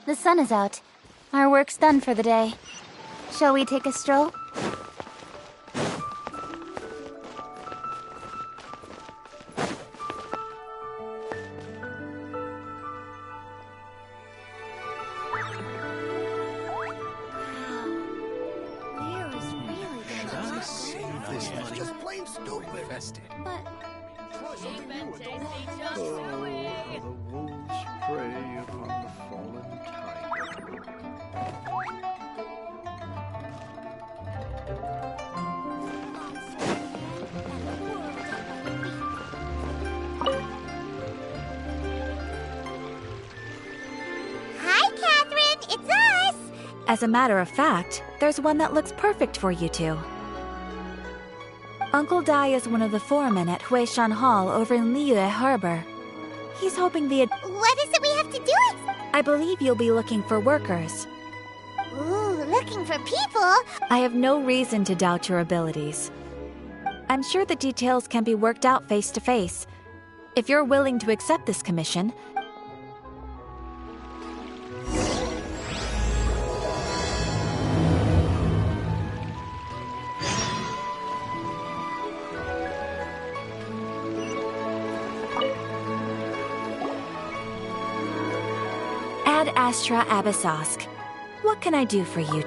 The sun is out. Our work's done for the day. Shall we take a stroll? As a matter of fact, there's one that looks perfect for you two. Uncle Dai is one of the foremen at Huishan Hall over in Liyue Harbor. He's hoping the... What is it we have to do? I believe you'll be looking for workers. Ooh, looking for people? I have no reason to doubt your abilities. I'm sure the details can be worked out face to face. If you're willing to accept this commission... Ad Astra Abyssosque. What can I do for you?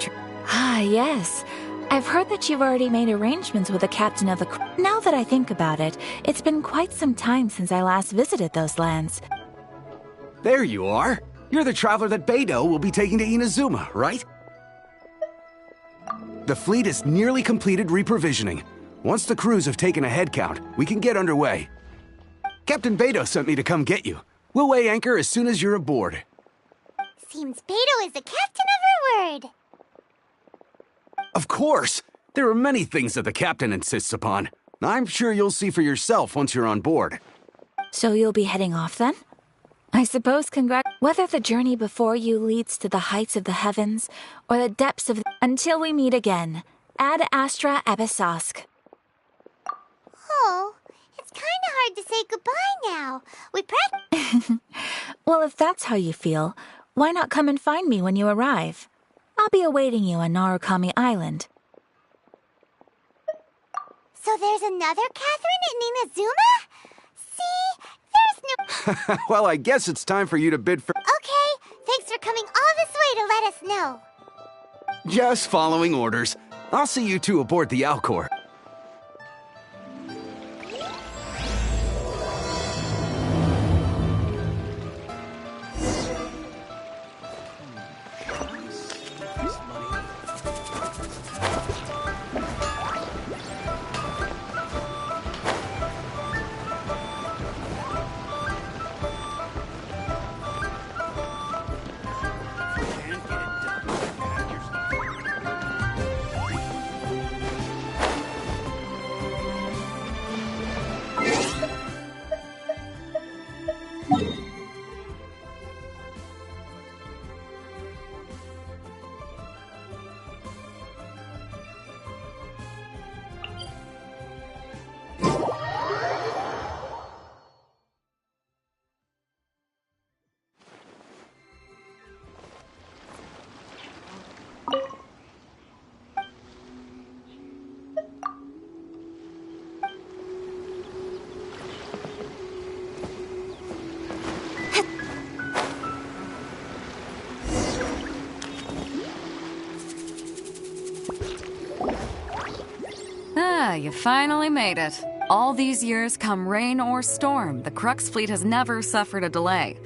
Yes. I've heard that you've already made arrangements with the captain of the crew. Now that I think about it, it's been quite some time since I last visited those lands. There you are. You're the traveler that Beidou will be taking to Inazuma, right? The fleet is nearly completed reprovisioning. Once the crews have taken a head count, we can get underway. Captain Beidou sent me to come get you. We'll weigh anchor as soon as you're aboard. Seems Beidou is the captain of her word. Of course! There are many things that the captain insists upon. I'm sure you'll see for yourself once you're on board. So you'll be heading off then? I suppose whether the journey before you leads to the heights of the heavens, or the depths of until we meet again. Ad Astra Abyssosque. Oh, it's kinda hard to say goodbye now. We Well, if that's how you feel, why not come and find me when you arrive? I'll be awaiting you on Narukami Island. So there's another Catherine in Inazuma? See? There's no... Well, I guess it's time for you to bid for... Okay, thanks for coming all this way to let us know. Just following orders. I'll see you two aboard the Alcor. You finally made it. All these years, come rain or storm, the Crux fleet has never suffered a delay.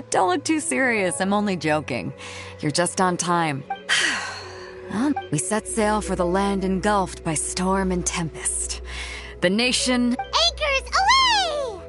Don't look too serious, I'm only joking. You're just on time. We set sail for the land engulfed by storm and tempest. The nation... Anchors away!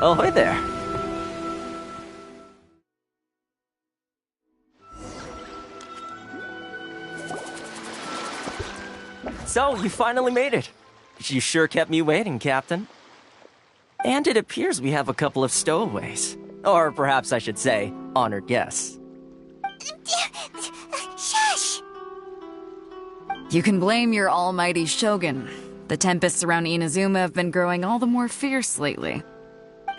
Ahoy there. So, you finally made it. You sure kept me waiting, Captain. And it appears we have a couple of stowaways. Or perhaps I should say, honored guests. Shush! You can blame your almighty Shogun. The tempests around Inazuma have been growing all the more fierce lately.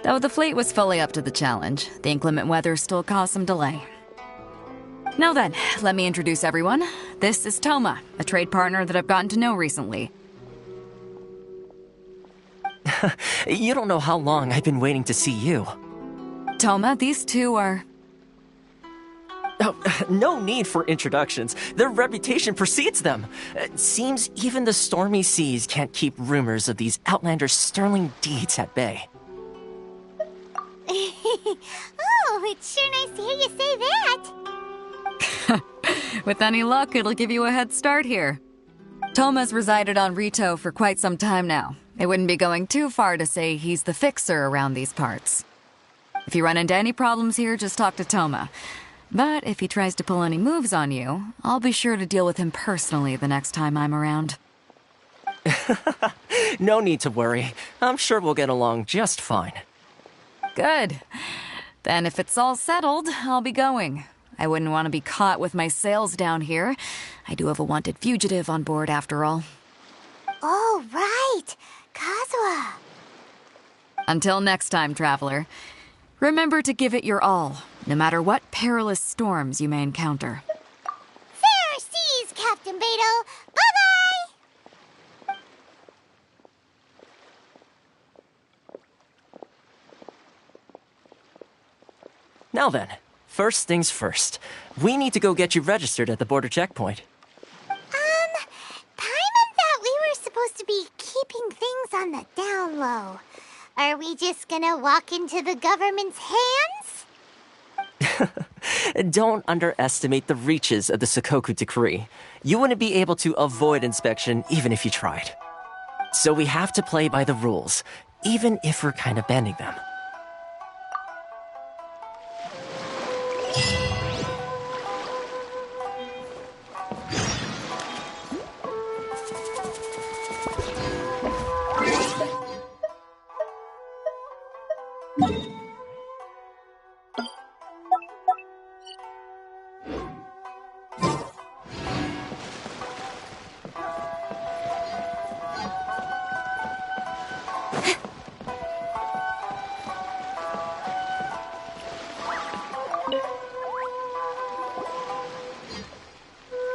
Though the fleet was fully up to the challenge, the inclement weather still caused some delay. Now then, let me introduce everyone. This is Toma, a trade partner that I've gotten to know recently. You don't know how long I've been waiting to see you. Toma, these two are... Oh, no need for introductions. Their reputation precedes them. It seems even the stormy seas can't keep rumors of these outlanders' sterling deeds at bay. Oh, it's sure nice to hear you say that. With any luck, it'll give you a head start here. Toma's resided on Rito for quite some time now. It wouldn't be going too far to say he's the fixer around these parts. If you run into any problems here, just talk to Toma. But if he tries to pull any moves on you, I'll be sure to deal with him personally the next time I'm around. No need to worry. I'm sure we'll get along just fine. Good. Then if it's all settled, I'll be going. I wouldn't want to be caught with my sails down here. I do have a wanted fugitive on board after all. Oh, right. Kazuha. Until next time, traveler. Remember to give it your all, no matter what perilous storms you may encounter. Fair seas, Captain Beto. Bye-bye! Now then, first things first. We need to go get you registered at the border checkpoint. Paimon thought we were supposed to be keeping things on the down low. Are we just gonna walk into the government's hands? Don't underestimate the reaches of the Sakoku Decree. You wouldn't be able to avoid inspection even if you tried. So we have to play by the rules, even if we're kind of bending them.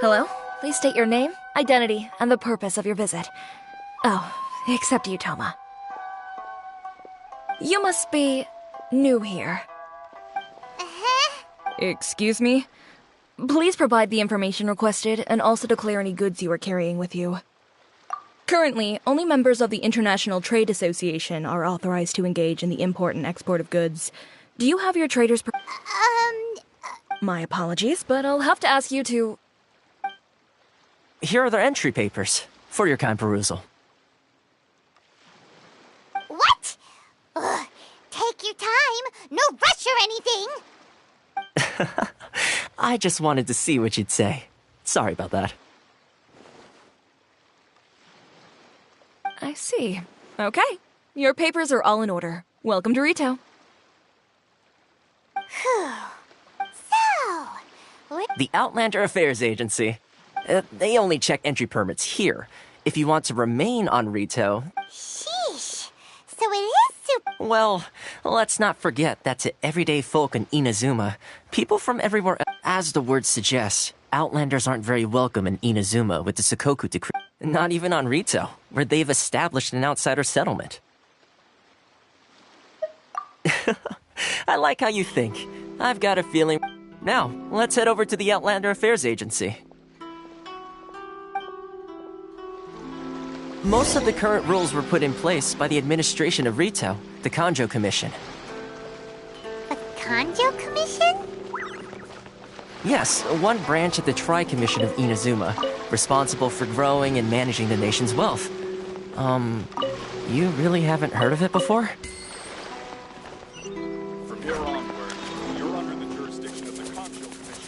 Hello? Please state your name, identity, and the purpose of your visit. Oh, except you, Toma. You must be new here. Excuse me? Please provide the information requested and also declare any goods you are carrying with you. Currently, only members of the International Trade Association are authorized to engage in the import and export of goods. Do you have your trader's My apologies, but I'll have to ask you to... here are their entry papers for your kind perusal. What? Ugh, take your time. No rush or anything. I just wanted to see what you'd say. Sorry about that. I see. Okay. Your papers are all in order. Welcome to Rito. So, The Outlander Affairs Agency. They only check entry permits here. If you want to remain on Rito... sheesh. So it is super... Well, let's not forget that to everyday folk in Inazuma, people from everywhere, as the word suggests, Outlanders aren't very welcome in Inazuma with the Sakoku Decree. Not even on Rito, where they've established an outsider settlement. I like how you think. I've got a feeling... Now, let's head over to the Outlander Affairs Agency. Most of the current rules were put in place by the administration of Rito, the Kanjo Commission. The Kanjo Commission? Yes, one branch of the Tri-Commission of Inazuma, responsible for growing and managing the nation's wealth. You really haven't heard of it before? From here onward, you're under the jurisdiction of the Kanjo Commission.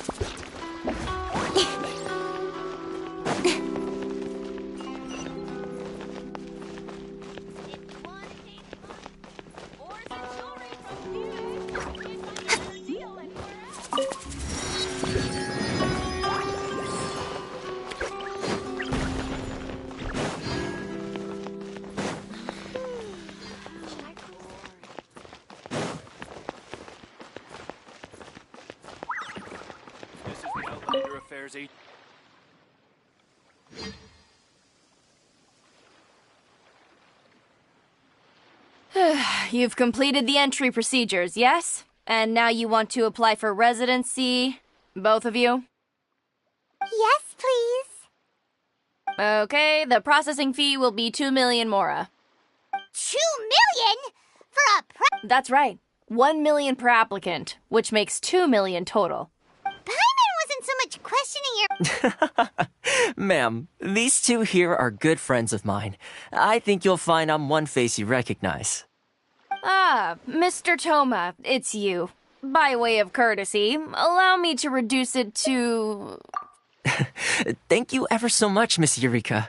This is the Outlander Affairs Agency. You've completed the entry procedures, yes? And now you want to apply for residency? Both of you? Yes, please. Okay, the processing fee will be 2 million mora. 2 million? For a That's right. 1 million per applicant, which makes 2 million total. Paimon wasn't so much questioning your... Ma'am, these two here are good friends of mine. I think you'll find I'm one face you recognize. Ah, Mr. Toma, it's you. By way of courtesy, allow me to reduce it to... Thank you ever so much, Miss Eureka.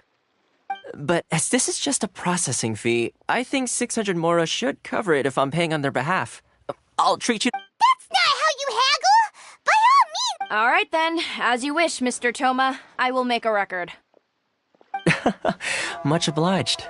But as this is just a processing fee, I think 600 mora should cover it if I'm paying on their behalf. I'll treat you... That's not how you haggle! By all means... All right then, as you wish, Mr. Toma. I will make a record. Much obliged.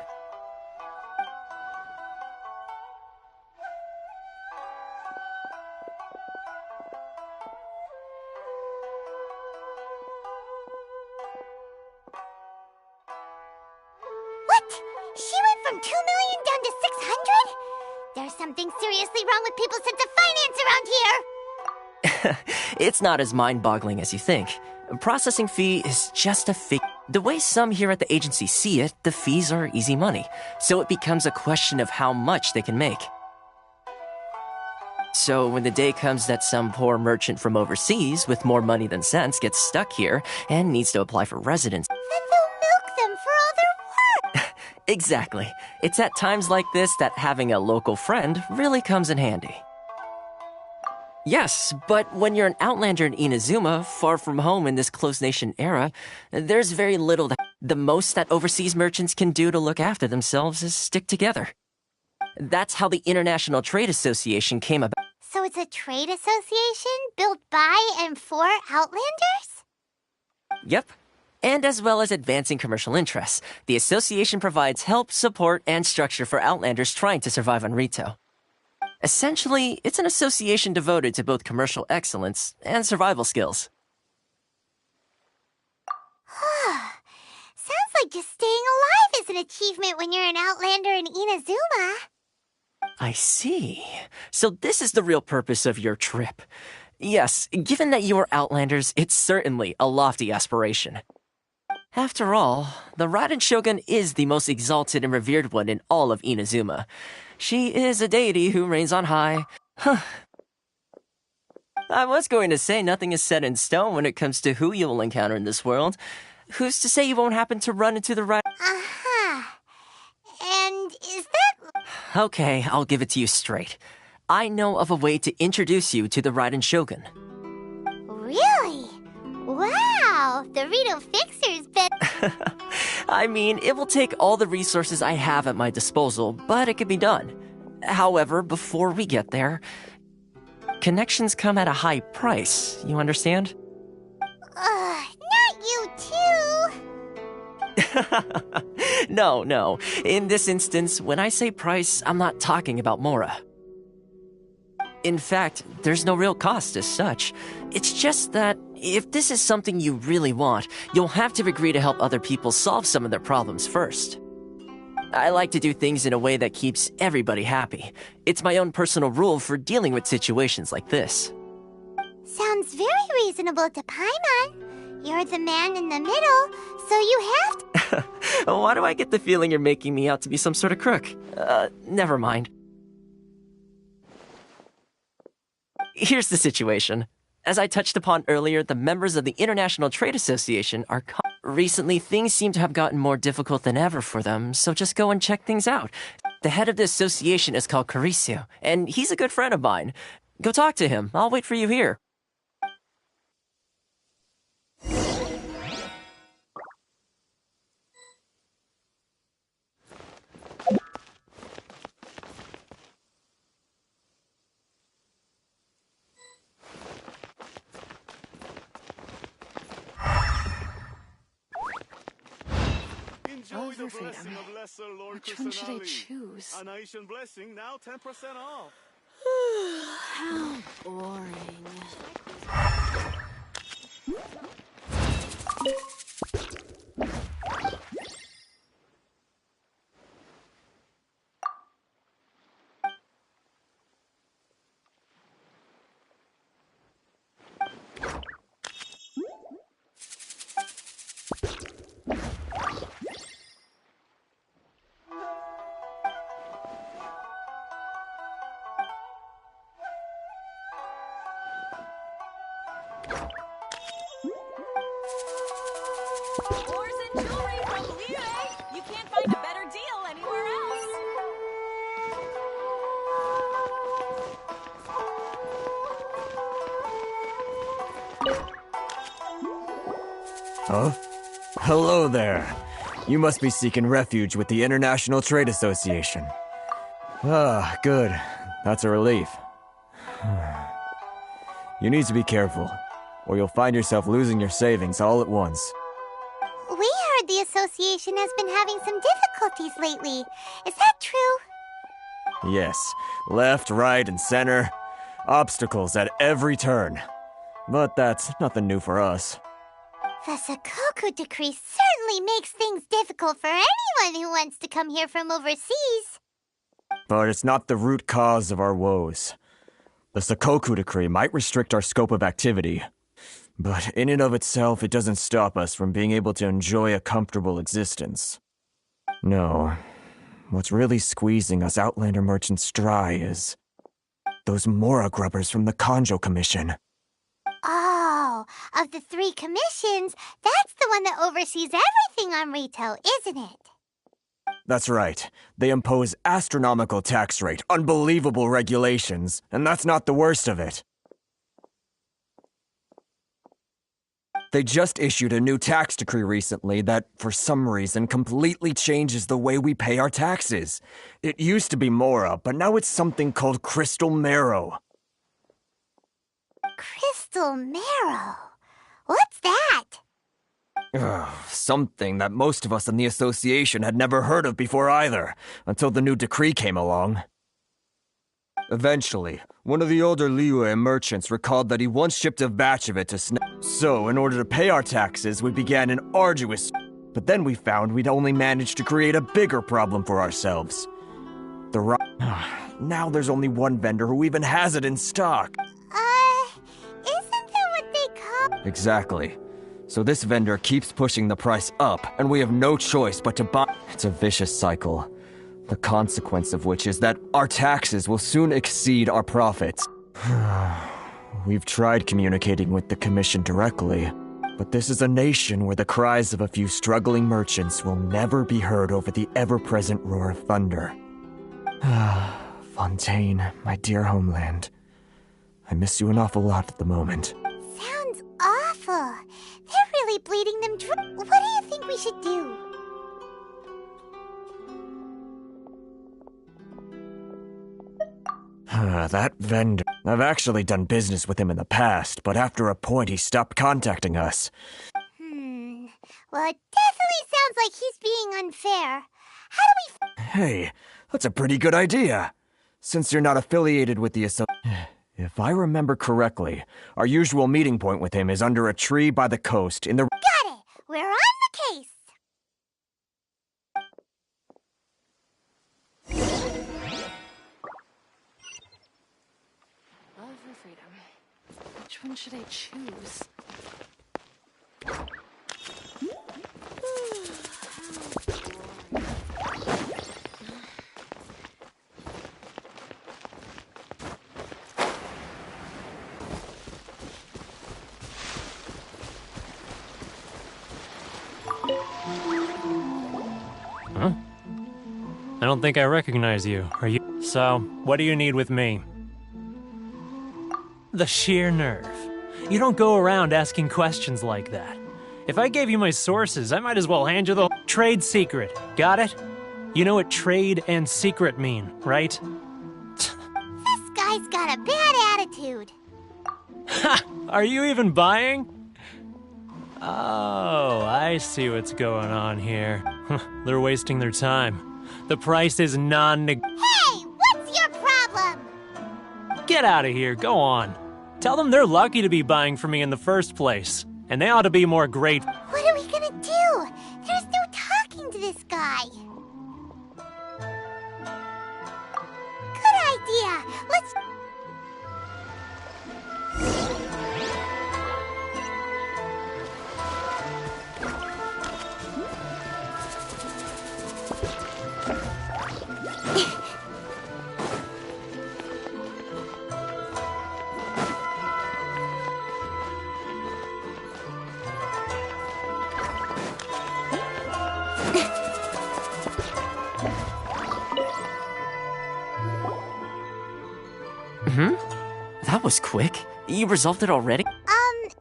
What? She went from 2 million down to 600? There's something seriously wrong with people's sense of finance around here! It's not as mind-boggling as you think. A processing fee is just a fee. The way some here at the agency see it, the fees are easy money, so it becomes a question of how much they can make. So when the day comes that some poor merchant from overseas with more money than sense gets stuck here and needs to apply for residence... Then they'll milk them for all their work! Exactly. It's at times like this that having a local friend really comes in handy. Yes, but when you're an outlander in Inazuma, far from home in this closed nation era, there's very little that... The most that overseas merchants can do to look after themselves is stick together. That's how the International Trade Association came about. So it's a trade association built by and for Outlanders? Yep. And as well as advancing commercial interests, the association provides help, support, and structure for Outlanders trying to survive on Rito. Essentially, it's an association devoted to both commercial excellence and survival skills. Sounds like just staying alive is an achievement when you're an Outlander in Inazuma. I see. So this is the real purpose of your trip. Yes, given that you are Outlanders, it's certainly a lofty aspiration. After all, the Raiden Shogun is the most exalted and revered one in all of Inazuma. She is a deity who reigns on high. Huh. I was going to say nothing is set in stone when it comes to who you will encounter in this world. Who's to say you won't happen to run into the right... Uh-huh. And is that... Okay, I'll give it to you straight. I know of a way to introduce you to the Raiden Shogun. Really? Wow, the Rito Fixer's been... I mean, it will take all the resources I have at my disposal, but it can be done. However, before we get there, connections come at a high price, you understand? Not you too! No. In this instance, when I say price, I'm not talking about Mora. In fact, there's no real cost as such. It's just that if this is something you really want, you'll have to agree to help other people solve some of their problems first. I like to do things in a way that keeps everybody happy. It's my own personal rule for dealing with situations like this. Sounds very reasonable to Paimon. You're the man in the middle, so you have to... Why do I get the feeling you're making me out to be some sort of crook? Never mind. Here's the situation. As I touched upon earlier, the members of the International Trade Association are... Recently, things seem to have gotten more difficult than ever for them, so just go and check things out. The head of the association is called Carisio, and he's a good friend of mine. Go talk to him. I'll wait for you here. Over freedom. Which one should I choose? A nation blessing, now 10% off. How boring. Huh? Hello there. You must be seeking refuge with the International Trade Association. Ah, good. That's a relief. You need to be careful, or you'll find yourself losing your savings all at once. We heard the association has been having some difficulties lately. Is that true? Yes. Left, right, and center. Obstacles at every turn. But that's nothing new for us. The Sakoku decree certainly makes things difficult for anyone who wants to come here from overseas. But it's not the root cause of our woes. The Sakoku decree might restrict our scope of activity, but in and of itself, it doesn't stop us from being able to enjoy a comfortable existence. No, what's really squeezing us Outlander merchants dry is those Mora grubbers from the Kanjo Commission. Oh, of the 3 commissions, that's the one that oversees everything on Rito, isn't it? That's right. They impose astronomical tax rate, unbelievable regulations, and that's not the worst of it. They just issued a new tax decree recently that, for some reason, completely changes the way we pay our taxes. It used to be Mora, but now it's something called Crystal Marrow. Crystal Marrow? What's that? Something that most of us in the association had never heard of before either, until the new decree came along. Eventually, one of the older Liyue merchants recalled that he once shipped a batch of it to So, in order to pay our taxes, we began an arduous... But then we found we'd only managed to create a bigger problem for ourselves. Now there's only one vendor who even has it in stock. Isn't that what they call... Exactly. So this vendor keeps pushing the price up, and we have no choice but to buy... It's a vicious cycle. The consequence of which is that our taxes will soon exceed our profits. We've tried communicating with the commission directly. But this is a nation where the cries of a few struggling merchants will never be heard over the ever-present roar of thunder. Fontaine, my dear homeland. I miss you an awful lot at the moment. Sounds awful. They're really bleeding them dry. What do you think we should do? That vendor. I've actually done business with him in the past, but after a point he stopped contacting us. Well, it definitely sounds like he's being unfair. How do we... Hey, that's a pretty good idea. Since you're not affiliated with the If I remember correctly, our usual meeting point with him is under a tree by the coast in the... Got it! We're on the case! Love or freedom? Which one should I choose? Huh? I don't think I recognize you. Are you? So, what do you need with me? The sheer nerve. You don't go around asking questions like that. If I gave you my sources, I might as well hand you the trade secret. Got it? You know what trade and secret mean, right? This guy's got a bad attitude. Ha! Are you even buying? Oh, I see what's going on here. They're wasting their time. The price is non-negotiable. Hey, what's your problem? Get out of here, go on. Tell them they're lucky to be buying from me in the first place. And they ought to be more grateful. What are we gonna do? There's no talking to this guy. Good idea. Let's... That was quick. You resolved it already?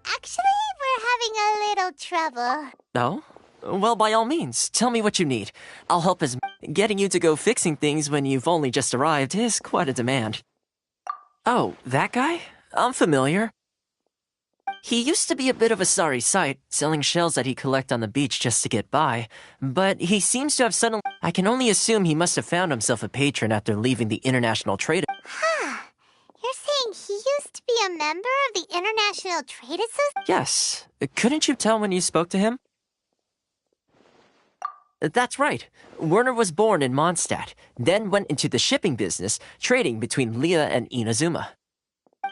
Actually, we're having a little trouble. No? Well, by all means, tell me what you need. I'll help as... Getting you to go fixing things when you've only just arrived is quite a demand. Oh, that guy? I'm familiar. He used to be a bit of a sorry sight, selling shells that he collect on the beach just to get by. But he seems to have suddenly... I can only assume he must have found himself a patron after leaving the International Trade... Huh. You're saying he used to be a member of the International Trade Association? Yes. Couldn't you tell when you spoke to him? That's right. Werner was born in Mondstadt, then went into the shipping business, trading between Leah and Inazuma.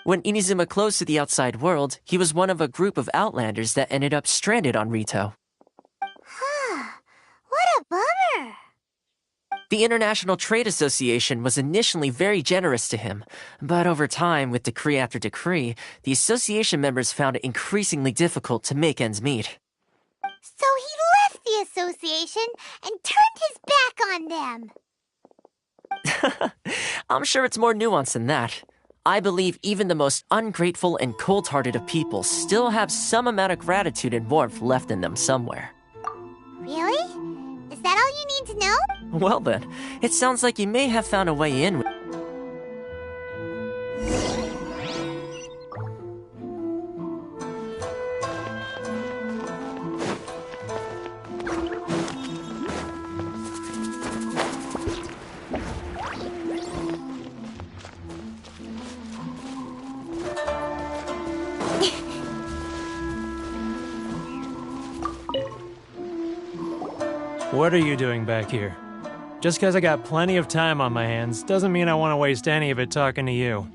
When Inazuma closed to the outside world, he was one of a group of outlanders that ended up stranded on Rito. Huh. What a bummer. The International Trade Association was initially very generous to him, but over time, with decree after decree, the association members found it increasingly difficult to make ends meet. So he left the association and turned his back on them. I'm sure it's more nuanced than that. I believe even the most ungrateful and cold-hearted of people still have some amount of gratitude and warmth left in them somewhere. Really? Is that all you need to know? Well then, it sounds like you may have found a way in. What are you doing back here? Just because I got plenty of time on my hands doesn't mean I want to waste any of it talking to you.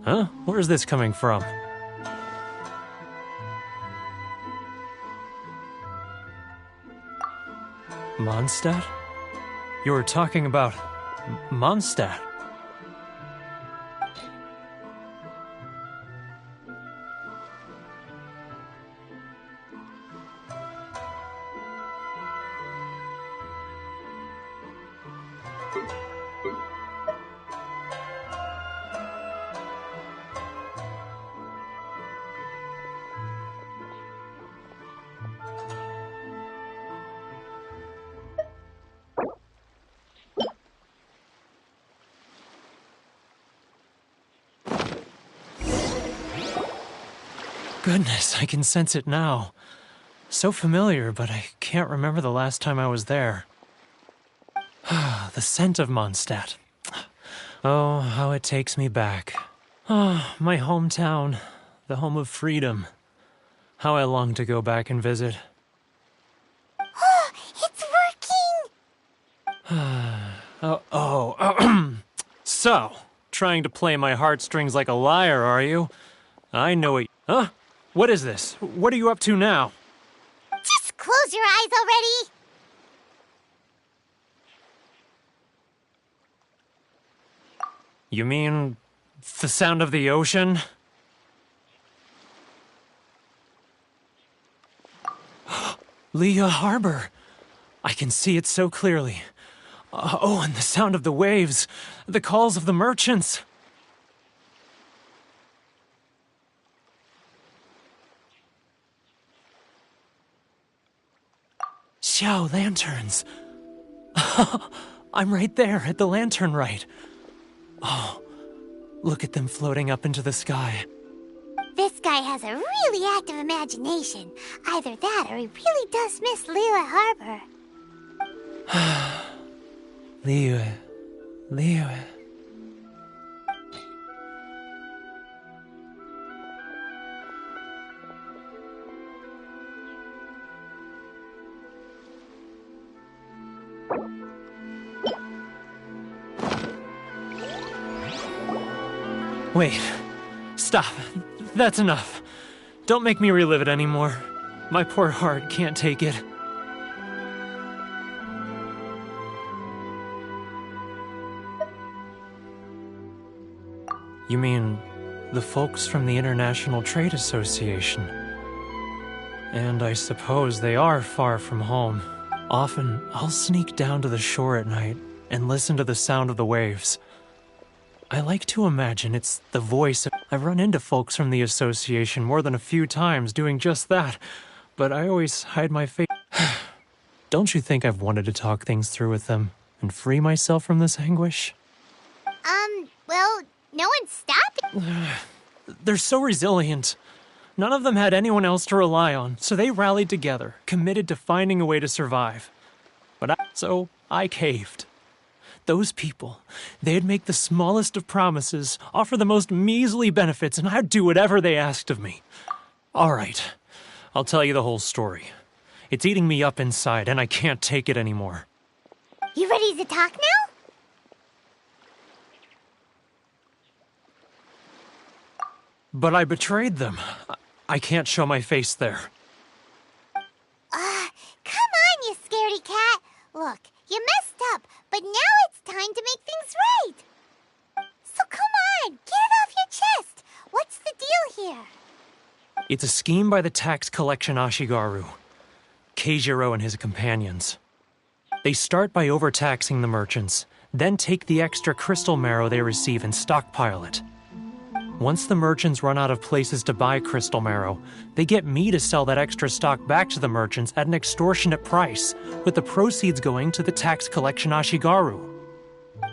Huh? Where's this coming from? Mondstadt? You were talking about... Mondstadt? Goodness, I can sense it now. So familiar, but I can't remember the last time I was there. The scent of Mondstadt. Oh, how it takes me back. Oh, my hometown, the home of freedom. How I long to go back and visit. Oh, it's working! So, trying to play my heartstrings like a liar, are you? I know it. Huh? What is this? What are you up to now? Just close your eyes already! You mean the sound of the ocean? Leah Harbor. I can see it so clearly. Oh, and the sound of the waves. The calls of the merchants. Xiao lanterns. I'm right there at the lantern right. Oh, look at them floating up into the sky. This guy has a really active imagination. Either that or he really does miss Liyue Harbor. Liyue. Wait. Stop. That's enough. Don't make me relive it anymore. My poor heart can't take it. You mean the folks from the International Trade Association? And I suppose they are far from home. Often, I'll sneak down to the shore at night and listen to the sound of the waves. I like to imagine it's the voice of... I've run into folks from the association more than a few times doing just that, but I always hide my face. Don't you think I've wanted to talk things through with them and free myself from this anguish? Well, no one's stopping. They're so resilient. None of them had anyone else to rely on, so they rallied together, committed to finding a way to survive. So I caved. Those people, they'd make the smallest of promises, offer the most measly benefits, and I'd do whatever they asked of me. All right, I'll tell you the whole story. It's eating me up inside, and I can't take it anymore. You ready to talk now? But I betrayed them. I can't show my face there. Come on, you scaredy cat. Look, you messed up, but now it's time to make things right. So come on, get it off your chest. What's the deal here? It's a scheme by the tax collection Ashigaru, Keijiro and his companions. They start by overtaxing the merchants, then take the extra crystal marrow they receive and stockpile it. Once the merchants run out of places to buy crystal marrow, they get me to sell that extra stock back to the merchants at an extortionate price, with the proceeds going to the tax collection Ashigaru.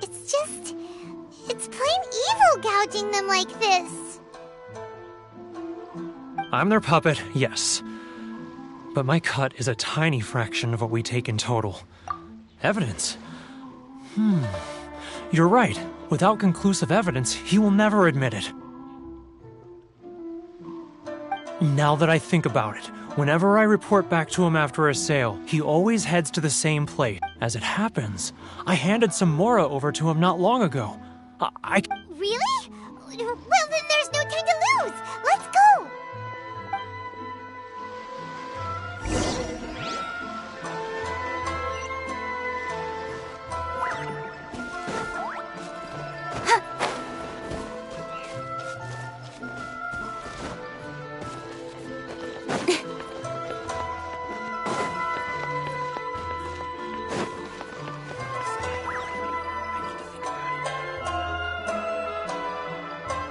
It's plain evil gouging them like this. I'm their puppet, yes. But my cut is a tiny fraction of what we take in total. Evidence? You're right. Without conclusive evidence, he will never admit it. Now that I think about it, whenever I report back to him after a sale, he always heads to the same place. As it happens, I handed some Mora over to him not long ago. Really? Well, then there's no time to lose. Let's go.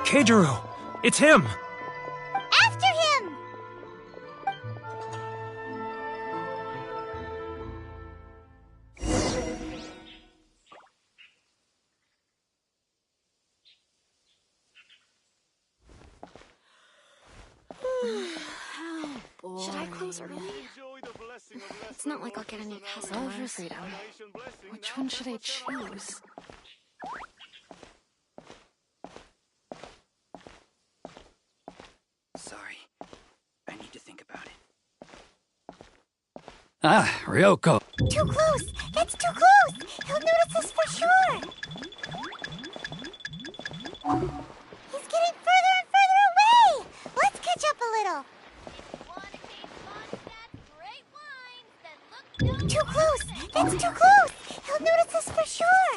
Keijiro! It's him! After him! closer to me? It's not like I'll get any customers. Love or freedom? Which one should I choose? Sorry. I need to think about it. Ah, Ryoko. Too close! That's too close! He'll notice us for sure! He's getting further and further away! Let's catch up a little! Too close! That's too close! He'll notice us for sure!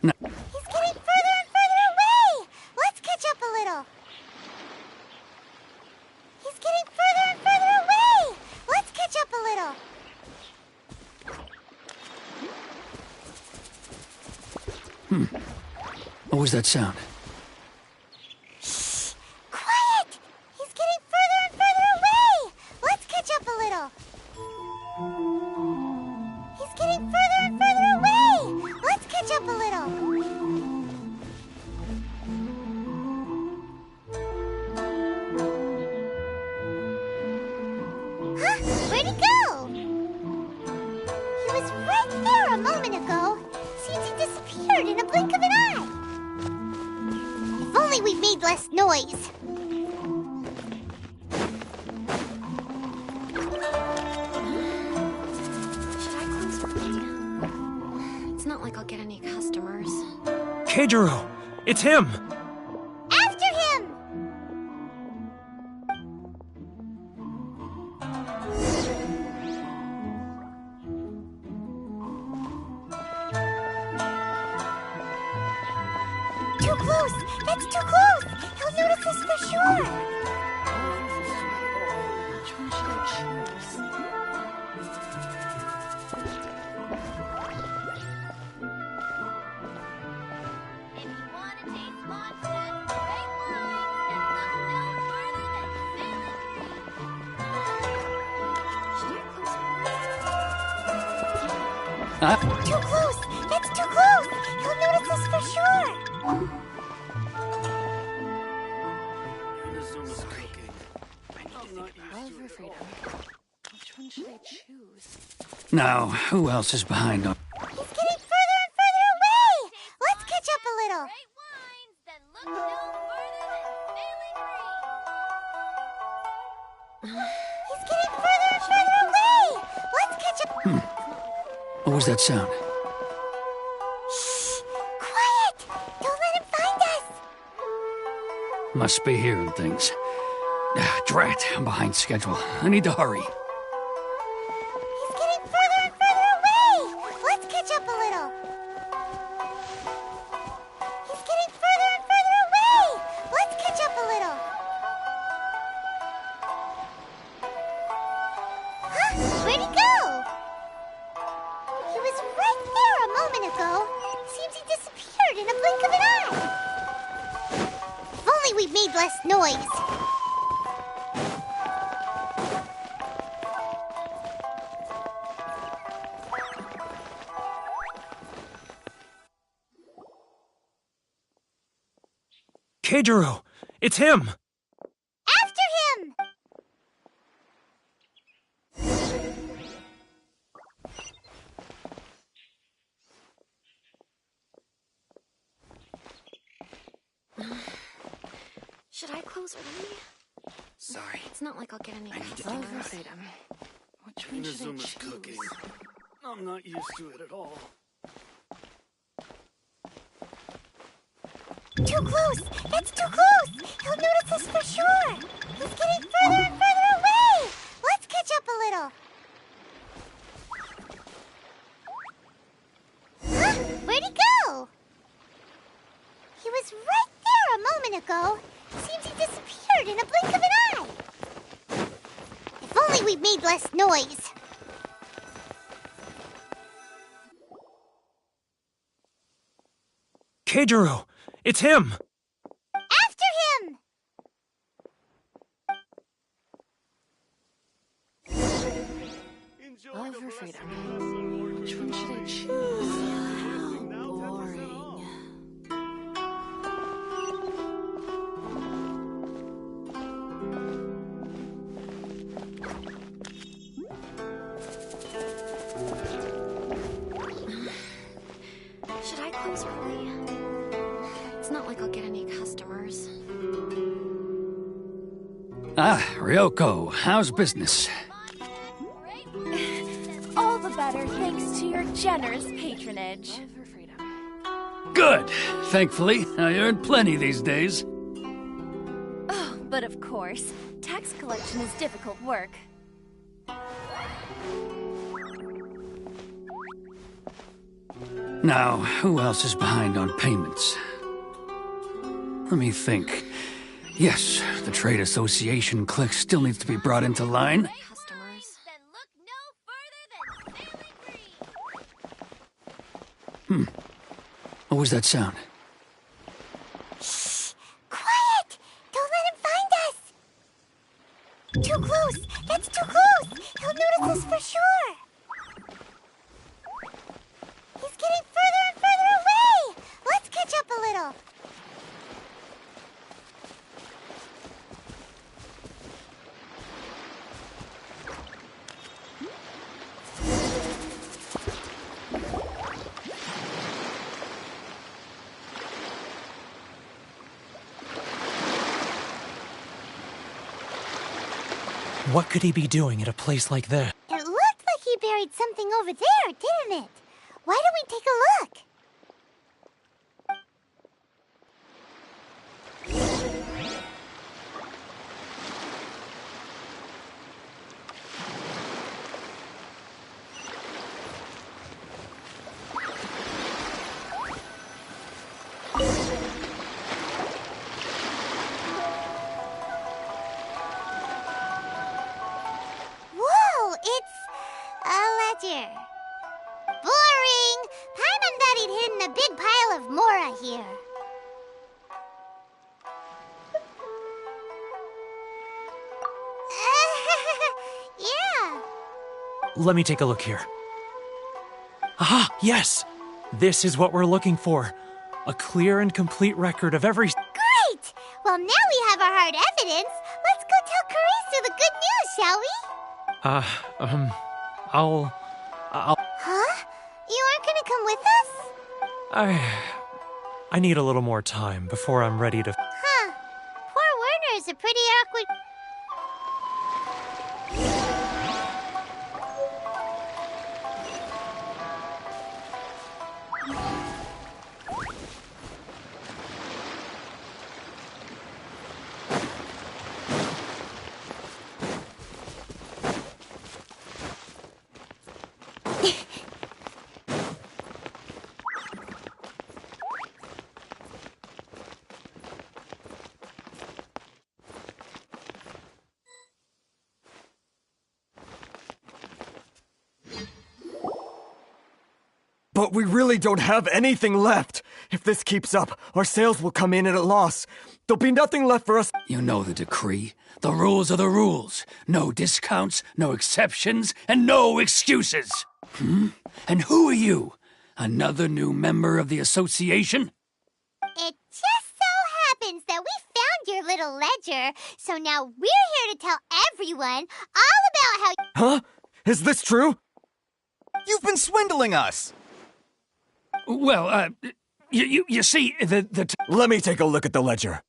No. He's getting further and further away! Let's catch up a little! He's getting further and further away! Let's catch up a little! What was that sound? Shh! Quiet! He's getting further and further away! Let's catch up a little! He's getting further and further away! Let's catch up a little! Huh? Where'd he go? He was right there a moment ago. Seems he disappeared in a blink of an eye. If only we made less noise. Should I close the thing? It's not like I'll get any customers. Keijiro! It's him! After him! Too close! That's too close! He'll notice us for sure! Which one should I choose? Too close! That's too close! He'll notice us for sure! Love or freedom? Which one should I choose? Now, who else is behind us? He's getting further and further away! Let's catch up a little! He's getting further and further away! Let's catch up... What was that sound? Shh! Quiet! Don't let him find us! Must be hearing things. Drat, I'm behind schedule. I need to hurry. He's getting further and further away! Let's catch up a little! He's getting further and further away! Let's catch up a little! Huh? Where'd he go? He was right there a moment ago. Seems he disappeared in a blink of an eye. If only we made less noise. Keijiro! It's him! After him! Should I close early? Sorry. It's not like I'll get any I need to customers. think about it. Freedom. Which one should I choose? Cooking. I'm not used to it at all. Too close! That's too close! He'll notice us for sure! He's getting further and further away! Let's catch up a little! Huh? Where'd he go? He was right there a moment ago. Seems he disappeared in a blink of an eye. If only we made less noise. Keijiro! It's him! After him! Love or freedom? Which one should I choose? How boring. close early. It's not like I'll get any customers. Ah, Ryoko, how's business? All the better thanks to your generous patronage. Good. Thankfully, I earn plenty these days. Oh, but of course, tax collection is difficult work. Now, who else is behind on payments? Let me think. Yes, the trade association clique still needs to be brought into line. What was that sound? Shh! Quiet! Don't let him find us! Too close! That's too close! He'll notice us for sure! He's getting further and further away! Let's catch up a little! What could he be doing at a place like that? It looked like he buried something over there, didn't it? Why don't we take a look? Whoa, it's a ledger. Boring! Paimon thought he'd hidden a big pile of Mora here. Yeah. Let me take a look here. Aha! Yes! This is what we're looking for. A clear and complete record of every... Great! Well, now we have our hard evidence. Let's go tell Karisu the good news, shall we? I'll... Huh? You aren't gonna come with us? I need a little more time before I'm ready to... Huh. Poor Werner's a pretty awkward... But we really don't have anything left. If this keeps up, our sales will come in at a loss. There'll be nothing left for us. You know the decree. The rules are the rules. No discounts, no exceptions, and no excuses. And who are you? Another new member of the association? It just so happens that we found your little ledger, so now we're here to tell everyone all about how... Huh? Is this true? You've been swindling us! Well, you see, Let me take a look at the ledger.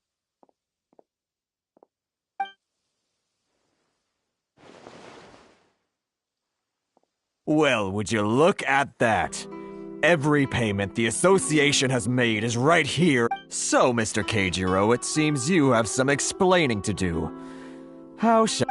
Well, would you look at that? Every payment the association has made is right here. So, Mr. Keijiro, it seems you have some explaining to do. How shall...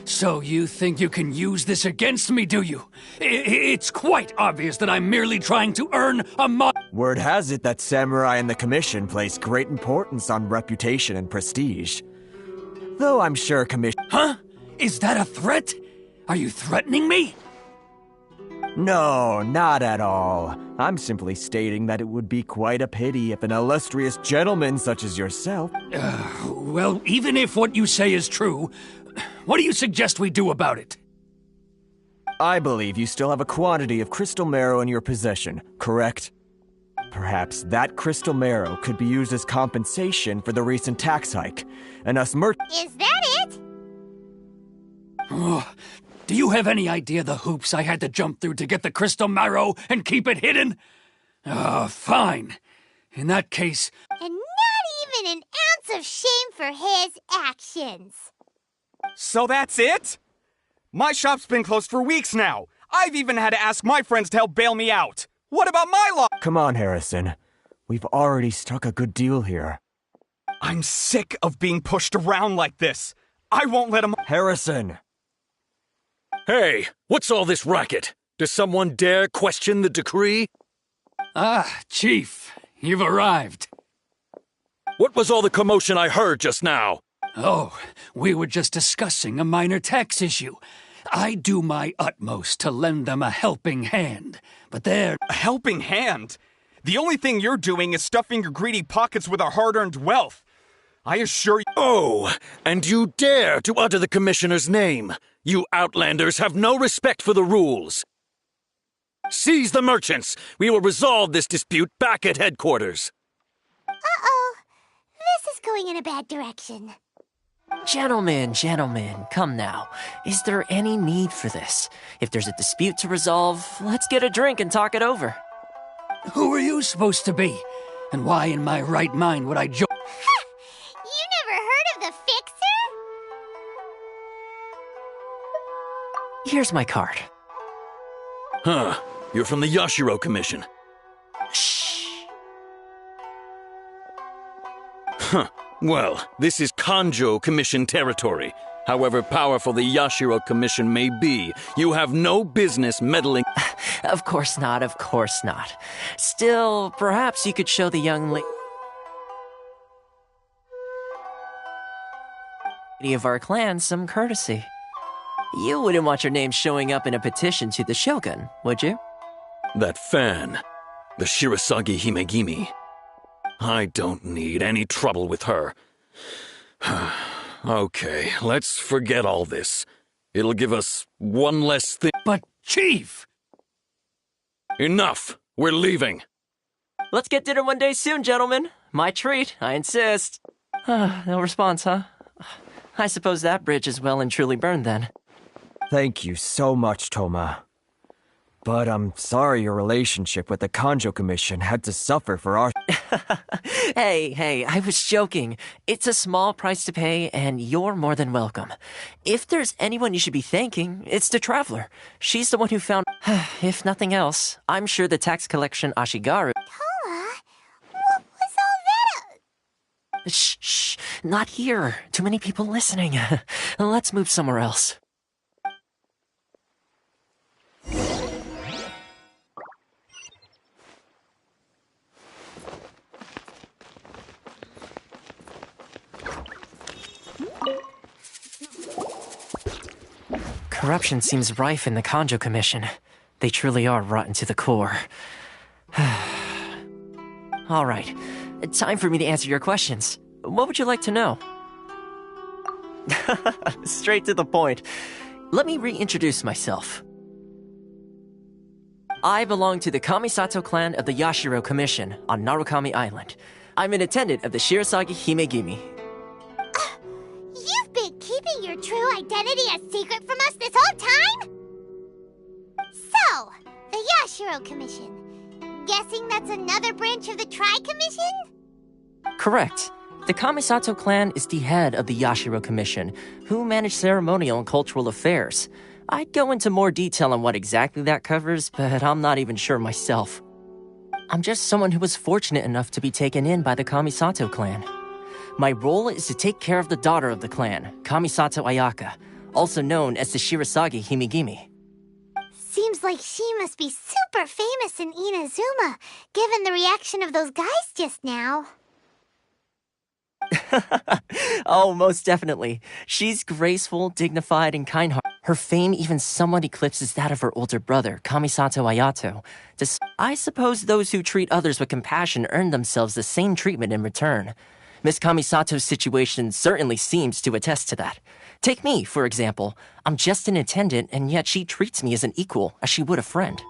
So you think you can use this against me, do you? It's quite obvious that I'm merely trying to earn a Word has it that Samurai and the Commission place great importance on reputation and prestige. Though I'm sure Commission... Huh? Is that a threat? Are you threatening me? No, not at all. I'm simply stating that it would be quite a pity if an illustrious gentleman such as yourself... Well, even if what you say is true, what do you suggest we do about it? I believe you still have a quantity of crystal marrow in your possession, correct? Perhaps that crystal marrow could be used as compensation for the recent tax hike, and us Is that it? Oh, do you have any idea the hoops I had to jump through to get the crystal marrow and keep it hidden? Fine. In that case... And not even an ounce of shame for his actions. So that's it? My shop's been closed for weeks now. I've even had to ask my friends to help bail me out. What about my lot? Come on, Harrison. We've already struck a good deal here. I'm sick of being pushed around like this. I won't let him... Harrison! Hey, what's all this racket? Does someone dare question the decree? Ah, Chief, you've arrived. What was all the commotion I heard just now? Oh, we were just discussing a minor tax issue. I do my utmost to lend them a helping hand, but they're... A helping hand? The only thing you're doing is stuffing your greedy pockets with our hard-earned wealth. I assure you... Oh, and you dare to utter the Commissioner's name. You Outlanders have no respect for the rules. Seize the merchants. We will resolve this dispute back at headquarters. Uh-oh. This is going in a bad direction. Gentlemen, come now. Is there any need for this? If there's a dispute to resolve, let's get a drink and talk it over. Who are you supposed to be? And why in my right mind would I join? Ha! You never heard of the Fixer? Here's my card. Huh. You're from the Yashiro Commission. Shh. Huh. Well, this is Kanjo Commission territory. However powerful the Yashiro Commission may be, you have no business meddling. Of course not. Still, perhaps you could show the young lady of our clan some courtesy. You wouldn't want your name showing up in a petition to the Shogun, would you? That fan, the Shirasagi Himegimi. I don't need any trouble with her. Okay, let's forget all this. It'll give us one less thing. But, Chief! Enough! We're leaving. Let's get dinner one day soon, gentlemen. My treat, I insist. No response, huh? I suppose that bridge is well and truly burned then. Thank you so much, Toma. But I'm sorry your relationship with the Kanjo Commission had to suffer for our... Hey, I was joking. It's a small price to pay, and you're more than welcome. If there's anyone you should be thanking, it's the Traveler. She's the one who found... If nothing else, I'm sure the tax collection Ashigaru... Toma? What was all that? Shh, not here. Too many people listening. Let's move somewhere else. Corruption seems rife in the Kanjo Commission. They truly are rotten to the core. All right, time for me to answer your questions. What would you like to know? Straight to the point. Let me reintroduce myself. I belong to the Kamisato clan of the Yashiro Commission on Narukami Island. I'm an attendant of the Shirasagi Himegimi. You've been keeping your true identity a secret from us this whole time? So, the Yashiro Commission. Guessing that's another branch of the Tri-Commission? Correct. The Kamisato clan is the head of the Yashiro Commission, who manage ceremonial and cultural affairs. I'd go into more detail on what exactly that covers, but I'm not even sure myself. I'm just someone who was fortunate enough to be taken in by the Kamisato clan. My role is to take care of the daughter of the clan, Kamisato Ayaka, also known as the Shirasagi Himegimi. Seems like she must be super famous in Inazuma, given the reaction of those guys just now. Oh, most definitely. She's graceful, dignified, and kind-hearted. Her fame even somewhat eclipses that of her older brother, Kamisato Ayato. I suppose those who treat others with compassion earn themselves the same treatment in return. Miss Kamisato's situation certainly seems to attest to that. Take me, for example. I'm just an attendant, and yet she treats me as an equal, as she would a friend.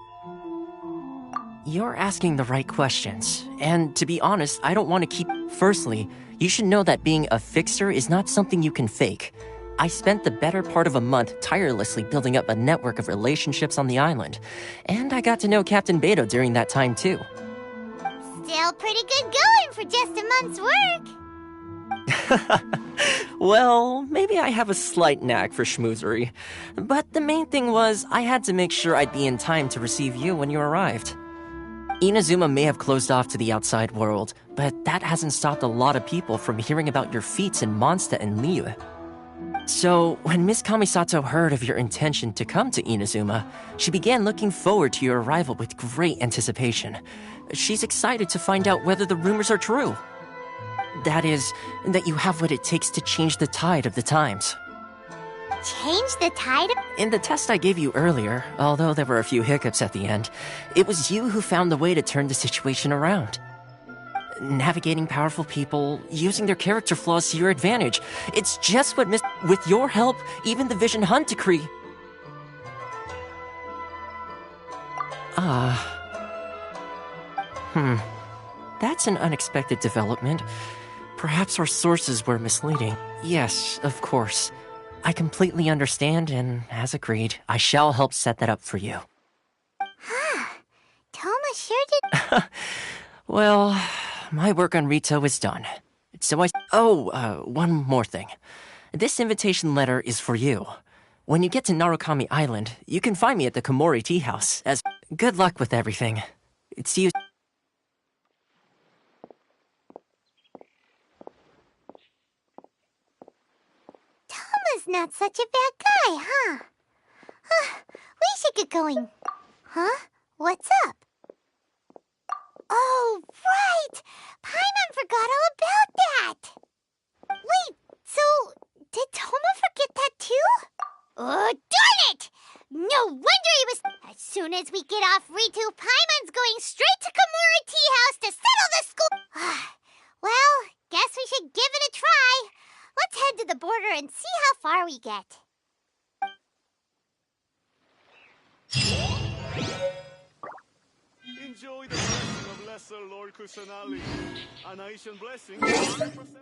You're asking the right questions, and to be honest, I don't want to keep... Firstly, you should know that being a fixer is not something you can fake. I spent the better part of a month tirelessly building up a network of relationships on the island, and I got to know Captain Beto during that time too. Still pretty good going for just a month's work. Well, maybe I have a slight knack for schmoozery. But the main thing was, I had to make sure I'd be in time to receive you when you arrived. Inazuma may have closed off to the outside world, but that hasn't stopped a lot of people from hearing about your feats in Mondstadt and Liyue. So, when Miss Kamisato heard of your intention to come to Inazuma, she began looking forward to your arrival with great anticipation. She's excited to find out whether the rumors are true. That is, that you have what it takes to change the tide of the times. Change the tide? In the test I gave you earlier, although there were a few hiccups at the end, it was you who found the way to turn the situation around. Navigating powerful people, using their character flaws to your advantage. It's just what with your help, even the Vision Hunt decree. That's an unexpected development. Perhaps our sources were misleading. Yes, of course. I completely understand, and as agreed, I shall help set that up for you. Toma sure did. Well, my work on Rito is done. So one more thing. This invitation letter is for you. When you get to Narukami Island, you can find me at the Komori Tea House. Good luck with everything. See you. Toma's not such a bad guy, huh? We should get going. Huh? What's up? Oh, right! Paimon forgot all about that! Wait, so did Toma forget that too? Oh, darn it! No wonder he was... As soon as we get off Ritu, Paimon's going straight to Komori Tea House to settle the school... Well, guess we should give it a try. Let's head to the border and see how far we get. Enjoy the blessing of Lesser Lord Kusanali. An Aishan blessing 100%.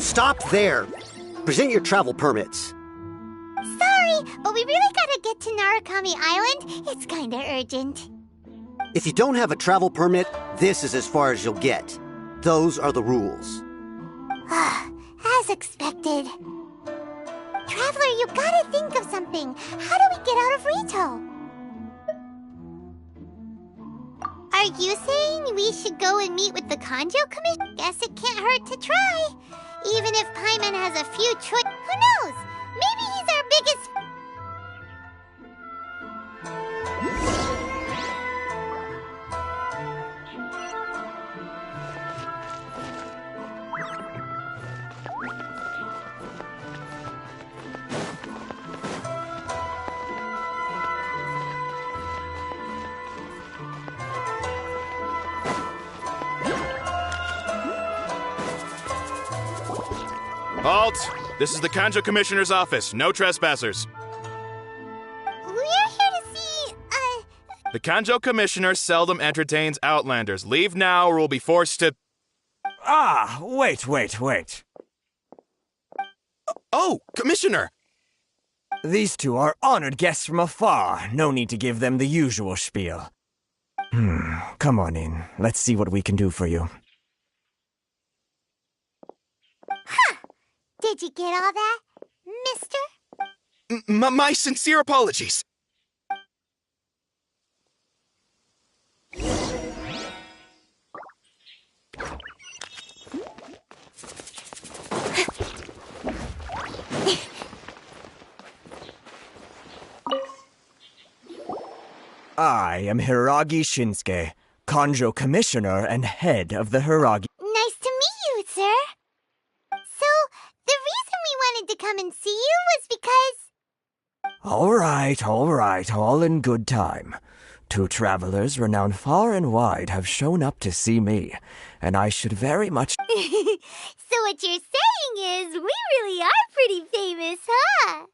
Stop there! Present your travel permits. Sorry, but we really gotta get to Narukami Island. It's kinda urgent. If you don't have a travel permit, this is as far as you'll get. Those are the rules. As expected. Traveler, you gotta think of something. How do we get out of Rito? Are you saying we should go and meet with the Kanjo Commission? Guess it can't hurt to try. Even if Paimon has a few who knows? Maybe he's our biggest... Halt! This is the Kanjo Commissioner's office. No trespassers. We're here to see, The Kanjo Commissioner seldom entertains Outlanders. Leave now or we'll be forced to... Ah, wait. Oh, Commissioner! These two are honored guests from afar. No need to give them the usual spiel. Come on in. Let's see what we can do for you. Did you get all that, mister? My sincere apologies. I am Hiragi Shinsuke, Kanjo Commissioner and head of the Hiragi... Nice to meet you, sir. So, the reason we wanted to come and see you was because... All right, all in good time. Two travelers renowned far and wide have shown up to see me, and I should very much... So what you're saying is, we really are pretty famous, huh?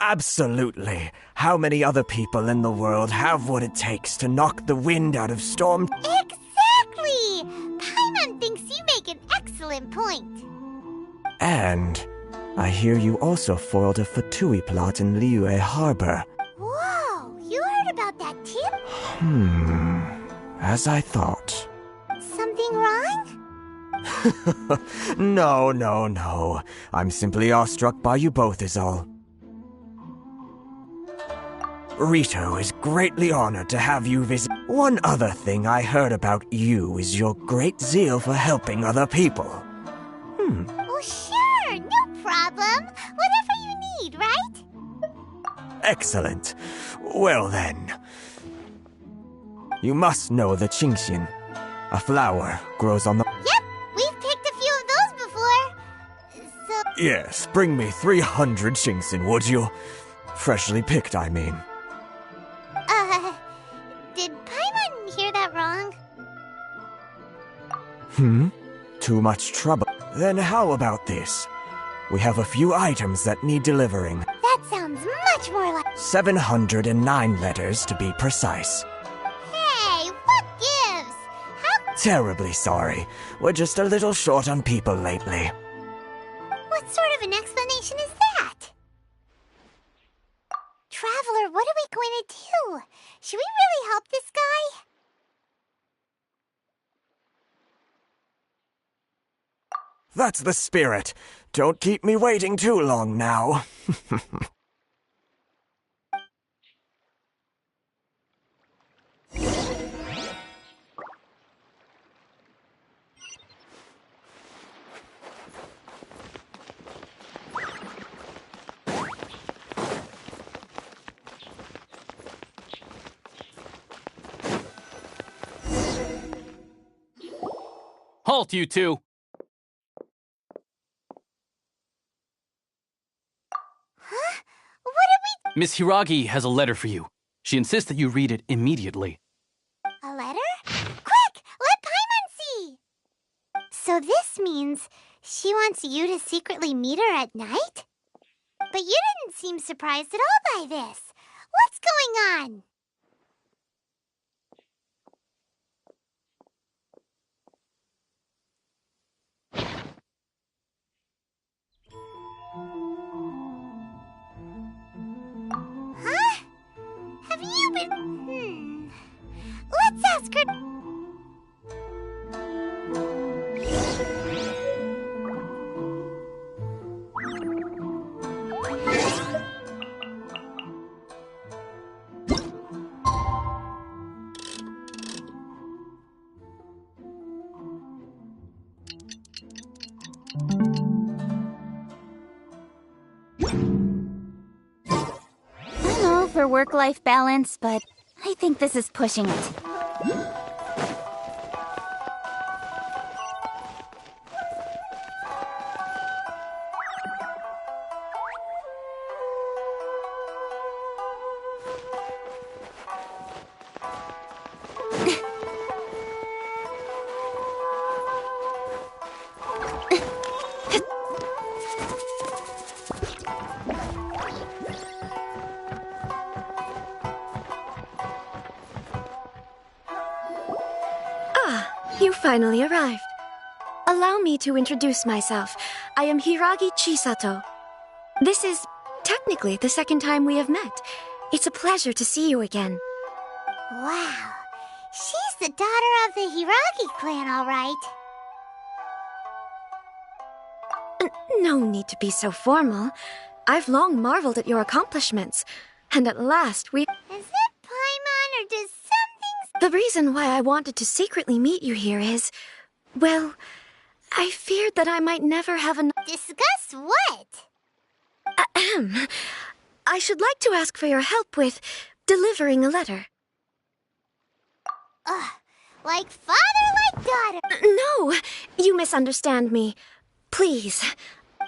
Absolutely. How many other people in the world have what it takes to knock the wind out of Storm? Exactly! Paimon thinks you make an excellent point. And I hear you also foiled a Fatui plot in Liyue Harbor. Whoa, you heard about that too? As I thought. Something wrong? No. I'm simply awestruck by you both is all. Rito is greatly honored to have you visit. One other thing I heard about you is your great zeal for helping other people. Oh, sure, no problem. Whatever you need, right? Excellent. Well then. You must know the Qingxian. A flower grows on the... Yep, we've picked a few of those before. So... Yes, bring me 300 Qingxian, would you? Freshly picked, I mean. Did Paimon hear that wrong? Too much trouble. Then how about this? We have a few items that need delivering. That sounds much more like... 709 letters to be precise. Hey, what gives? How... Terribly sorry. We're just a little short on people lately. What sort of an explanation is that? Traveler, what are we going to do? Should we really help this guy? That's the spirit. Don't keep me waiting too long now. Halt, you two! Huh? What are we... Miss Hiragi has a letter for you. She insists that you read it immediately. A letter? Quick! Let Paimon see! So this means she wants you to secretly meet her at night? But you didn't seem surprised at all by this. What's going on? I'm all for work-life balance, but I think this is pushing it. You finally arrived. Allow me to introduce myself. I am Hiragi Chisato. This is technically the second time we have met. It's a pleasure to see you again. Wow. She's the daughter of the Hiragi clan, all right. No need to be so formal. I've long marveled at your accomplishments. And at last we... Is it Paimon or does something... The reason why I wanted to secretly meet you here is... Well, I feared that I might never have enough... Discuss what? Ahem. I should like to ask for your help with delivering a letter. Like father, like daughter. No, you misunderstand me. Please.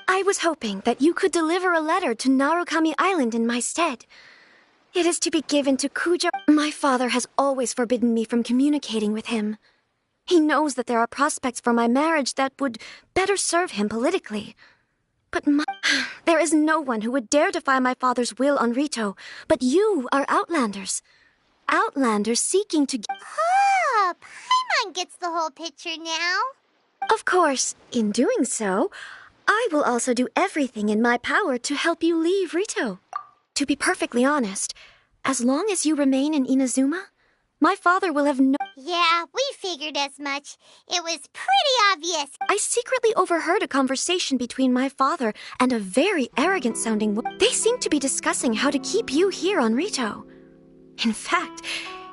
I was hoping that you could deliver a letter to Narukami Island in my stead. It is to be given to Kuja. My father has always forbidden me from communicating with him. He knows that there are prospects for my marriage that would better serve him politically. But there is no one who would dare defy my father's will on Rito, but you are Outlanders. Outlanders seeking to... Oh, Paimon gets the whole picture now. Of course, in doing so, I will also do everything in my power to help you leave Rito. To be perfectly honest, as long as you remain in Inazuma, my father will have no... Yeah, we figured as much. It was pretty obvious. I secretly overheard a conversation between my father and a very arrogant-sounding woman. They seemed to be discussing how to keep you here on Rito. In fact,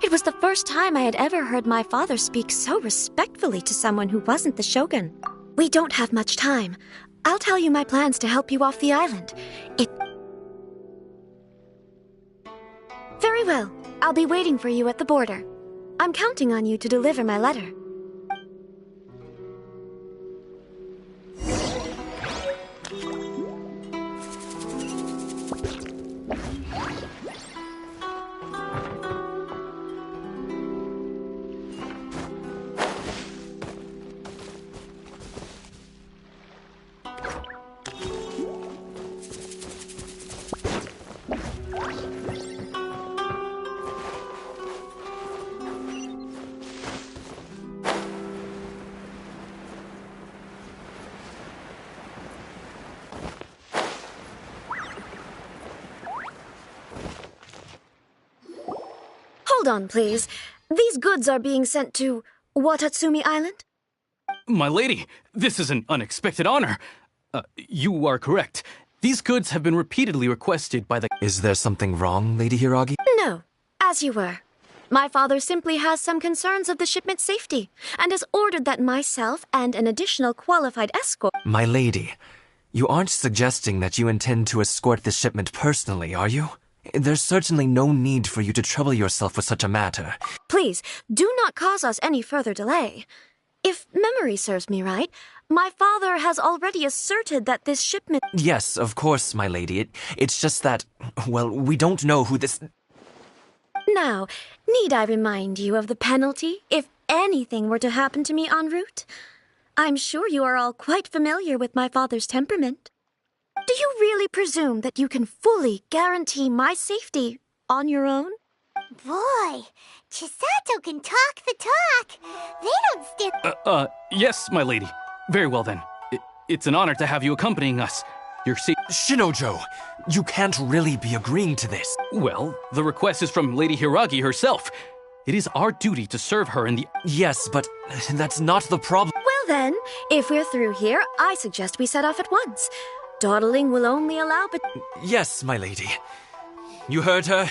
it was the first time I had ever heard my father speak so respectfully to someone who wasn't the shogun. We don't have much time. I'll tell you my plans to help you off the island. Very well. I'll be waiting for you at the border. I'm counting on you to deliver my letter. Hold on, please. These goods are being sent to Watatsumi Island? My lady, this is an unexpected honor. You are correct. These goods have been repeatedly requested by the... Is there something wrong, Lady Hiragi? No, as you were. My father simply has some concerns of the shipment's safety, and has ordered that myself and an additional qualified escort... My lady, you aren't suggesting that you intend to escort the shipment personally, are you? There's certainly no need for you to trouble yourself with such a matter. Please, do not cause us any further delay. If memory serves me right, my father has already asserted that this shipment... Yes, of course, my lady. It's just that, well, we don't know who this... Now, need I remind you of the penalty if anything were to happen to me en route? I'm sure you are all quite familiar with my father's temperament. Do you really presume that you can fully guarantee my safety on your own? Boy, Chisato can talk the talk. They don't stand... Yes, my lady. Very well then. It's an honor to have you accompanying us. Shinojo, you can't really be agreeing to this. Well, the request is from Lady Hiragi herself. It is our duty to serve her in the... Yes, but that's not the problem. Well then, if we're through here, I suggest we set off at once. Dawdling will only allow but... Yes, my lady. You heard her.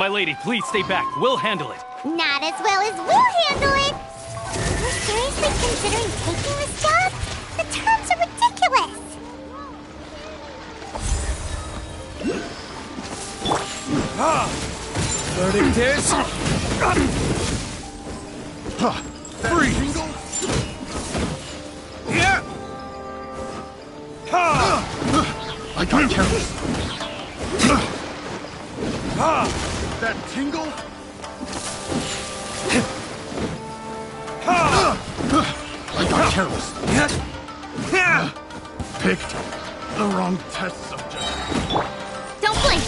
My lady, please stay back. We'll handle it. Not as well as we'll handle it! You're seriously considering taking this job? The terms are ridiculous! Verdict is... Freeze! Yeah! I got careless. That tingle? I got careless. Picked the wrong test subject. Don't blink!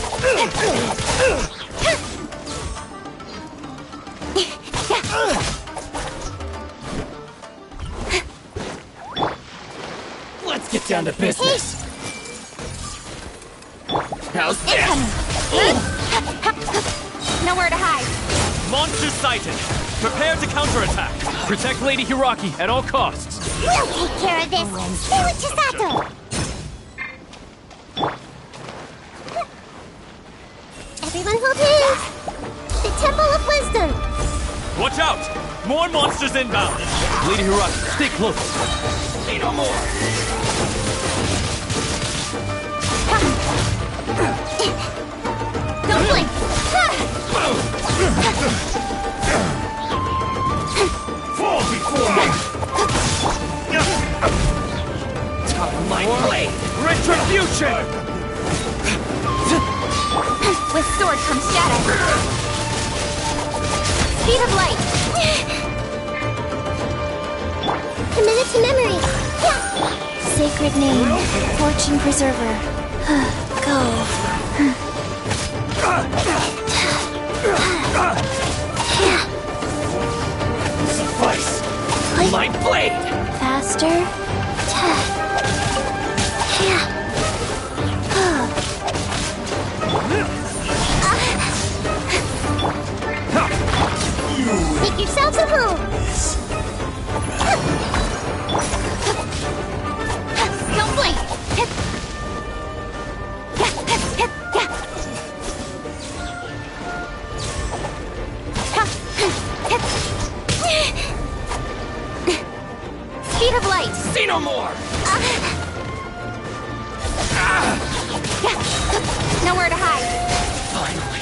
Let's get down to business. How's this? Nowhere to hide. Monster sighted. Prepare to counterattack. Protect Lady Hiraki at all costs. We'll take care of this. Stay with Chisato. Everyone hold hands. The Temple of Wisdom. Watch out! More monsters inbound. Lady Hiraki, stay close. Say no more. Don't blink. Fall before me. Top of my blade. Retribution. With sword comes shadow. Speed of light. Commit to memory. Sacred name. Fortune preserver. Go. Suffice. My blade. Faster. Make yourselves at home. Don't blink. Speed of light. Say no more. Nowhere to hide. Finally,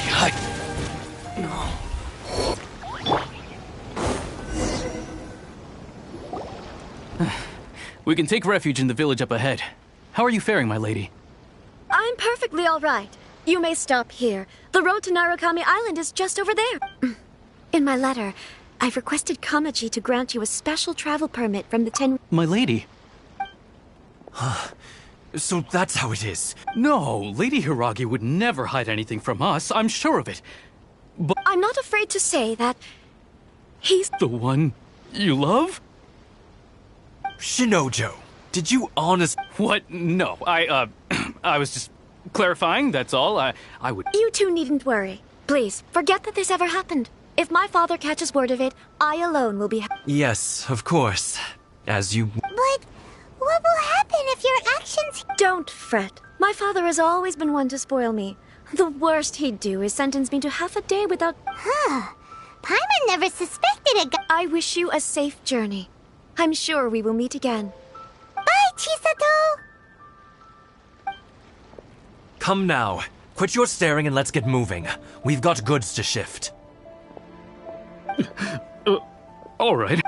We can take refuge in the village up ahead. How are you faring, my lady? I'm perfectly all right. You may stop here. The road to Narukami Island is just over there. In my letter, I've requested Kamaji to grant you a special travel permit from the My lady. So that's how it is. No, Lady Hiragi would never hide anything from us. I'm sure of it. But I'm not afraid to say that he's the one you love? Shinojo, did you honest... What? No, I was just clarifying, that's all. I would... You two needn't worry. Please, forget that this ever happened. If my father catches word of it, I alone will be... Yes, of course. As you... But what will happen if your actions... Don't fret. My father has always been one to spoil me. The worst he'd do is sentence me to half a day without... Paimon never suspected a guy... I wish you a safe journey. I'm sure we will meet again. Bye, Chisato! Come now. Quit your staring and let's get moving. We've got goods to shift. All right.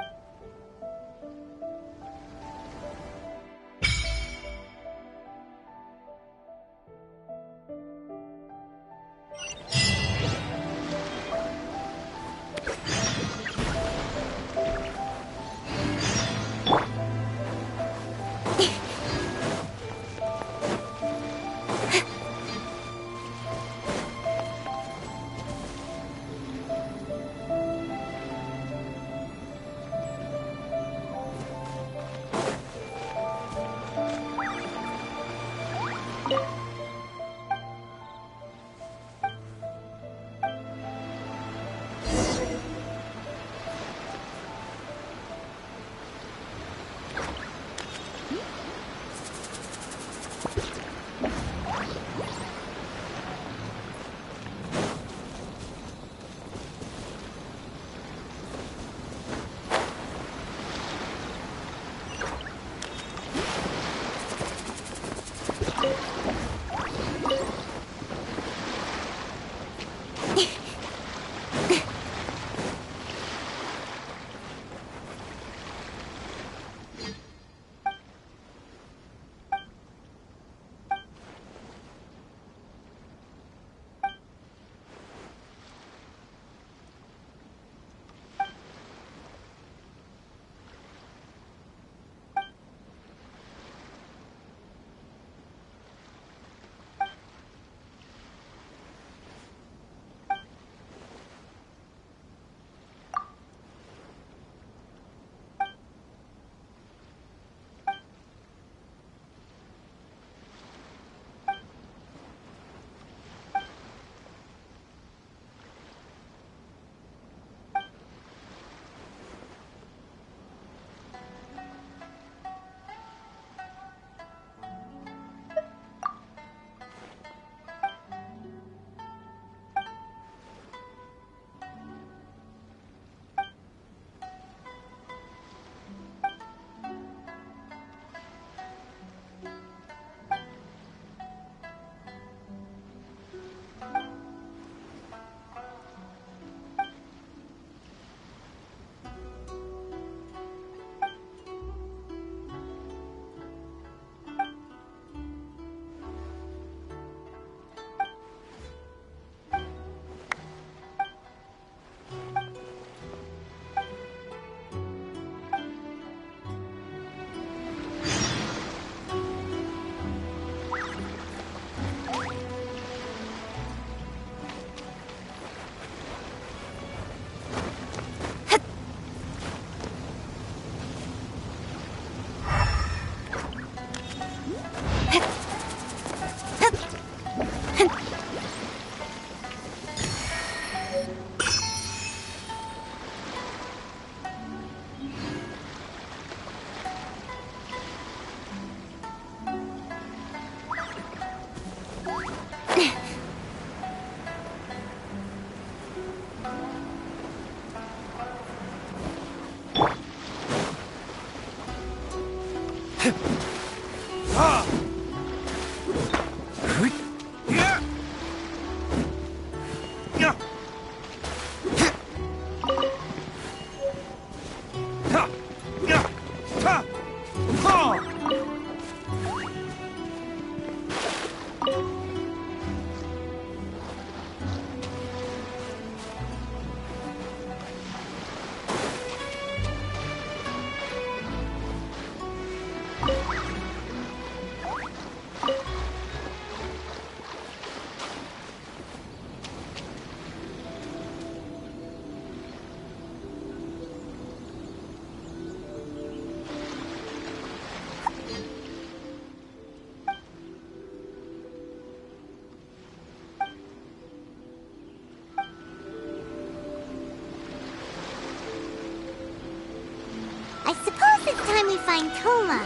I suppose it's time we find Toma.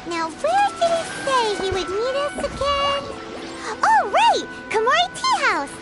Now, where did he say he would meet us again? Oh, right! Komori Tea House!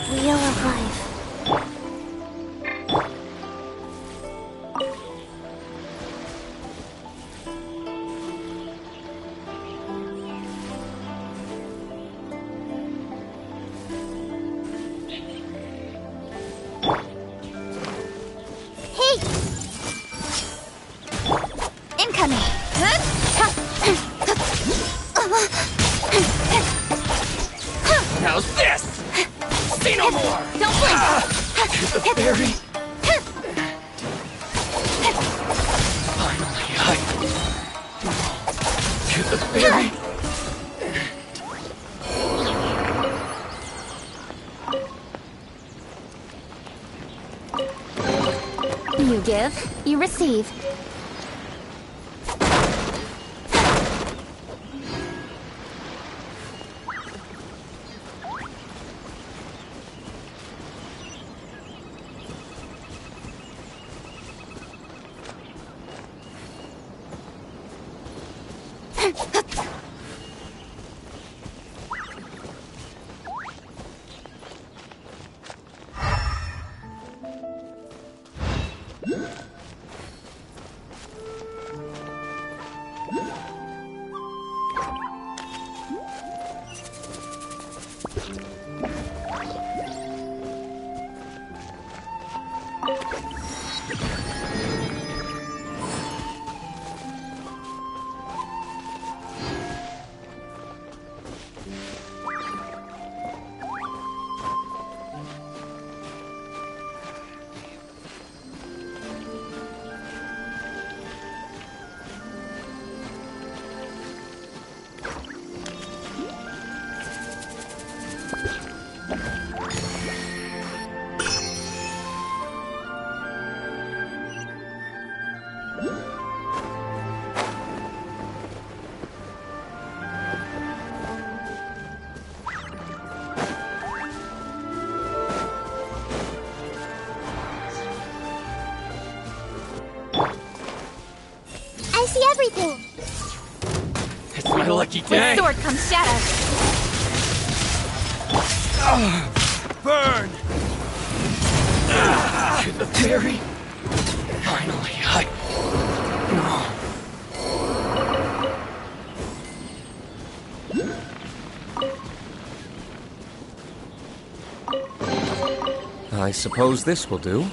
We'll arrive. Hey! Incoming! How's this? Say no more! Don't blink! The berry. Finally, Get the berry. You give, you receive. I see everything! It's my lucky day. With sword comes shadow. Burn! Get the berry. Finally, I suppose this will do.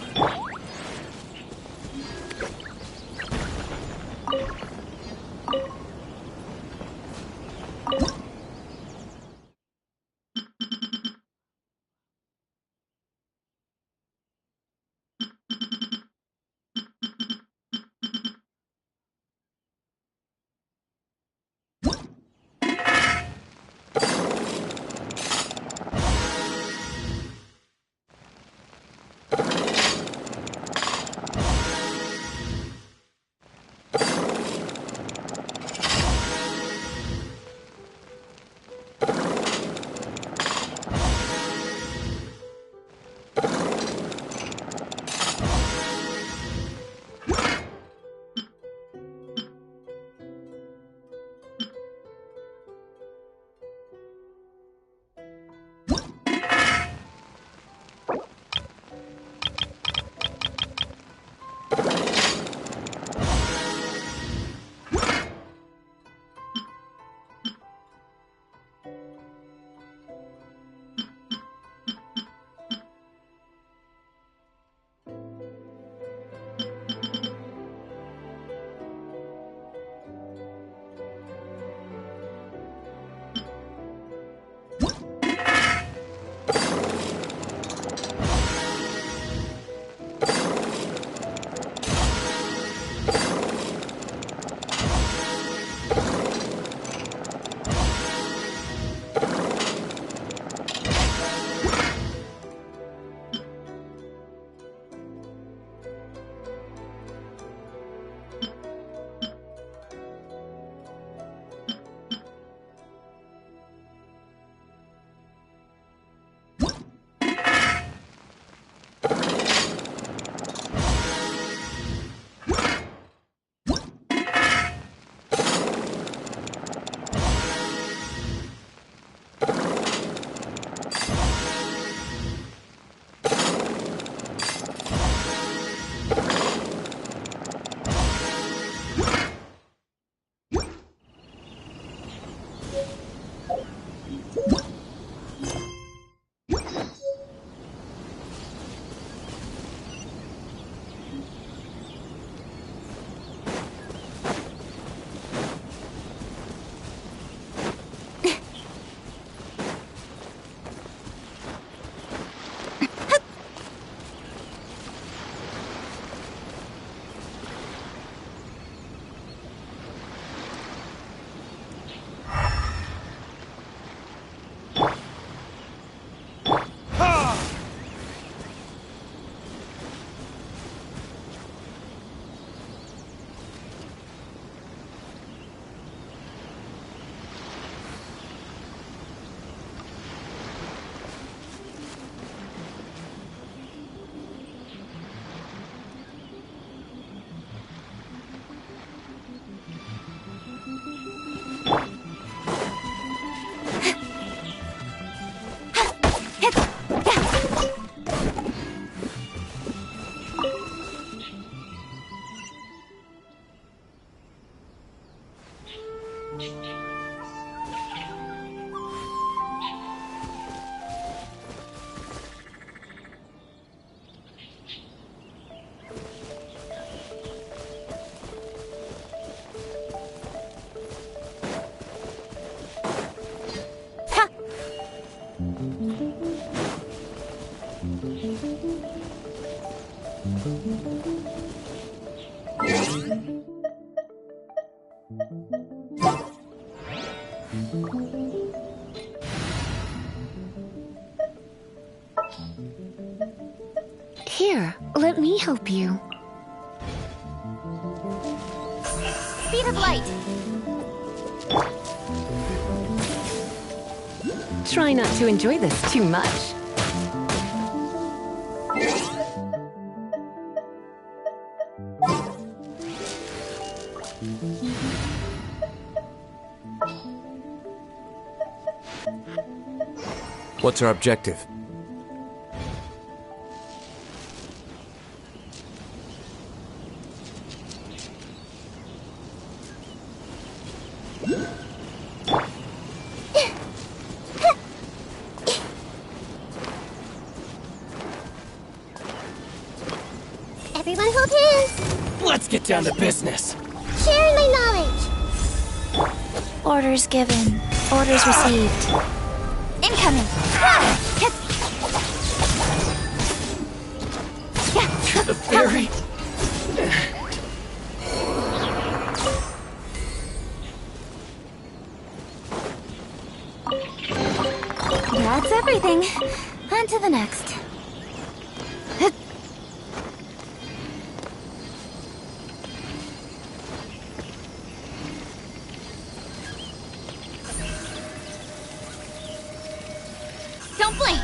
Here, let me help you. Speed of light. Try not to enjoy this too much. What's our objective? Everyone hold hands. Let's get down to business. Sharing my knowledge. Orders given. Orders received. Incoming. To the ferry. That's everything. On to the next. Don't blink.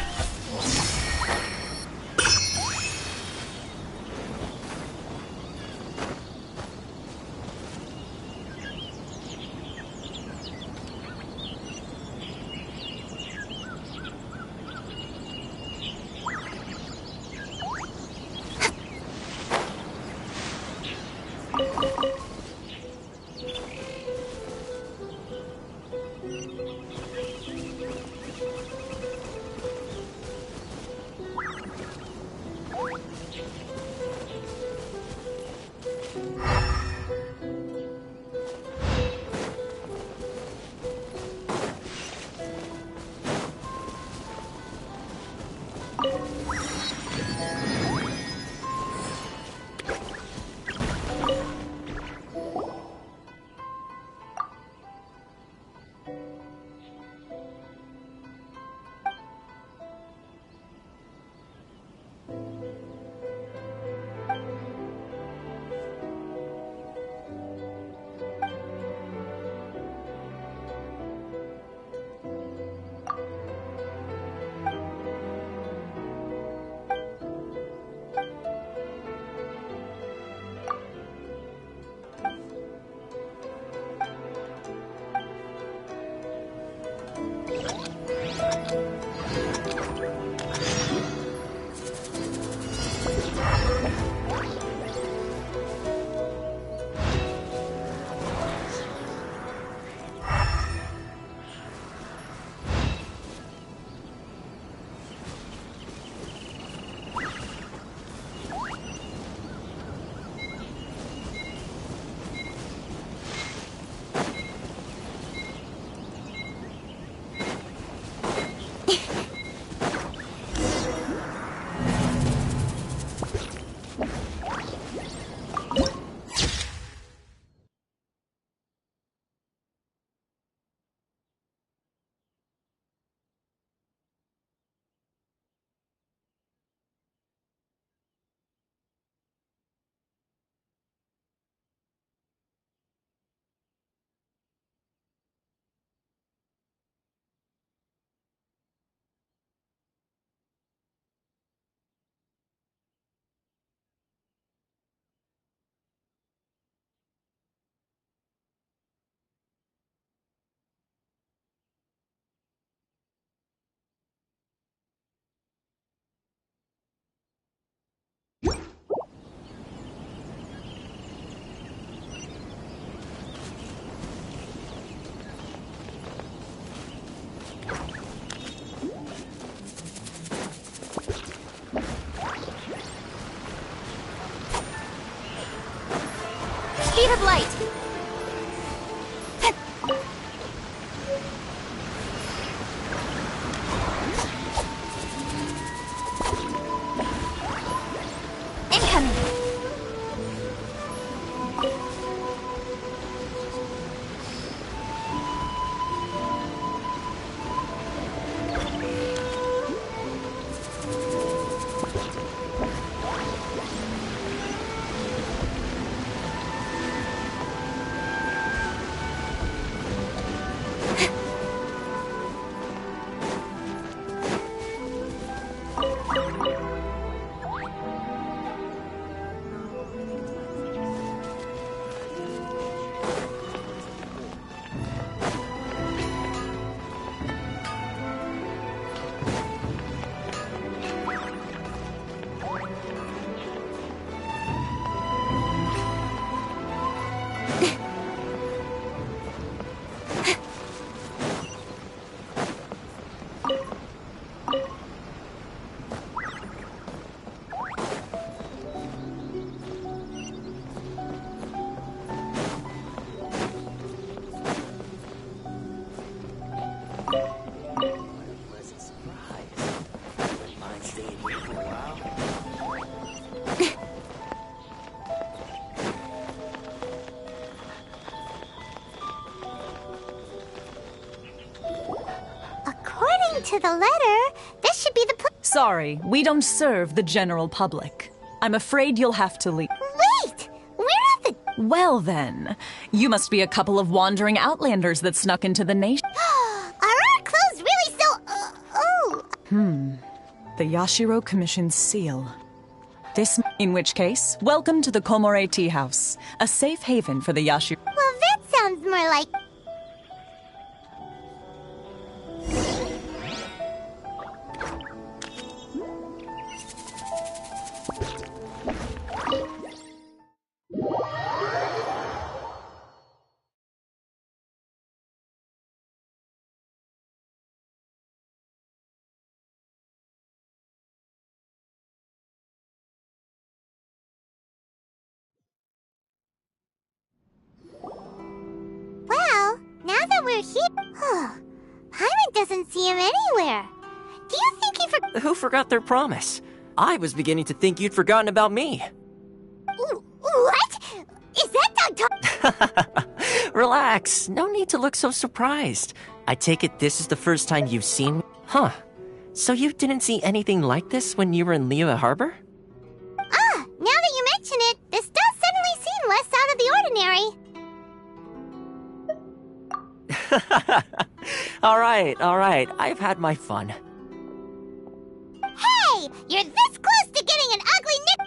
According to the letter, this should be the Sorry, we don't serve the general public. I'm afraid you'll have to leave. Wait! Where are the... Well then, you must be a couple of wandering outlanders that snuck into the nation. Are our clothes really so... oh... The Yashiro Commission's seal. In which case, welcome to the Komore Tea House, a safe haven for the Yashiro... Well, that sounds more like... Well, now that we're here... Paimon doesn't see him anywhere. Do you think he Who forgot their promise? I was beginning to think you'd forgotten about me. What? Is that Dog Relax. No need to look so surprised. I take it this is the first time you've seen me? Huh. So you didn't see anything like this when you were in Liyue Harbor? Now that you mention it, this does suddenly seem less out of the ordinary. All right. I've had my fun. Hey! You're this close to getting an ugly nick...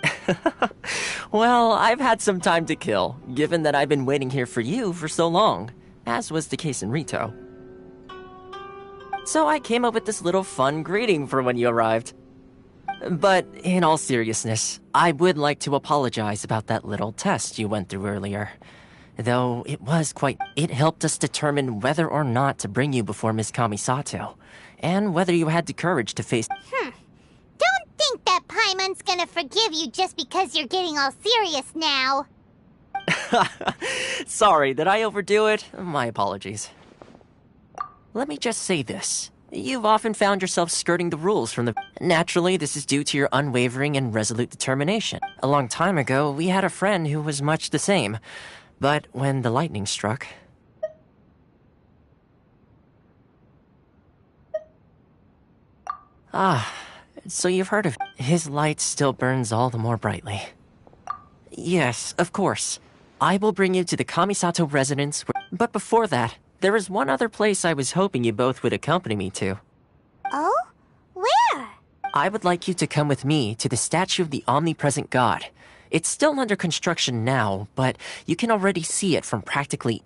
Well, I've had some time to kill, given that I've been waiting here for you for so long, as was the case in Rito. So I came up with this little fun greeting for when you arrived. But in all seriousness, I would like to apologize about that little test you went through earlier. Though it helped us determine whether or not to bring you before Miss Kamisato, and whether you had the courage to face... Don't think that Paimon's gonna forgive you just because you're getting all serious now. Sorry, did I overdo it? My apologies. Let me just say this. You've often found yourself skirting the rules from the... Naturally, this is due to your unwavering and resolute determination. A long time ago, we had a friend who was much the same. But when the lightning struck... So you've heard of... His light still burns all the more brightly. Yes, of course. I will bring you to the Kamisato residence, but before that, there is one other place I was hoping you both would accompany me to. Oh? Where? I would like you to come with me to the statue of the omnipresent god. It's still under construction now, but you can already see it from practically...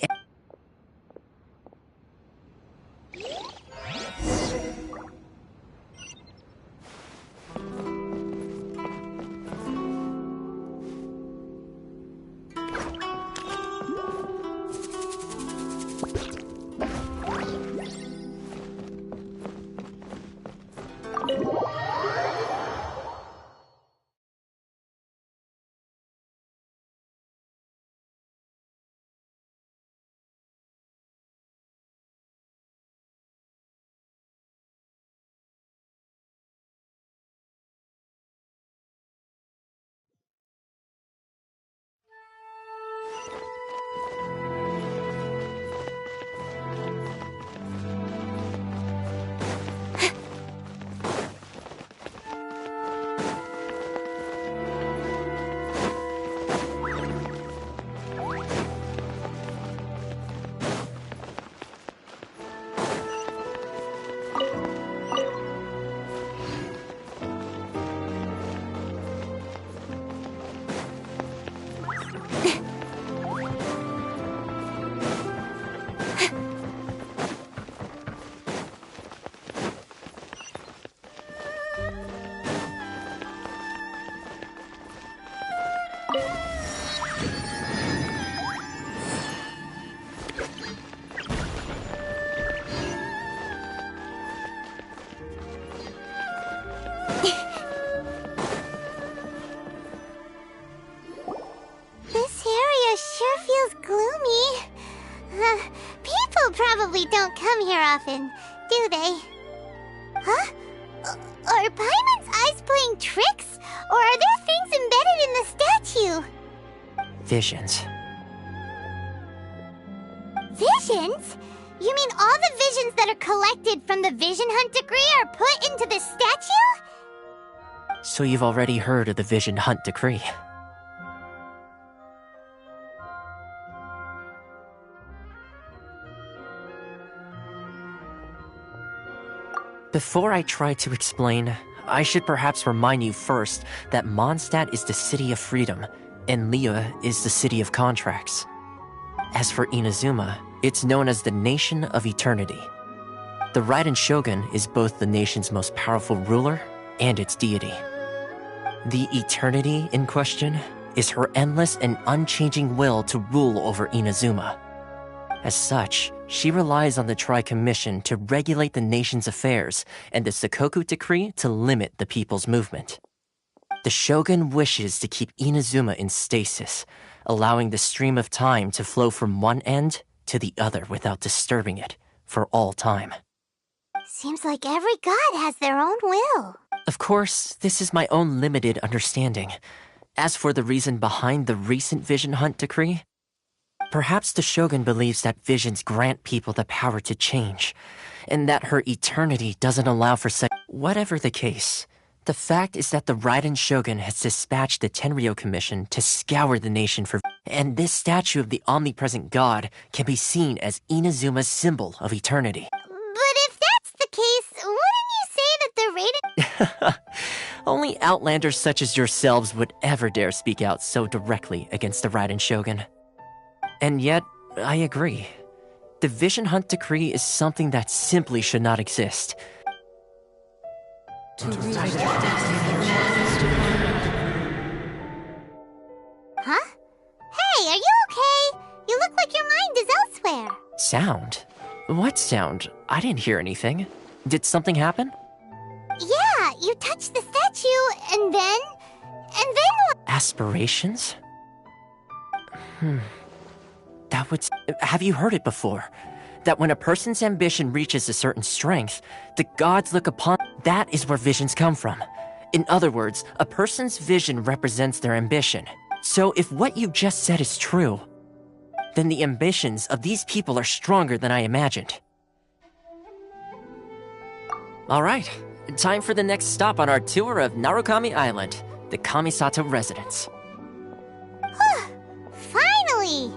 This area sure feels gloomy. People probably don't come here often, do they? Are Paimon's eyes playing tricks? Or are there things embedded in the statue? Visions. Visions? You mean all the visions that are collected from the Vision Hunt decree are put into the statue? So you've already heard of the Vision Hunt decree. Before I try to explain, I should perhaps remind you first that Mondstadt is the city of freedom, and Liyue is the city of contracts. As for Inazuma, it's known as the Nation of Eternity. The Raiden Shogun is both the nation's most powerful ruler and its deity. The Eternity in question is her endless and unchanging will to rule over Inazuma. As such, she relies on the Tri-Commission to regulate the nation's affairs and the Sakoku Decree to limit the people's movement. The Shogun wishes to keep Inazuma in stasis, allowing the stream of time to flow from one end to the other without disturbing it for all time. Seems like every god has their own will. Of course, this is my own limited understanding. As for the reason behind the recent Vision Hunt decree, perhaps the Shogun believes that visions grant people the power to change, and that her eternity doesn't allow for such. Whatever the case, the fact is that the Raiden Shogun has dispatched the Tenryou Commission to scour the nation for. And this statue of the omnipresent god can be seen as Inazuma's symbol of eternity. But if that's the case, wouldn't you say that the Raiden... Only outlanders such as yourselves would ever dare speak out so directly against the Raiden Shogun. And yet, I agree. The Vision Hunt decree is something that simply should not exist. Huh? Hey, are you okay? You look like your mind is elsewhere. Sound? What sound? I didn't hear anything. Did something happen? Yeah, you touched the statue, and then what? Aspirations? That would... Have you heard it before? That when a person's ambition reaches a certain strength, the gods look upon... That is where visions come from. In other words, a person's vision represents their ambition. So if what you just said is true, then the ambitions of these people are stronger than I imagined. Alright, time for the next stop on our tour of Narukami Island, the Kamisato residence. Finally!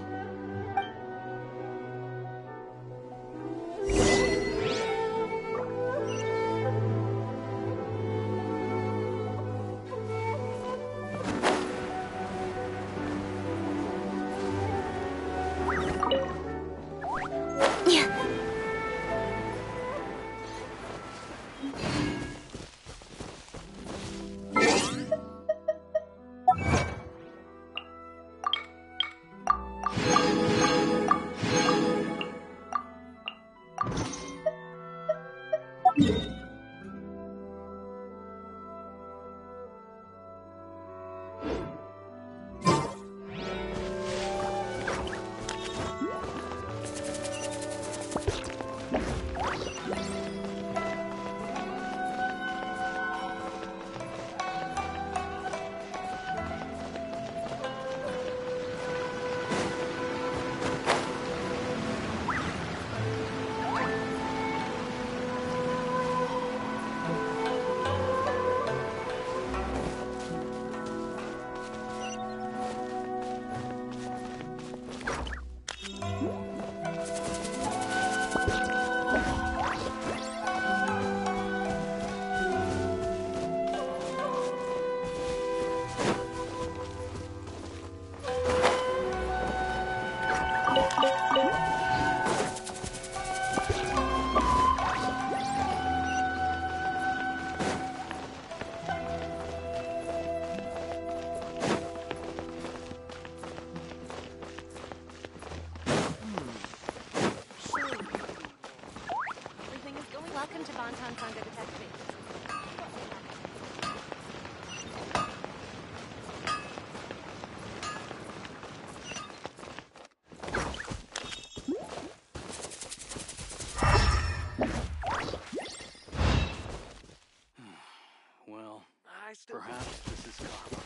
Perhaps this is karma.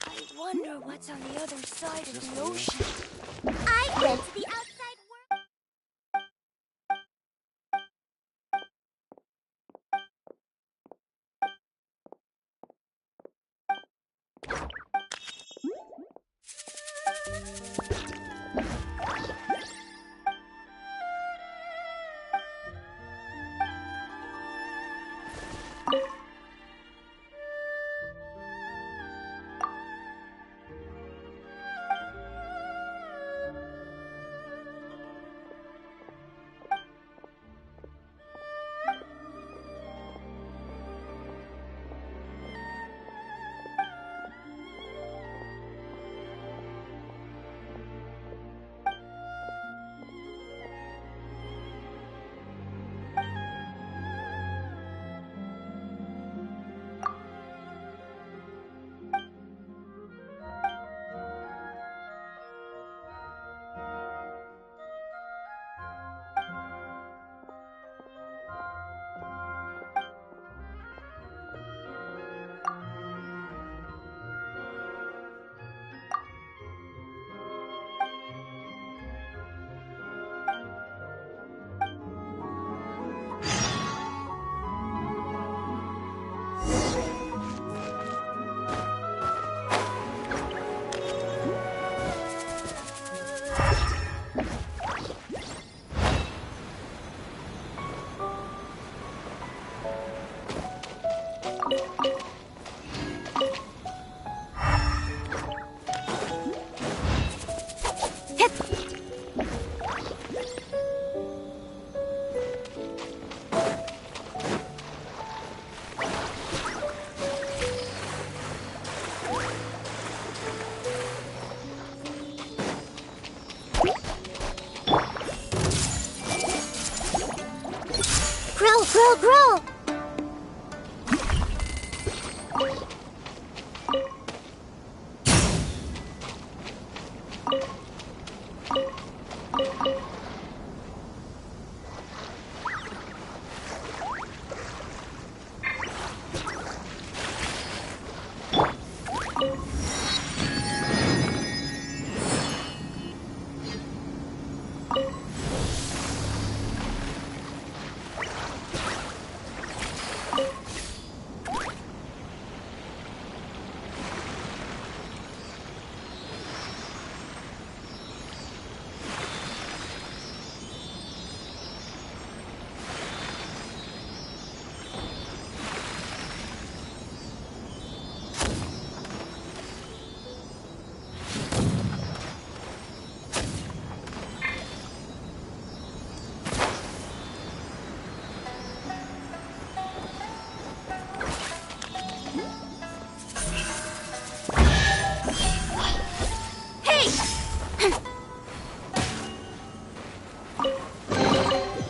I wonder what's on the other side of the ocean. I went to the outside world. Grow!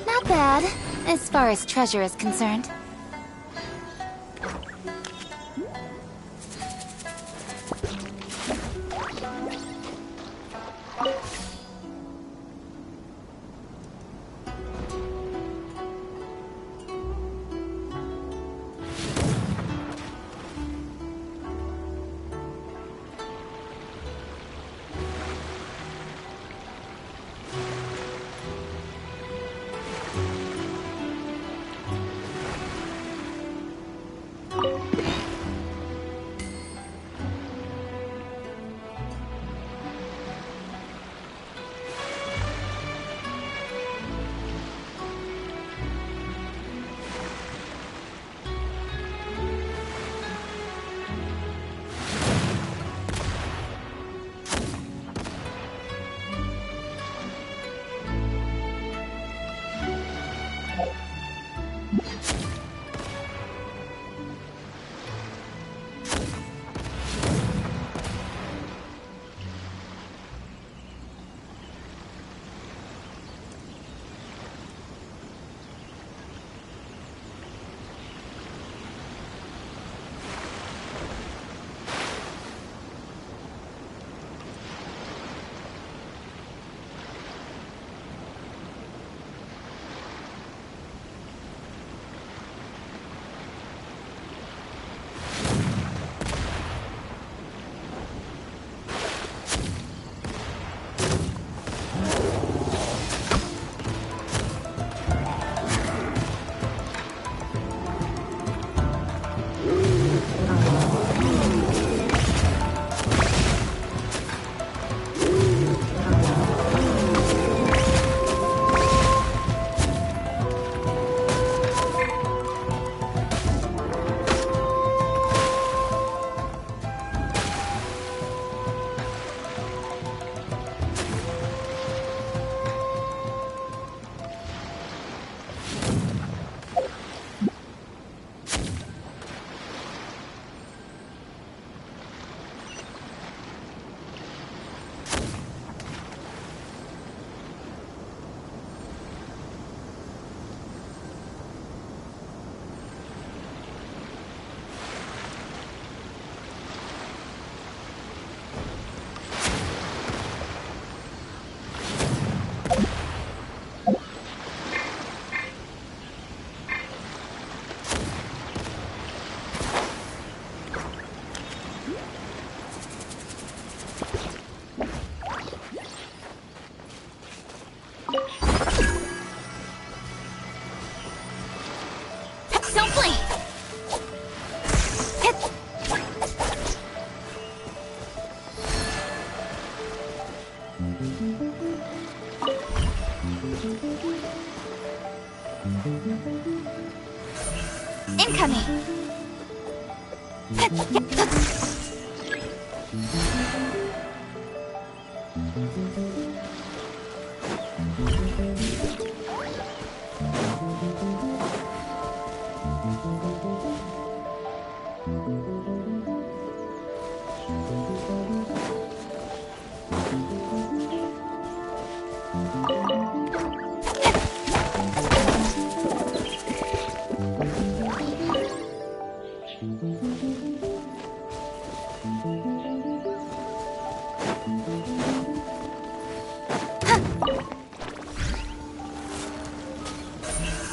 Not bad, as far as treasure is concerned. Don't blink! Incoming!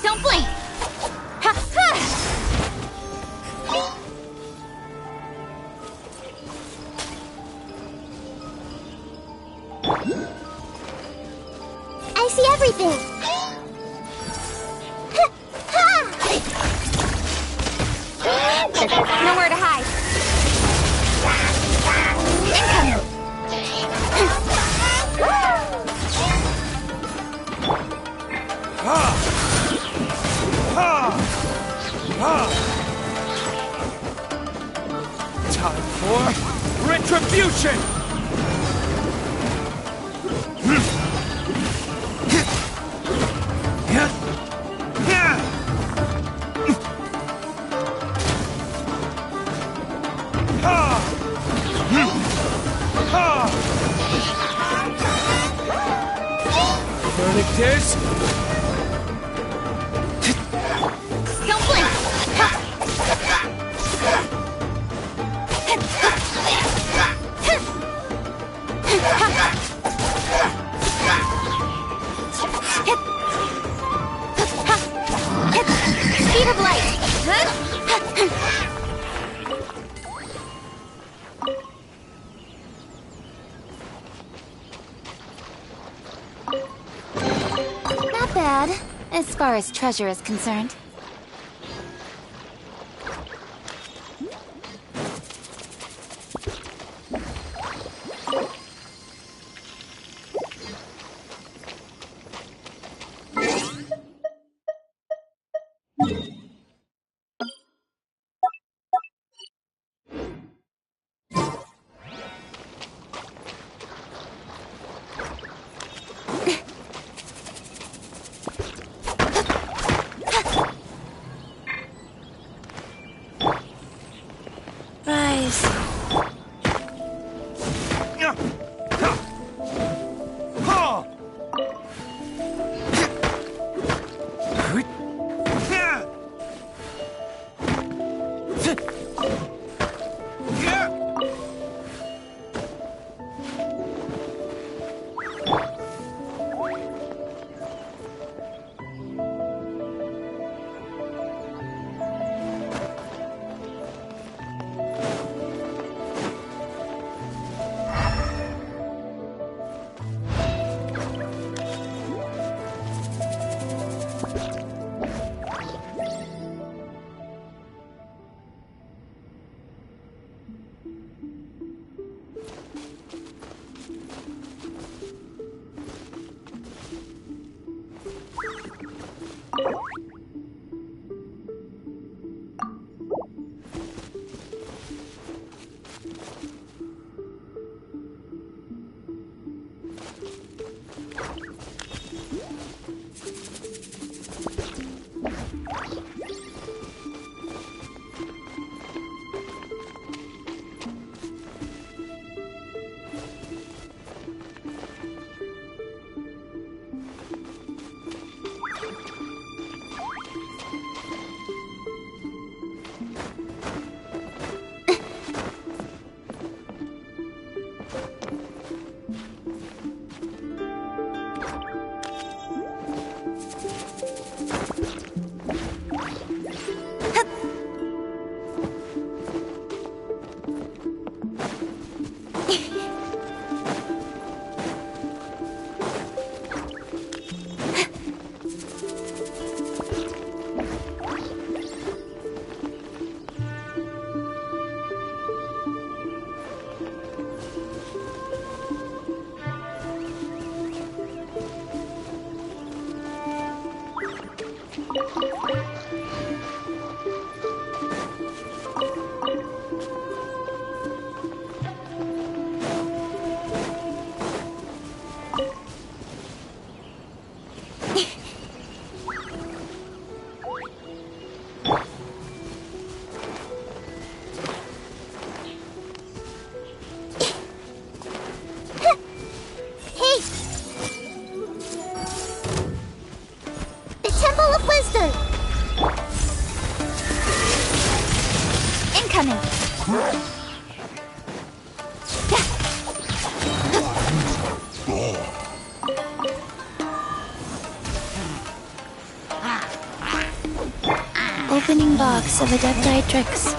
Don't blink! Ha, ha. I see everything. Nowhere to hide. Incoming! Time for retribution! Verdict is... Don't blink! Speed of light! Not bad, as far as treasure is concerned. Opening box of Adeptitrix.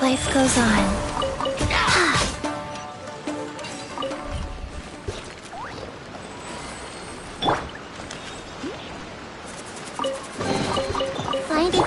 Life goes on. Find it.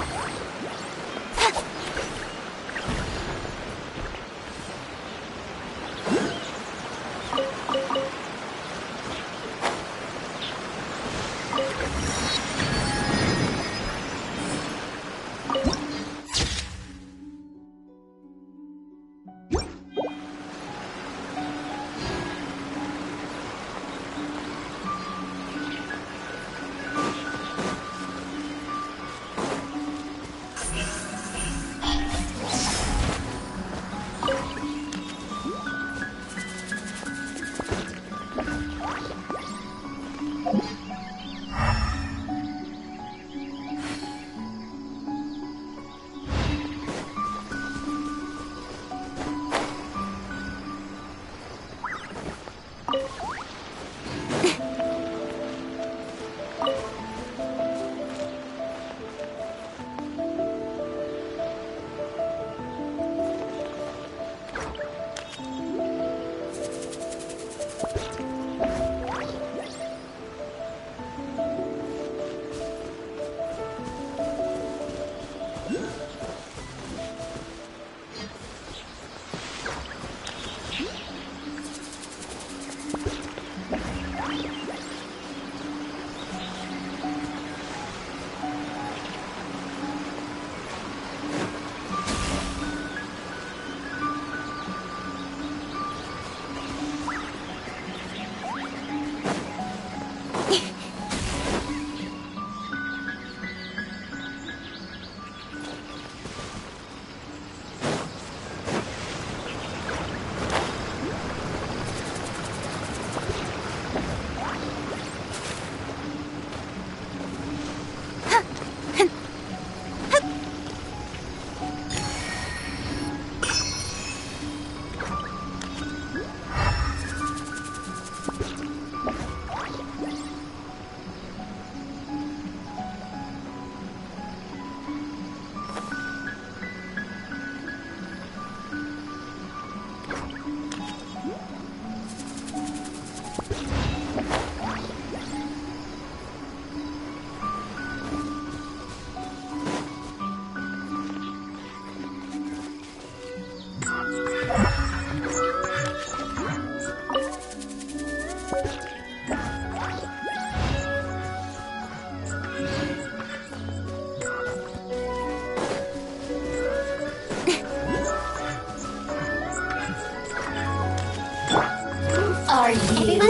Are you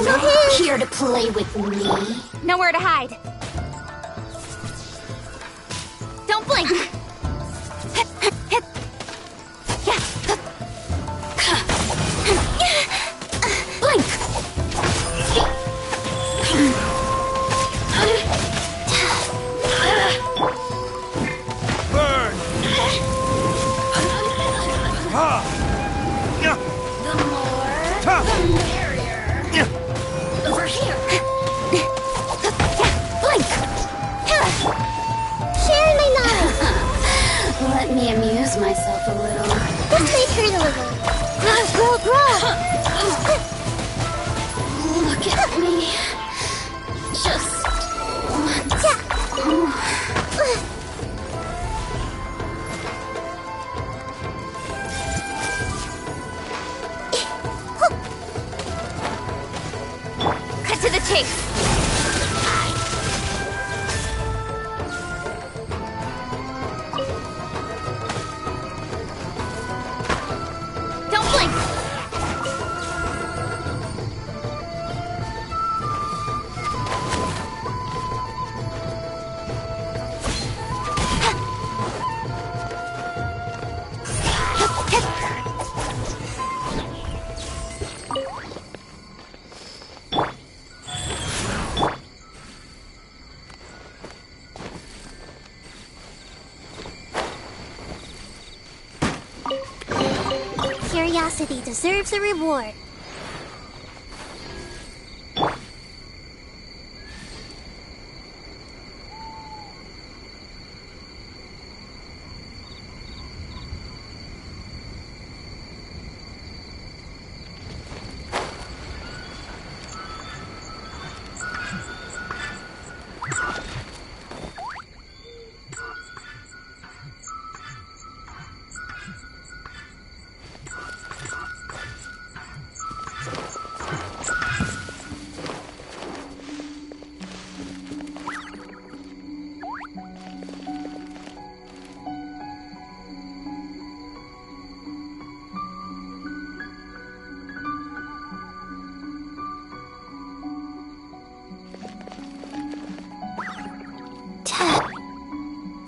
here to play with me? Nowhere to hide. Don't blink. Blink. Burn! The more, the merrier. Over here. Blink. Share my knowledge. Let me amuse myself a little. This may hurt a little. Grow. Look at me. Just once. curiosity deserves a reward.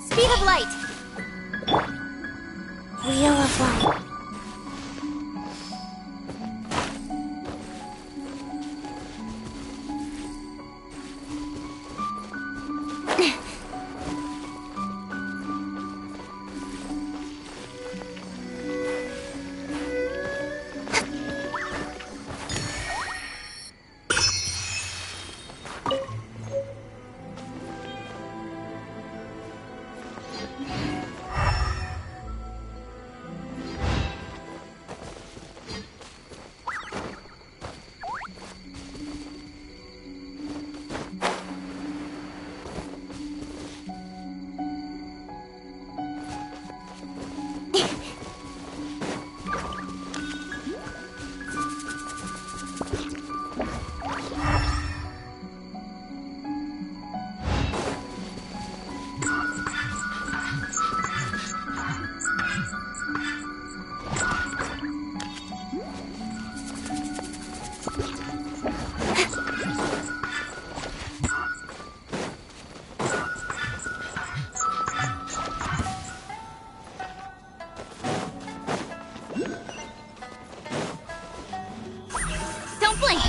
Speed of light! Wheel of light. Don't blink!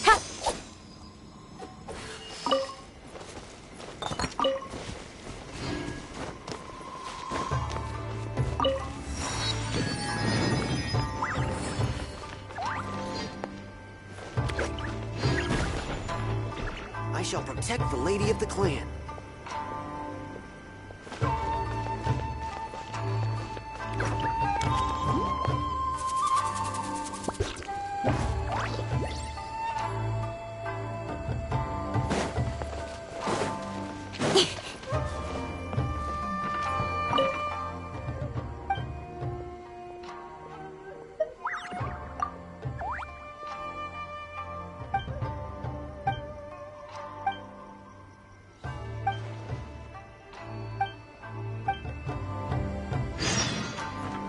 Ha! I shall protect the lady of the clan.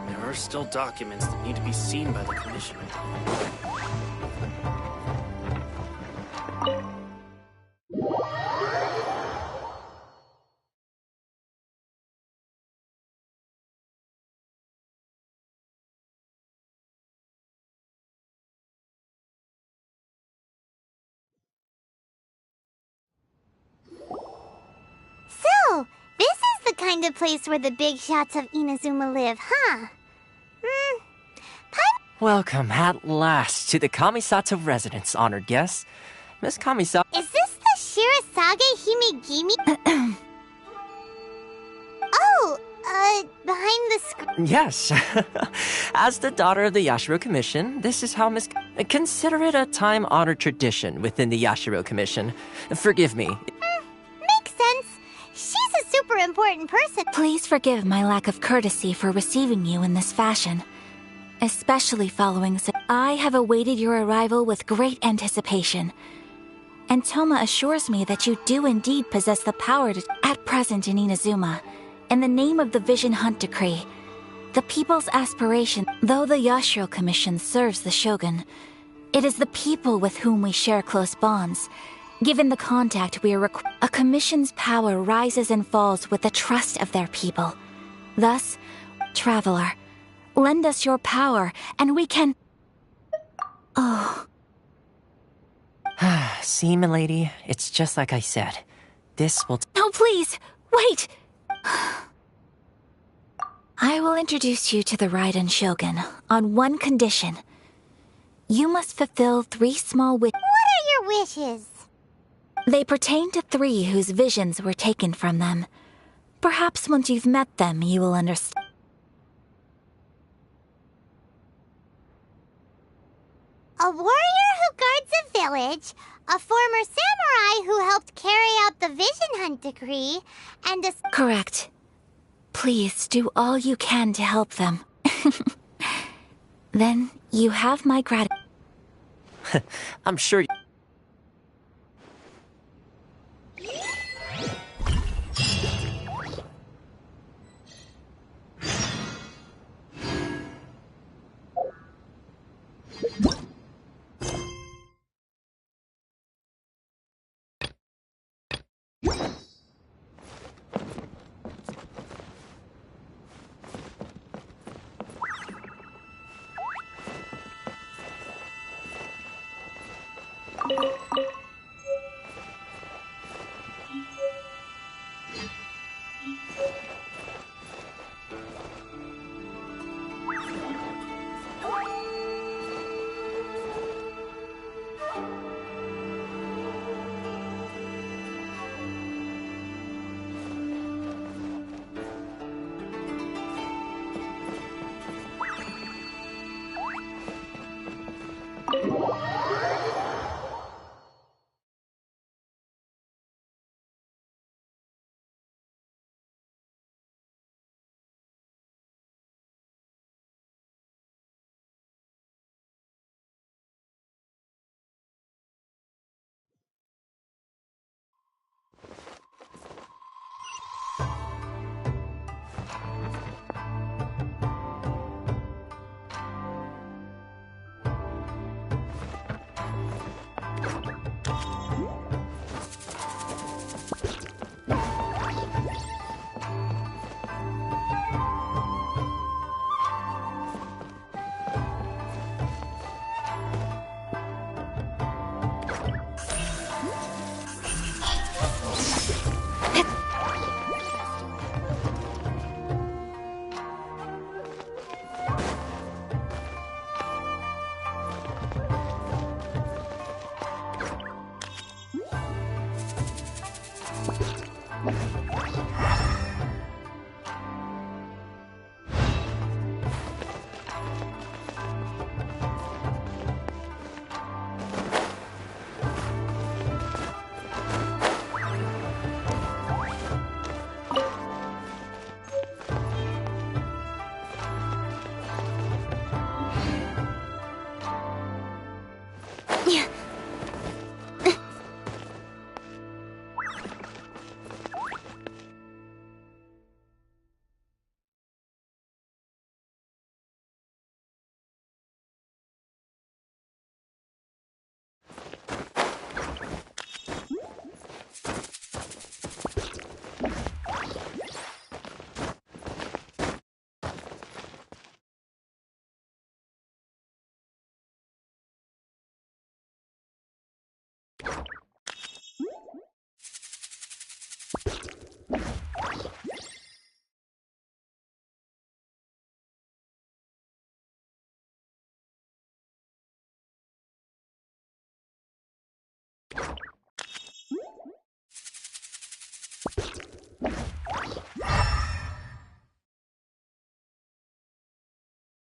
There are still documents that need to be seen by the Commissioner. So, this is the kind of place where the big shots of Inazuma live, huh? Welcome at last to the Kamisato residence, honored guests. Miss Kamisato. Is this the Shirazage Himegimi? Oh, behind the screen. Yes. As the daughter of the Yashiro Commission, this is how Miss... Consider it a time-honored tradition within the Yashiro Commission. Forgive me. Makes sense. She's a super important person. Please forgive my lack of courtesy for receiving you in this fashion. Especially following I have awaited your arrival with great anticipation. And Toma assures me that you do indeed possess the power to... At present in Inazuma, in the name of the Vision Hunt Decree, the people's aspiration, though the Yashiro Commission serves the Shogun, it is the people with whom we share close bonds. Given the contact we are a commission's power rises and falls with the trust of their people. Thus, traveler, lend us your power, and we can... Oh. See, milady, it's just like I said. This will... No, please! Wait! I will introduce you to the Raiden Shogun on one condition. You must fulfill 3 small wishes. What are your wishes? They pertain to 3 whose visions were taken from them. Perhaps once you've met them, you will understand. A warrior who guards a village, a former samurai who helped carry out the Vision Hunt decree, and a... Correct. Please do all you can to help them. Then you have my gratitude. I'm sure.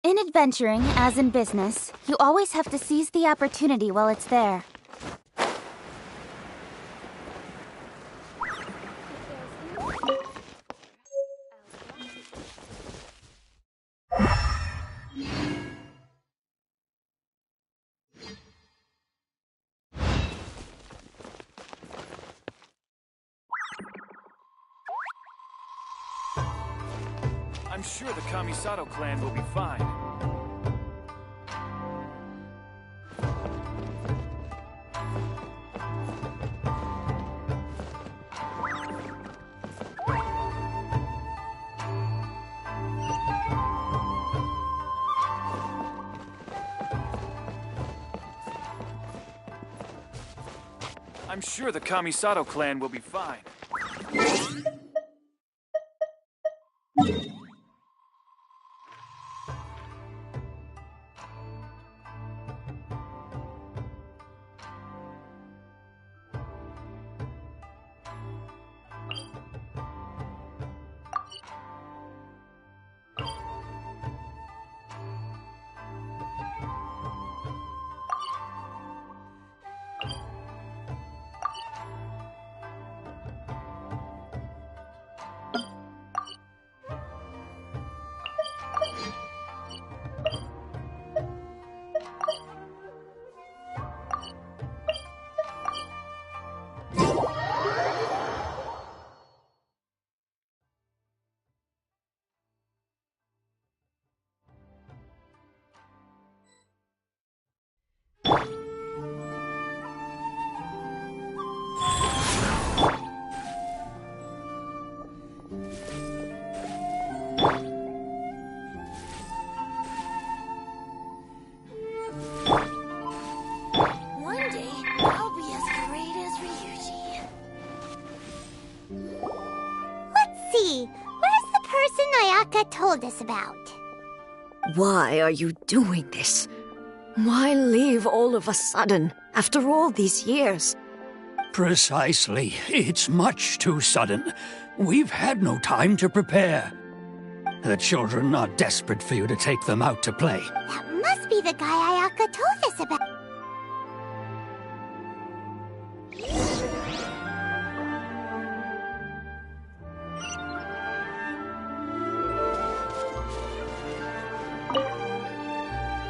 In adventuring, as in business, you always have to seize the opportunity while it's there. I'm sure the Kamisato clan will be fine. I'm sure the Kamisato clan will be fine. about. Why are you doing this? Why leave all of a sudden, after all these years? Precisely. It's much too sudden. We've had no time to prepare. The children are desperate for you to take them out to play. That must be the guy Ayaka told us about.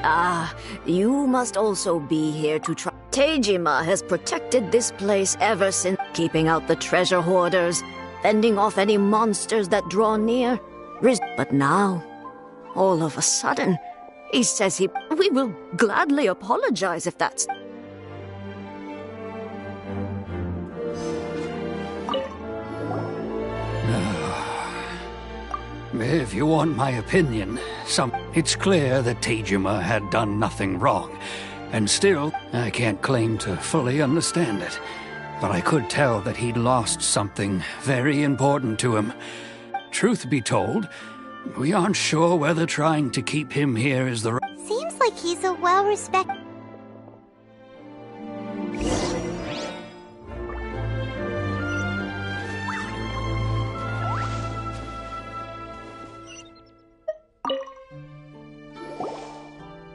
Ah, you must also be here to try. Teijima has protected this place ever since, keeping out the treasure hoarders, fending off any monsters that draw near. But now, all of a sudden, he says we will gladly apologize if that's... If you want my opinion, it's clear that Teijima had done nothing wrong. And still, I can't claim to fully understand it. But I could tell that he'd lost something very important to him. Truth be told, we aren't sure whether trying to keep him here is the right... Seems like he's a well-respected...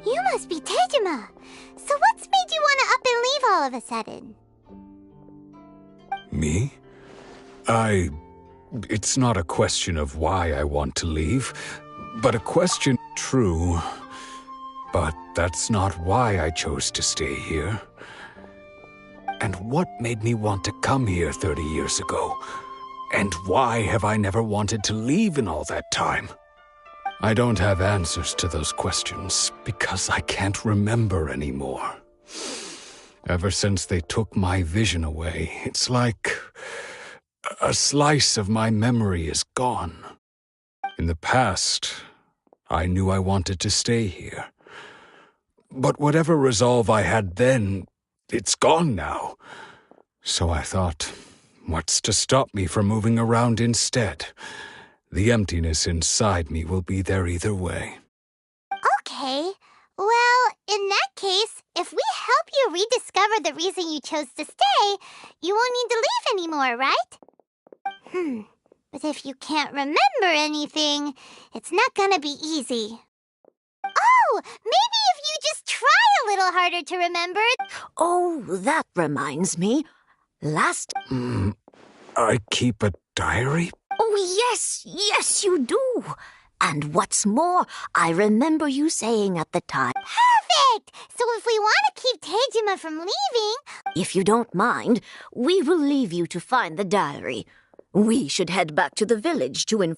You must be Teijima. So what's made you want to up and leave all of a sudden? Me? It's not a question of why I want to leave, but a question... True. But that's not why I chose to stay here. And what made me want to come here 30 years ago? And why have I never wanted to leave in all that time? I don't have answers to those questions because I can't remember anymore. Ever since they took my vision away, it's like a slice of my memory is gone. In the past, I knew I wanted to stay here. But whatever resolve I had then, it's gone now. So I thought, what's to stop me from moving around instead? The emptiness inside me will be there either way. Okay. Well, in that case, if we help you rediscover the reason you chose to stay, you won't need to leave anymore, right? But if you can't remember anything, it's not gonna be easy. Oh, maybe if you just try a little harder to remember. Oh, that reminds me. I keep a diary? Oh, yes, you do. And what's more, I remember you saying at the time... Perfect! So if we want to keep Teijima from leaving... If you don't mind, we will leave you to find the diary. We should head back to the village to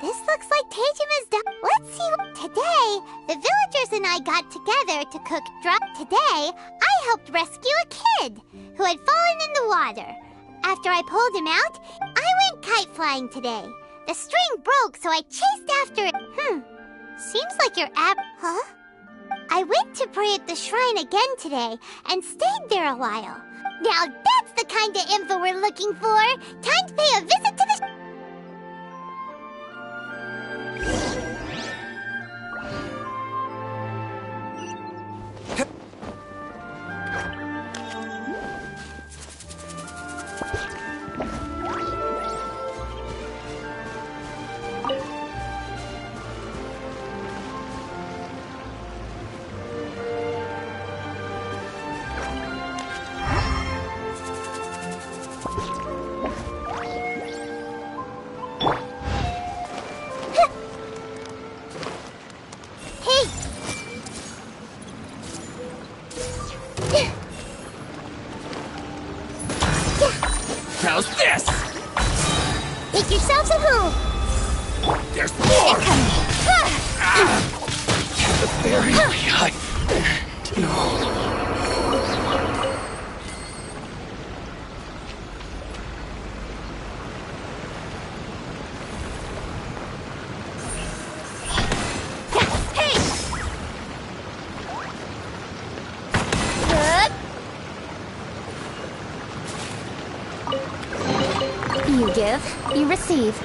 This looks like Teijima's done. Let's see what... Today, the villagers and I got together to cook Today, I helped rescue a kid who had fallen in the water. After I pulled him out, I went kite flying today. The string broke, so I chased after it. Seems like your Huh? I went to pray at the shrine again today and stayed there a while. Now that's the kind of info we're looking for. Time to pay a visit to the... You receive.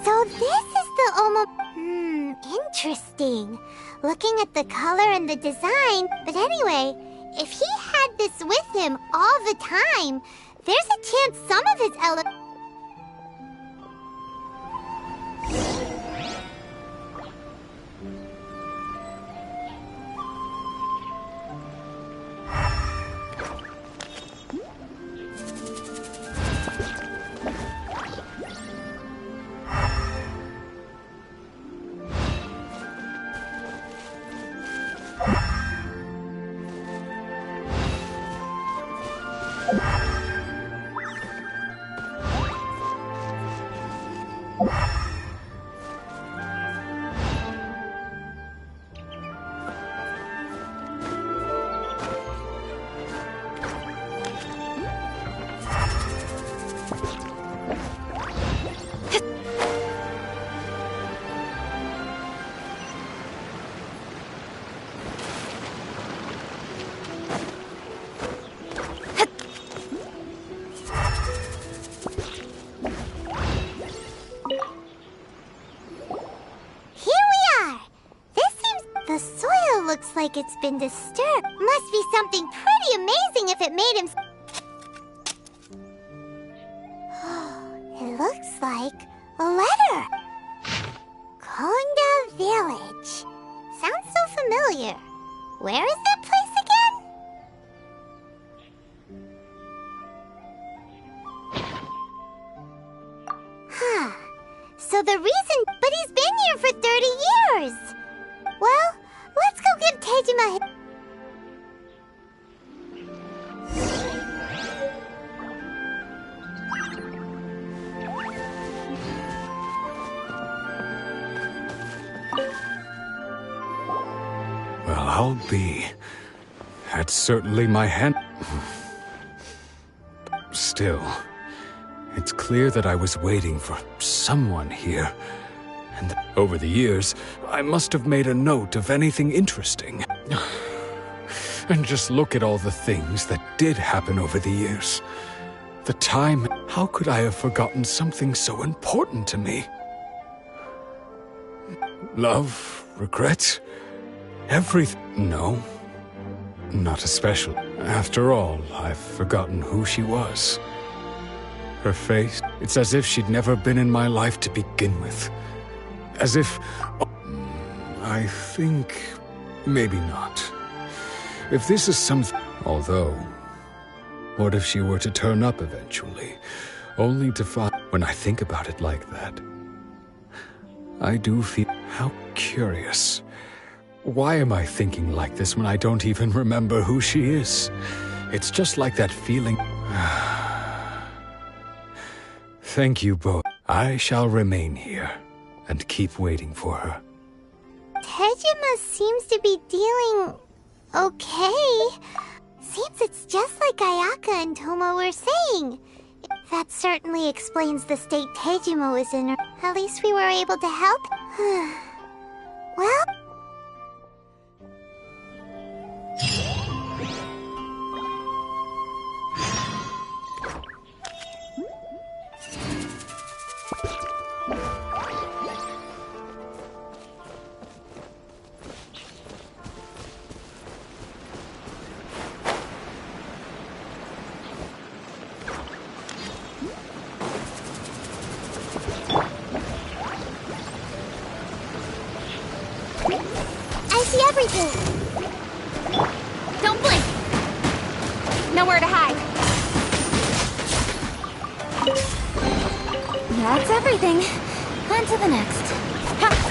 So this is the interesting. Looking at the color and the design, but anyway, if he had this with him all the time, there's a chance some of his looks like it's been disturbed. Must be something pretty amazing if it made him... It looks like a letter. Konda Village. Sounds so familiar. Where is that place again? Huh. So the reason... But he's been here for 30 years! Well... Let's go give Tejima his... Well, I'll be. That's certainly my hand. Still, it's clear that I was waiting for someone here. And over the years, I must have made a note of anything interesting. And just look at all the things that did happen over the years. The time, how could I have forgotten something so important to me? Love, regret, everything. No, not especially. After all, I've forgotten who she was. Her face, it's as if she'd never been in my life to begin with. As if... I think... maybe not. If this is something... Although... what if she were to turn up eventually? Only to find... When I think about it like that... I do feel... How curious. Why am I thinking like this when I don't even remember who she is? It's just like that feeling... Thank you both. I shall remain here. And keep waiting for her. Tejima seems to be dealing... okay. Seems it's just like Ayaka and Toma were saying. That certainly explains the state Tejima was in. At least we were able to help. Well... Don't blink! Nowhere to hide. That's everything. everything. On to the next. Ha!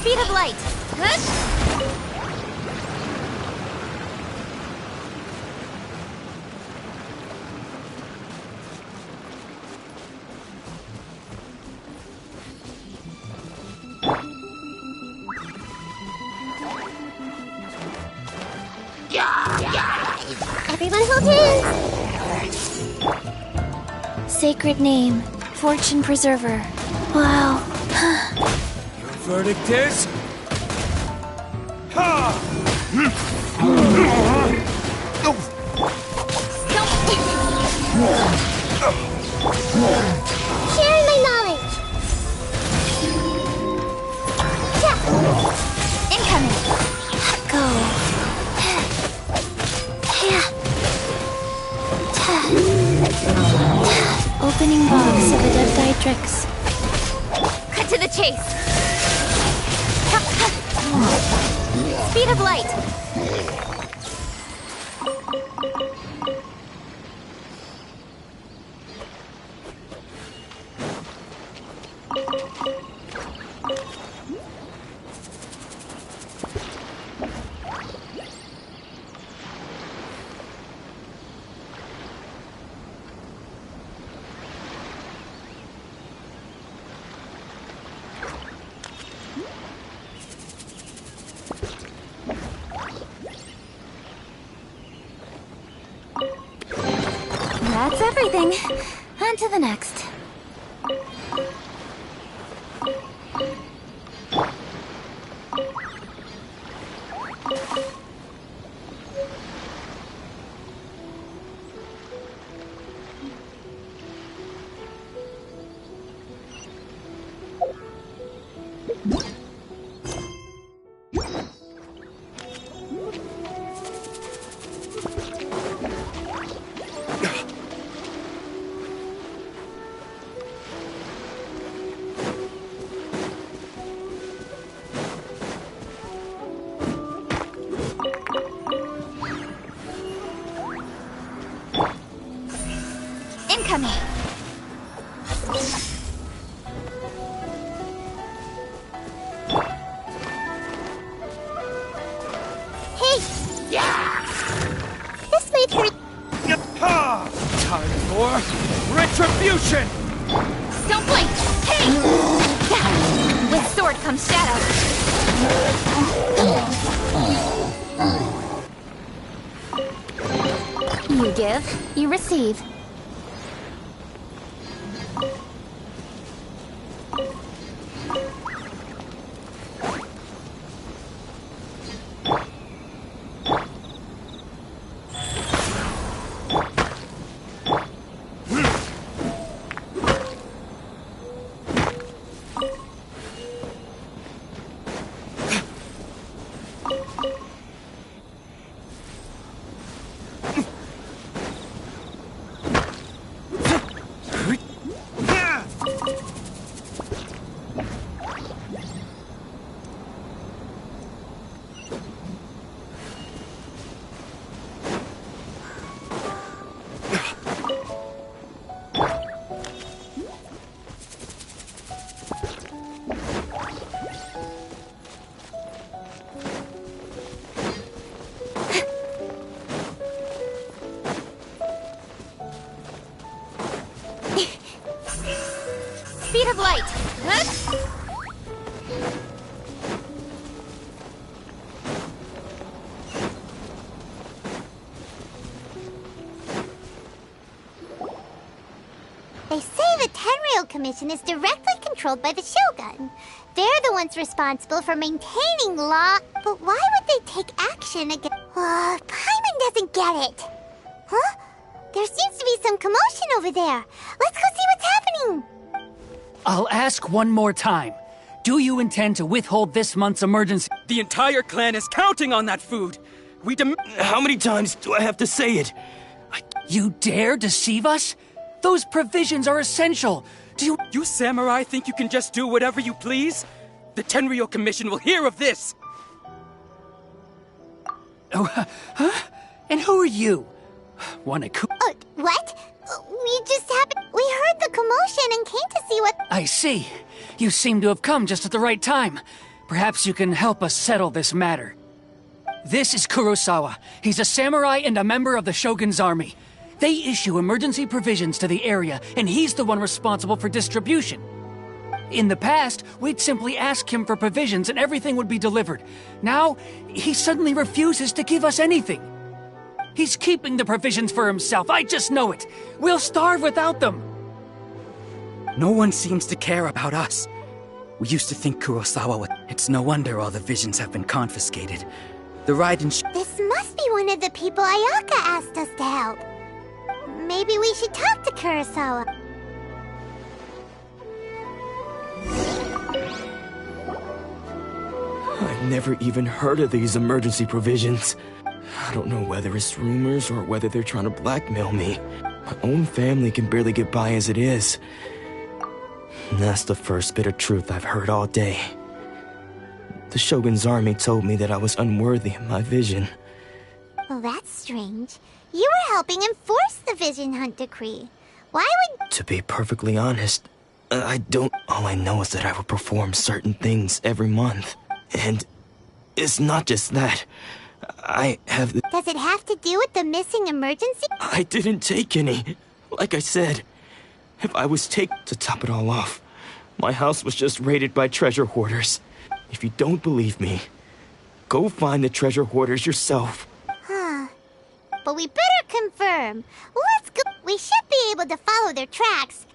Speed of light. Everyone hold hands. Sacred name, fortune preserver. Wow. Verdict is... Sharing my knowledge. Incoming. Go. Opening box of Adepti-Trix. Cut to the chase. Speed of light. That's everything. On to the next. Incoming. Hey! This might hurt. Time for retribution! Don't blink! Hey! With sword comes shadow. You give, you receive. Speed of light. They say the Tenryou Commission is directly controlled by the Shogun. They're the ones responsible for maintaining law. But why would they take action against... Paimon doesn't get it. Huh? There seems to be some commotion over there. Let's go see what's happening. I'll ask one more time. Do you intend to withhold this month's emergency? The entire clan is counting on that food. How many times do I have to say it? You dare deceive us? Those provisions are essential. You samurai think you can just do whatever you please? The Tenryou Commission will hear of this. Oh, huh? And who are you? What? We heard the commotion and came to see what... I see. You seem to have come just at the right time. Perhaps you can help us settle this matter. This is Kurosawa. He's a samurai and a member of the Shogun's army. They issue emergency provisions to the area, and he's the one responsible for distribution. In the past, we'd simply ask him for provisions and everything would be delivered. Now, he suddenly refuses to give us anything. He's keeping the provisions for himself, I just know it. We'll starve without them. No one seems to care about us. We used to think Kurosawa would... It's no wonder all the visions have been confiscated. The Raiden... This must be one of the people Ayaka asked us to help. Maybe we should talk to Kurosawa. I've never even heard of these emergency provisions. I don't know whether it's rumors or whether they're trying to blackmail me. My own family can barely get by as it is. And that's the first bit of truth I've heard all day. The Shogun's army told me that I was unworthy of my vision. Well, that's strange. You were helping enforce the Vision Hunt Decree. Why would... To be perfectly honest, I don't... All I know is that I will perform certain things every month. And it's not just that. I have... Does it have to do with the missing emergency? I didn't take any. Like I said, if I was to top it all off, my house was just raided by treasure hoarders. If you don't believe me, go find the treasure hoarders yourself. Huh. But we better confirm. Let's go. We should be able to follow their tracks.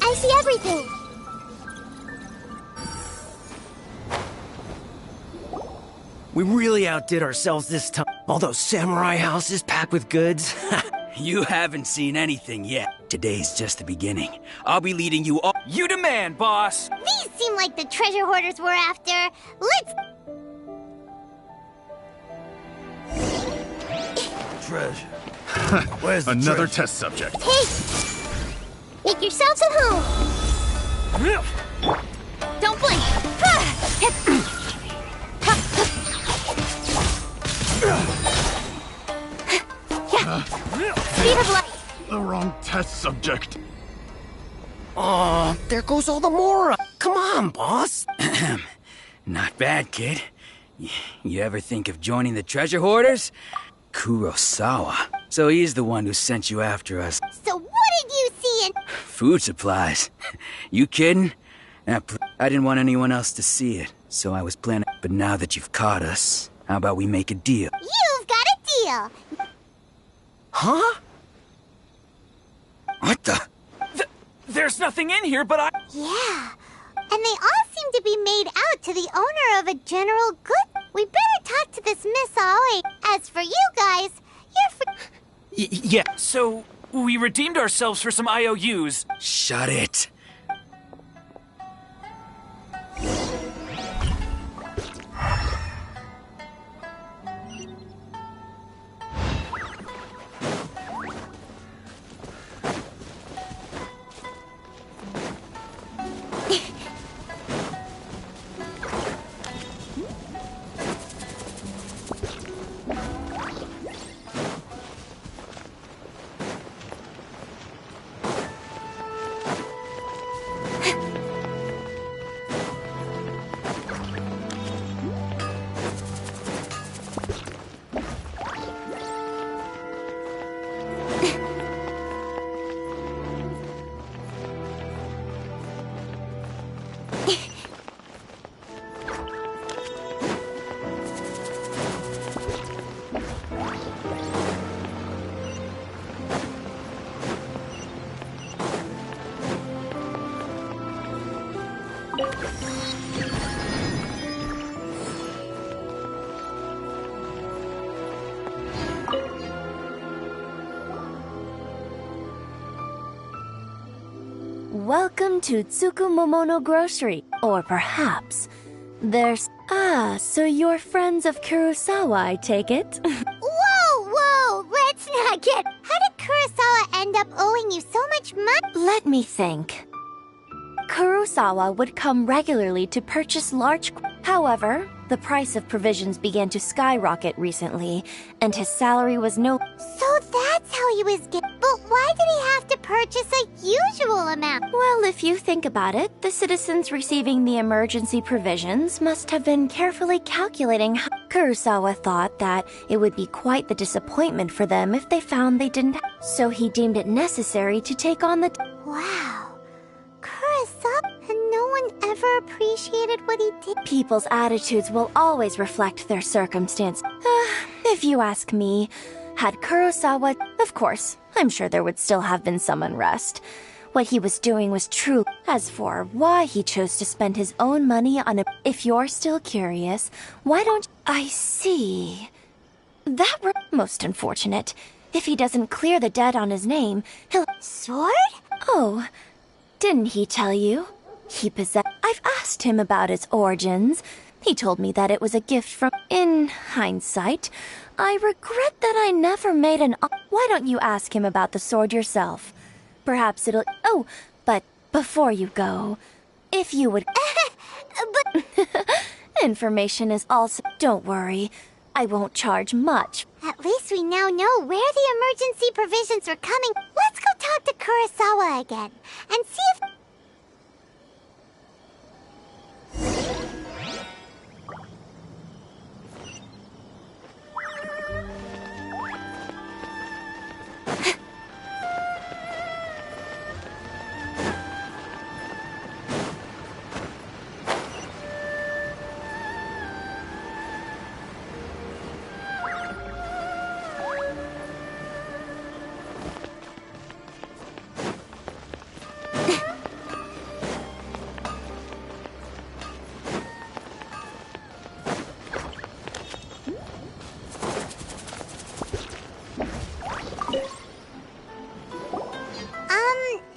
I see everything. We really outdid ourselves this time. All those samurai houses packed with goods. You haven't seen anything yet. Today's just the beginning. I'll be leading you all. You demand, boss! These seem like the treasure hoarders we're after. Let's... Treasure. Where's the Another treasure? test subject. Hey! Make yourselves at home. Don't blink. Speed of light. The wrong test subject. Aw, there goes all the more. Come on, boss. Not bad, kid. You ever think of joining the treasure hoarders? Kurosawa. So he's the one who sent you after us. So what did you see in... Food supplies. You kidding? I didn't want anyone else to see it, so I was planning. But now that you've caught us, how about we make a deal? You've got a deal. Huh? What the? There's nothing in here, but I... Yeah. And they all seem to be made out to the owner of a general good. We better talk to this Miss Aoi. As for you guys, you're for... Yeah, so we redeemed ourselves for some IOUs. Shut it. Welcome to Tsukumomono Grocery. Or perhaps there's... Ah, so you're friends of Kurosawa, I take it? Whoa! Let's not get... How did Kurosawa end up owing you so much money? Let me think. Kurosawa would come regularly to purchase large... However, the price of provisions began to skyrocket recently, and his salary was no... So that's how he was getting... But why did he have to purchase a usual amount? Well, if you think about it, the citizens receiving the emergency provisions must have been carefully calculating how... Kurosawa thought that it would be quite the disappointment for them if they found they didn't have... So he deemed it necessary to take on the... Wow. Kurosawa, and no one ever appreciated what he did. People's attitudes will always reflect their circumstance. If you ask me, had Kurosawa... Of course, I'm sure there would still have been some unrest. What he was doing was true. As for why he chose to spend his own money on a... If you're still curious, why don't... I see. That were most unfortunate. If he doesn't clear the debt on his name, he'll... Sword? Oh, didn't he tell you? He possessed... I've asked him about its origins. He told me that it was a gift from... In hindsight, I regret that I never made an... Why don't you ask him about the sword yourself? Perhaps it'll... Oh, but before you go, if you would... But... Information is also... Don't worry, I won't charge much. At least we now know where the emergency provisions are coming. Let's go talk to Kurosawa again, and see if...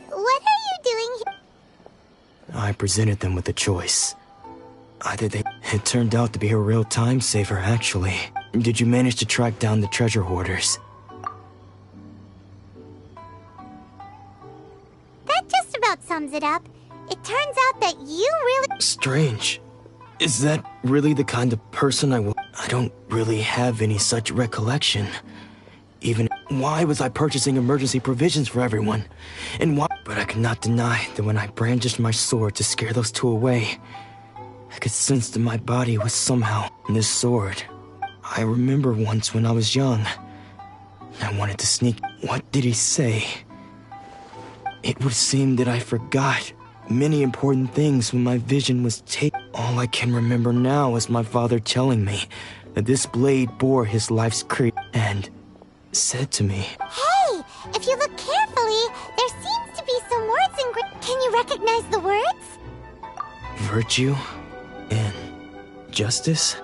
What are you doing here? I presented them with a choice. Either they... It turned out to be a real time saver, actually. Did you manage to track down the treasure hoarders? That just about sums it up. It turns out that you really... Strange. Is that really the kind of person I was? I don't really have any such recollection. Even... Why was I purchasing emergency provisions for everyone? And why... But I could not deny that when I brandished my sword to scare those two away, I could sense that my body was somehow in this sword. I remember once when I was young, I wanted to sneak... What did he say? It would seem that I forgot many important things when my vision was taken. All I can remember now is my father telling me that this blade bore his life's creed and said to me... Hey! If you look carefully, there seems to be some words in... Can you recognize the words? Virtue and justice?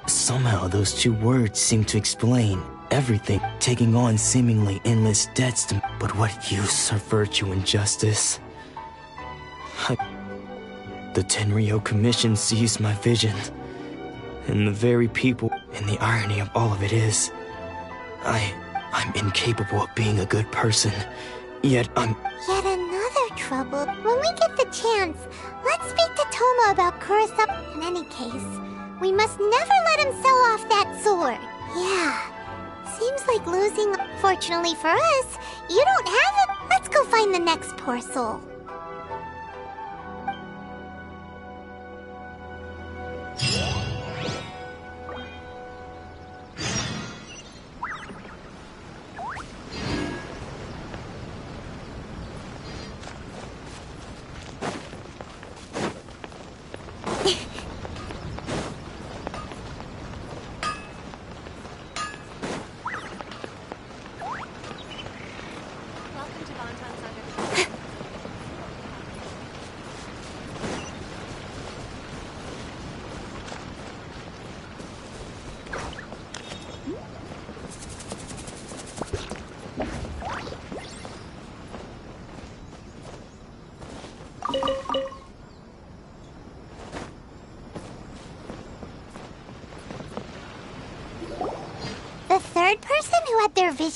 Somehow those two words seem to explain everything, taking on seemingly endless debts to... But what use are virtue and justice? The Tenryo Commission sees my vision, and the very people... And the irony of all of it is, I'm incapable of being a good person, yet I'm... Yet another trouble. When we get the chance, let's speak to Toma about Kurosawa. In any case, we must never let him sell off that sword. Yeah, seems like losing... Fortunately for us, you don't have it. Let's go find the next poor soul.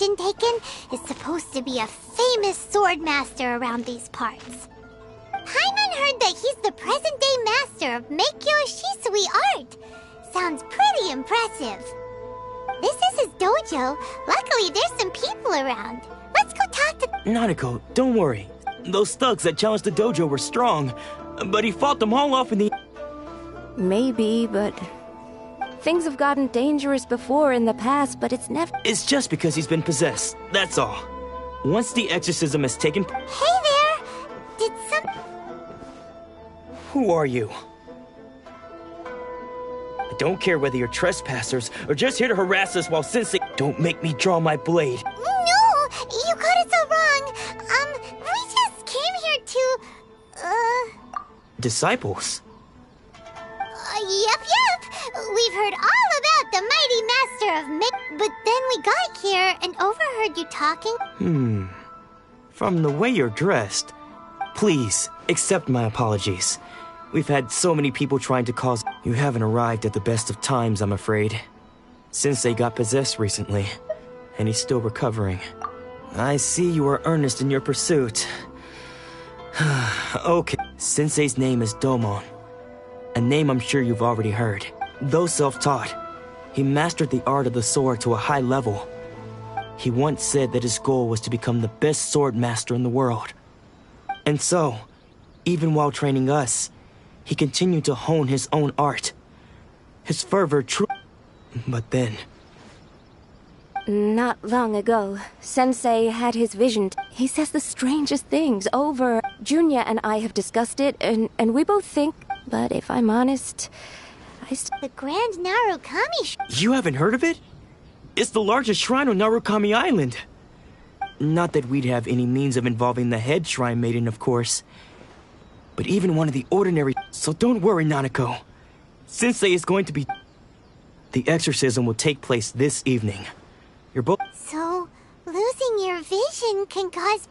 vision taken, is supposed to be a famous sword master around these parts. Paimon heard that he's the present-day master of Meikyo Shisui art. Sounds pretty impressive. This is his dojo. Luckily, there's some people around. Let's go talk to... Nanako, don't worry. Those thugs that challenged the dojo were strong, but he fought them all off in the... Maybe, but... things have gotten dangerous before in the past, but it's never... It's just because he's been possessed, that's all. Once the exorcism has taken... Hey there! Did some... Who are you? I don't care whether you're trespassers or just here to harass us while Sensei... Don't make me draw my blade. No! You got it so wrong! We just came here to... Disciples? Yep. We've heard all about the mighty master of Meik... But then we got here and overheard you talking. From the way you're dressed... Please, accept my apologies. We've had so many people trying to cause... You haven't arrived at the best of times, I'm afraid. Sensei got possessed recently, and he's still recovering. I see you are earnest in your pursuit. Okay, Sensei's name is Domon. A name I'm sure you've already heard. Though self-taught, he mastered the art of the sword to a high level. He once said that his goal was to become the best sword master in the world. And so, even while training us, he continued to hone his own art. His fervor true... But then... Not long ago, Sensei had his vision. He says the strangest things over. Junya and I have discussed it, and we both think... But if I'm honest, The Grand Narukami... You haven't heard of it? It's the largest shrine on Narukami Island. Not that we'd have any means of involving the head shrine maiden, of course. But even one of the ordinary... So don't worry, Nanako. Sensei is going to be... The exorcism will take place this evening. You're both... So, losing your vision can cause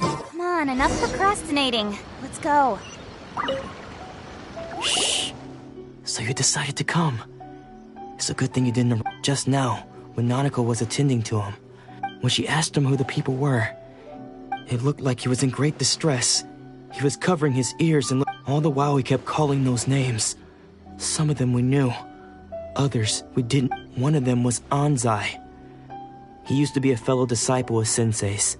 Come on, enough procrastinating. Let's go. Shh. So you decided to come. It's a good thing you didn't just now, when Nanako was attending to him. When she asked him who the people were, it looked like he was in great distress. He was covering his ears and all the while he kept calling those names. Some of them we knew. Others we didn't. One of them was Anzai. He used to be a fellow disciple of Sensei's.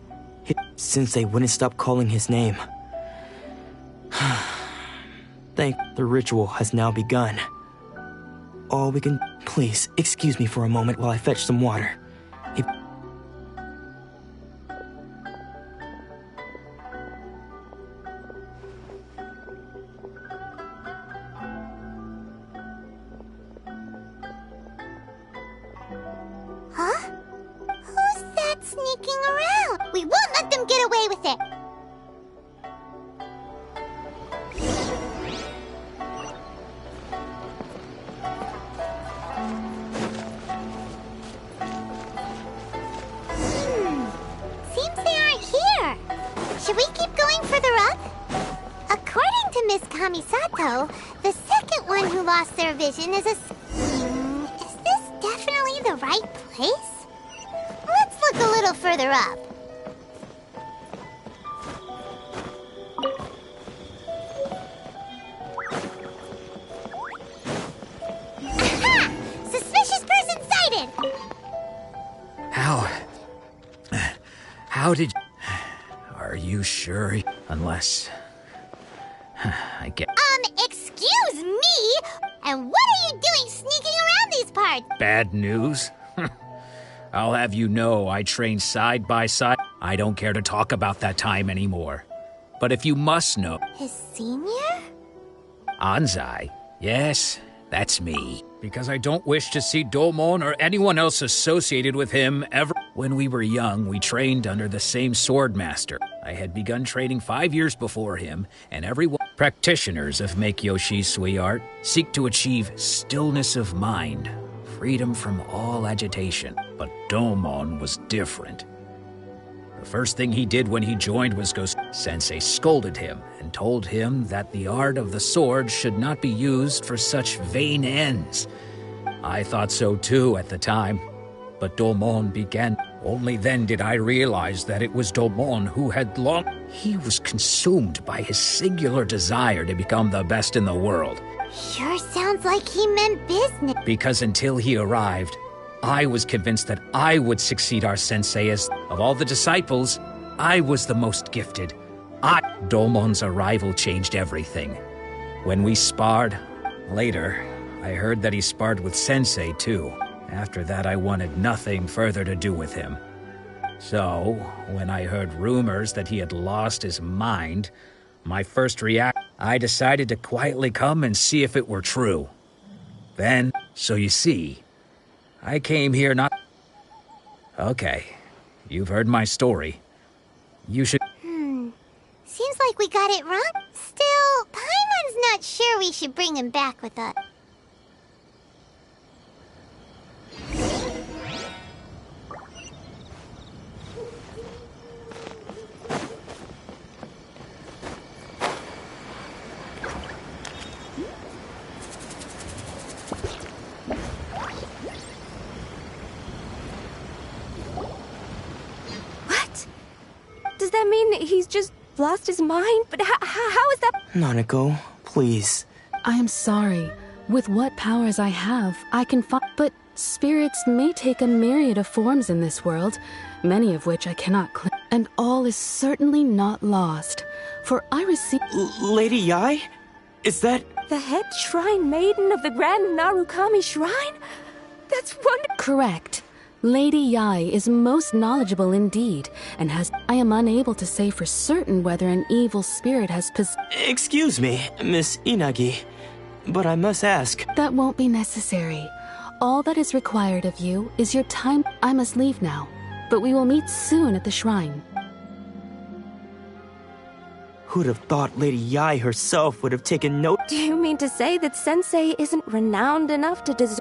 Sensei wouldn't stop calling his name. The ritual has now begun. All we can... Please, excuse me for a moment while I fetch some water. Huh? Who's that sneaking around? We won't let them get away with it! Seems they aren't here. Should we keep going further up? According to Miss Kamisato, the second one who lost their vision is a... Is this definitely the right place? Let's look a little further up. Aha! Suspicious person sighted! How did... Are you sure? Unless... I get... Excuse me? And what are you doing sneaking around these parts? Bad news? I'll have you know I train side by side. I don't care to talk about that time anymore. But if you must know... His senior? Anzai? Yes, that's me. because I don't wish to see Domon or anyone else associated with him ever. When we were young, we trained under the same swordmaster. I had begun training 5 years before him, and everyone. Practitioners of Make-Yoshi Sui art seek to achieve stillness of mind, freedom from all agitation. But Domon was different. The first thing he did when he joined was go. Sensei scolded him and told him that the art of the sword should not be used for such vain ends. I thought so too at the time, but Domon began. Only then did I realize that it was Domon who had long. He was consumed by his singular desire to become the best in the world. Sure sounds like he meant business. Because until he arrived, I was convinced that I would succeed our sensei as, of all the disciples, I was the most gifted. Domon's arrival changed everything. When we sparred, later, I heard that he sparred with sensei too. After that, I wanted nothing further to do with him. So, when I heard rumors that he had lost his mind, my first reaction, I decided to quietly come and see if it were true. Then, so you see, I came here not... Okay, you've heard my story. You should... Seems like we got it wrong. Still, Paimon's not sure we should bring him back with us. Does that mean he's just lost his mind? But how is that? Nanako, please. I am sorry. With what powers I have, I can find. But spirits may take a myriad of forms in this world, many of which I cannot claim. And all is certainly not lost. For I receive. Lady Yai? Is that. The head shrine maiden of the Grand Narukami Shrine? That's wonderful. Correct. Lady Yai is most knowledgeable indeed, and has. I am unable to say for certain whether an evil spirit has Excuse me, Miss Inagi, but I must ask. That won't be necessary. All that is required of you is your time. I must leave now, but we will meet soon at the shrine. Who'd have thought Lady Yai herself would have taken note? Do you mean to say that Sensei isn't renowned enough to deserve?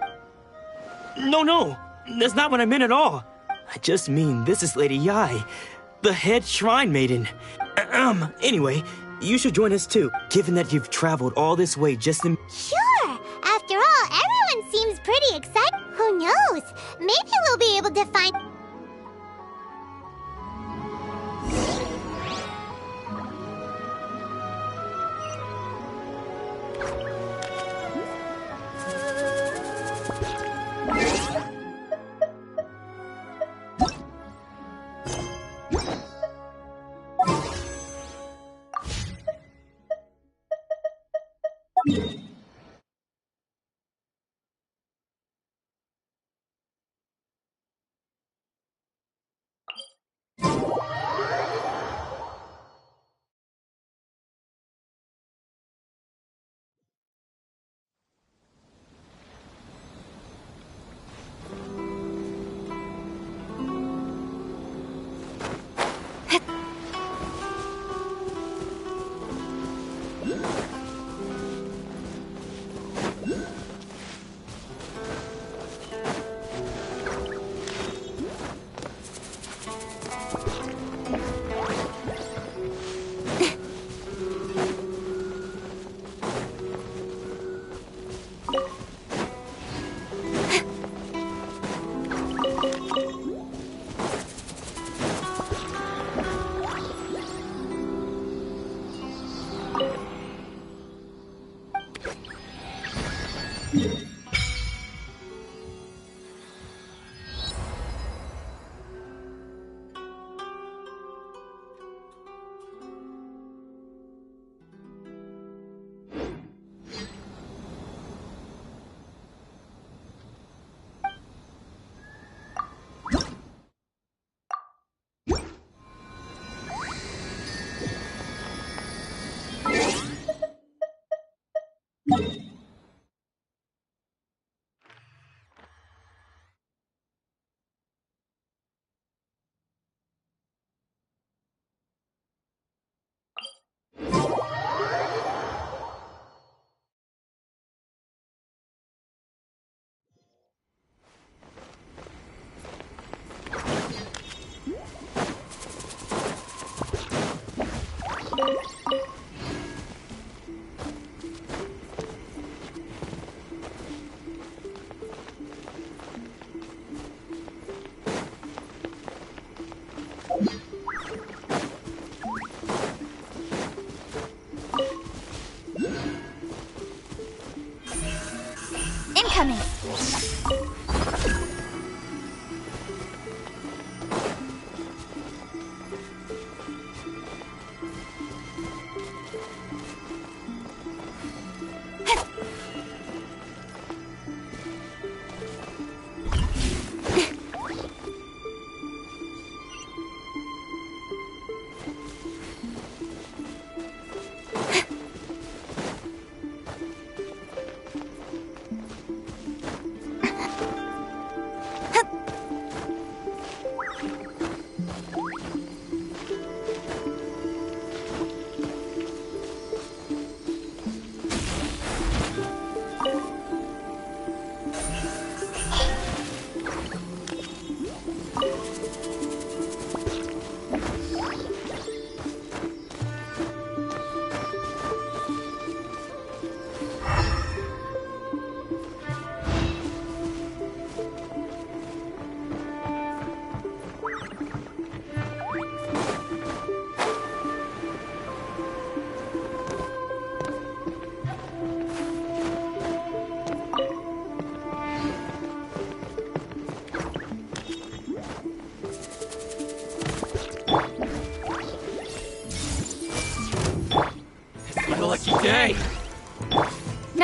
No. That's not what I meant at all. I just mean this is Lady Yai, the head shrine maiden. Anyway, you should join us too, given that you've traveled all this way just in... Sure! After all, everyone seems pretty excited. Who knows? Maybe we'll be able to find...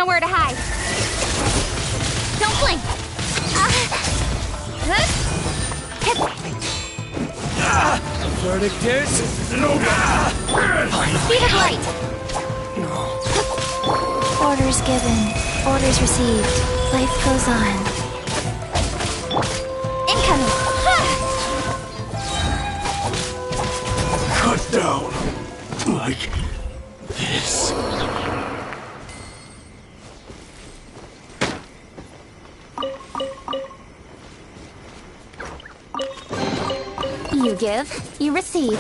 Nowhere to hide. Don't blink. Verdict is... Speed of light. Orders given. Orders received. Life goes on. Incoming. Cut down. Like this. You give, you receive.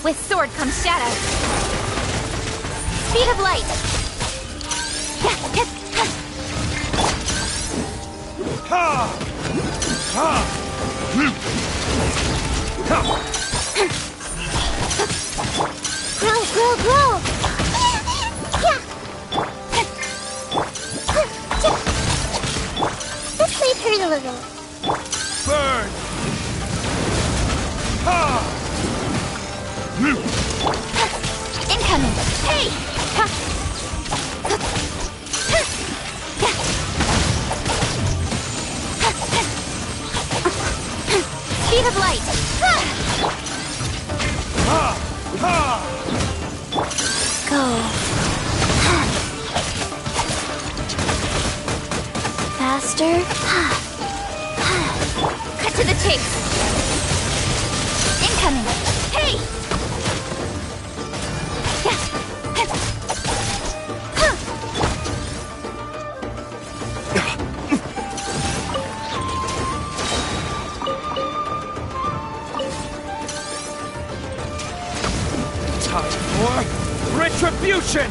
With sword comes shadow. Speed of light. Grow, grow, grow. This might hurt a little. Burn! Incoming. Hey! Speed of light. Go. Faster. Cut to the chase. Incoming. Hey! Time for retribution!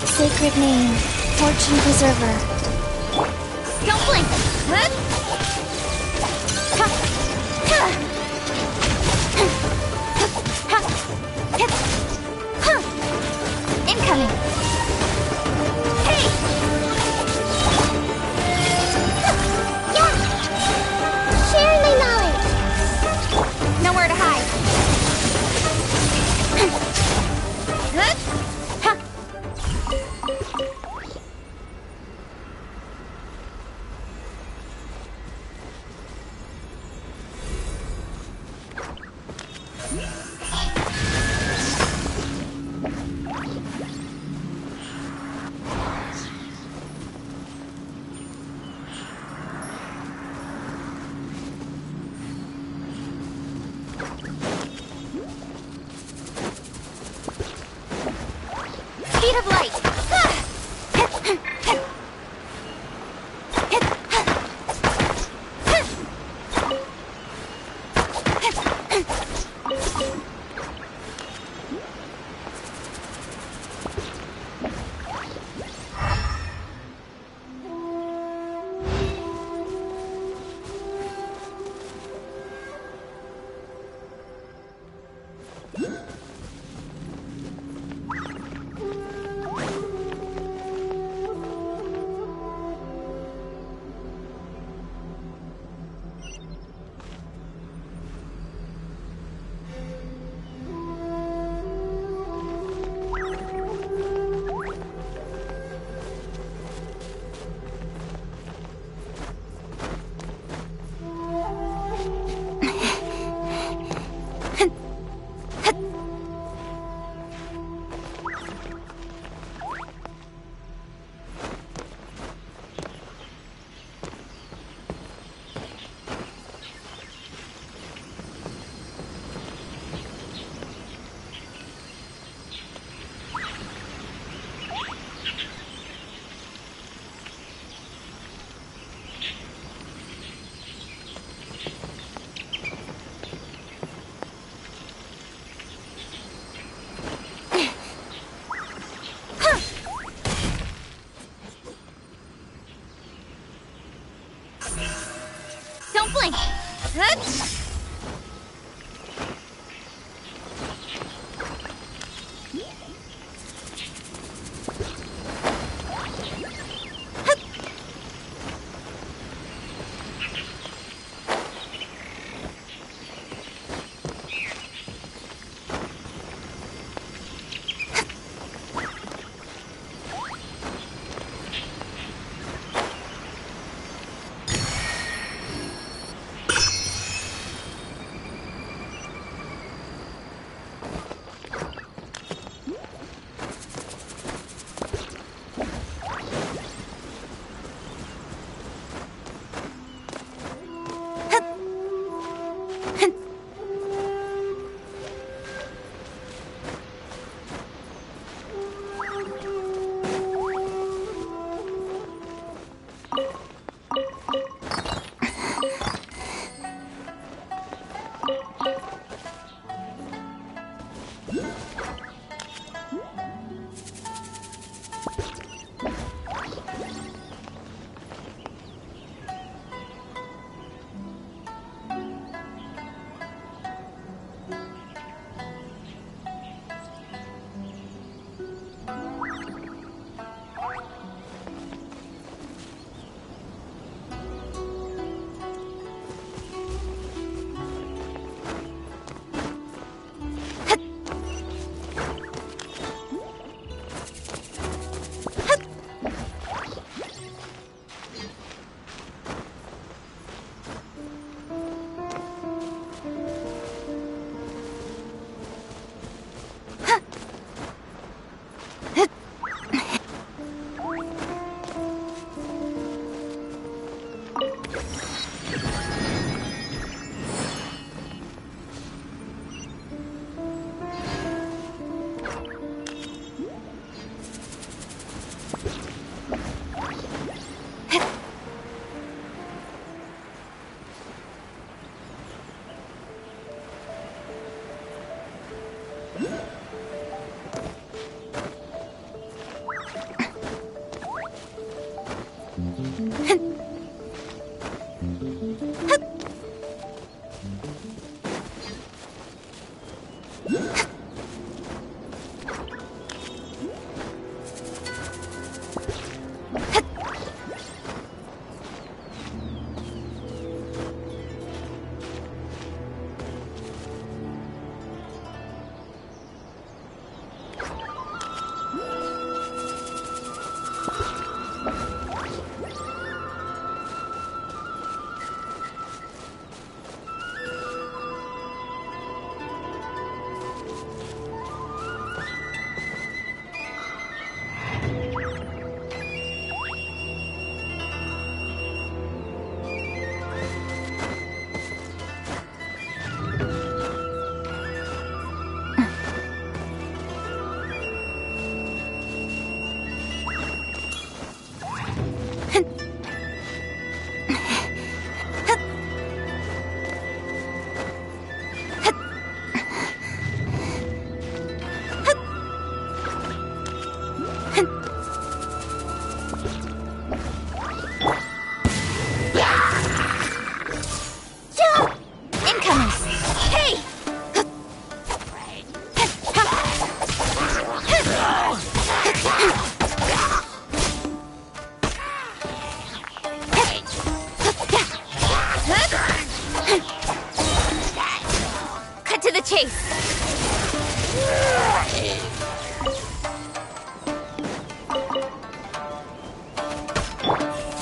Sacred name, fortune preserver. Don't blink. Incoming. Hey! Yeah! Share my knowledge. Nowhere to hide.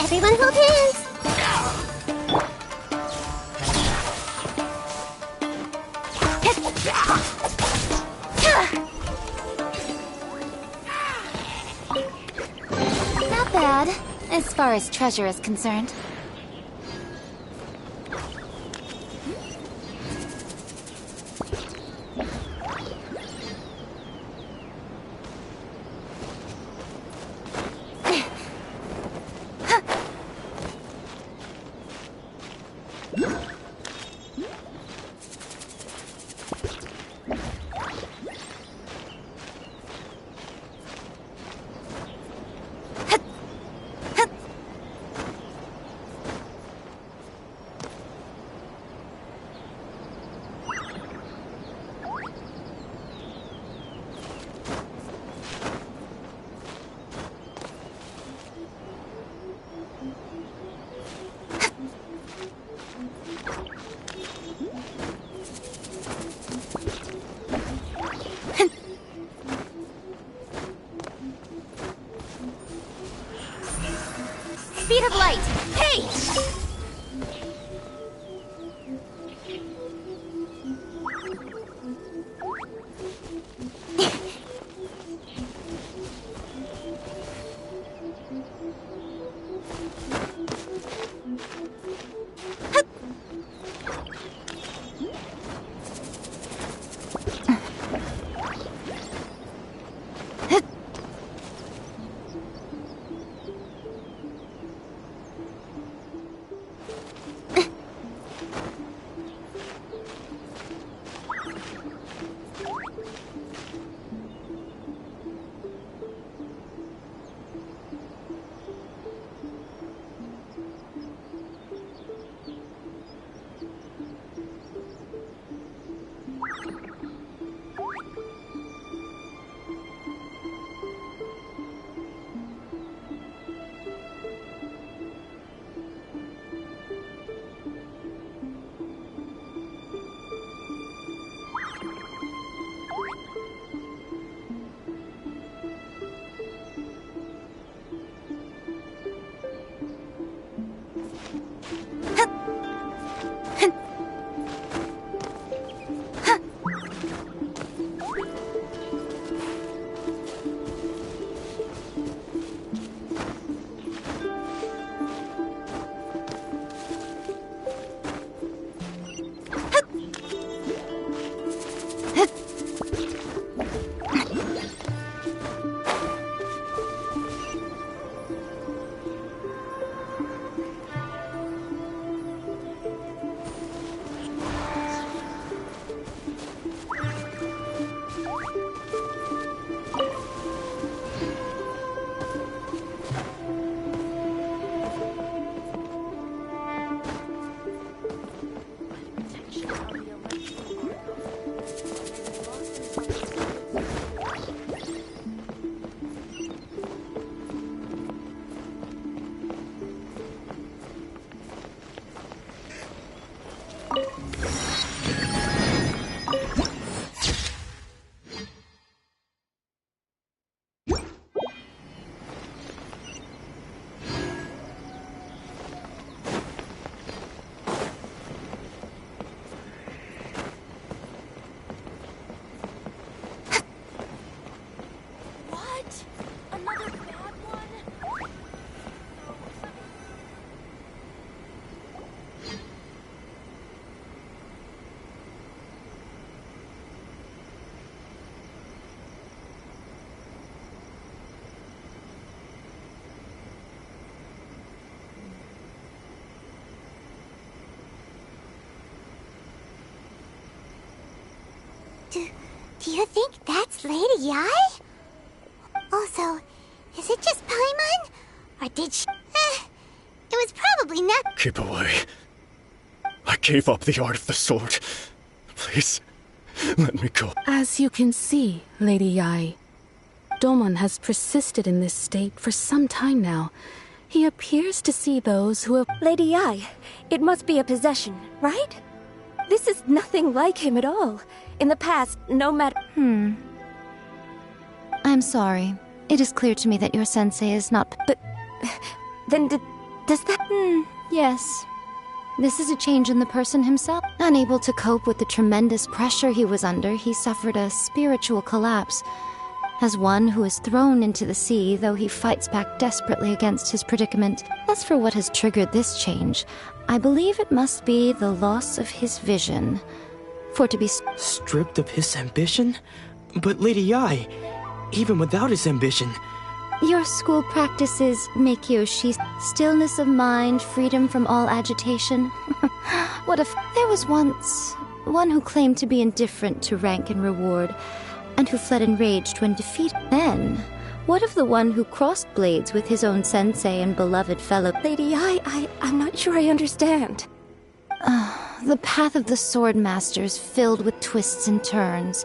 Everyone hold hands! Not bad, as far as treasure is concerned. Do you think that's Lady Yi? Also, is it just Paimon? Or did she... it was probably not... Keep away. I gave up the art of the sword. Please, let me go. As you can see, Lady Yi, Domon has persisted in this state for some time now. He appears to see those who have... Lady Yi, it must be a possession, right? This is nothing like him at all. In the past, no matter... I'm sorry. It is clear to me that your sensei is not... But... then does that... Yes. This is a change in the person himself. Unable to cope with the tremendous pressure he was under, he suffered a spiritual collapse. As one who is thrown into the sea, though he fights back desperately against his predicament. As for what has triggered this change, I believe it must be the loss of his vision. For to be stripped of his ambition? But Lady Yi, even without his ambition... Your school practices make Yoshi stillness of mind, freedom from all agitation. What if there was once one who claimed to be indifferent to rank and reward, and who fled enraged when defeated? Then, what of the one who crossed blades with his own sensei and beloved fellow? Lady Yi, I'm not sure I understand. The path of the sword master is filled with twists and turns.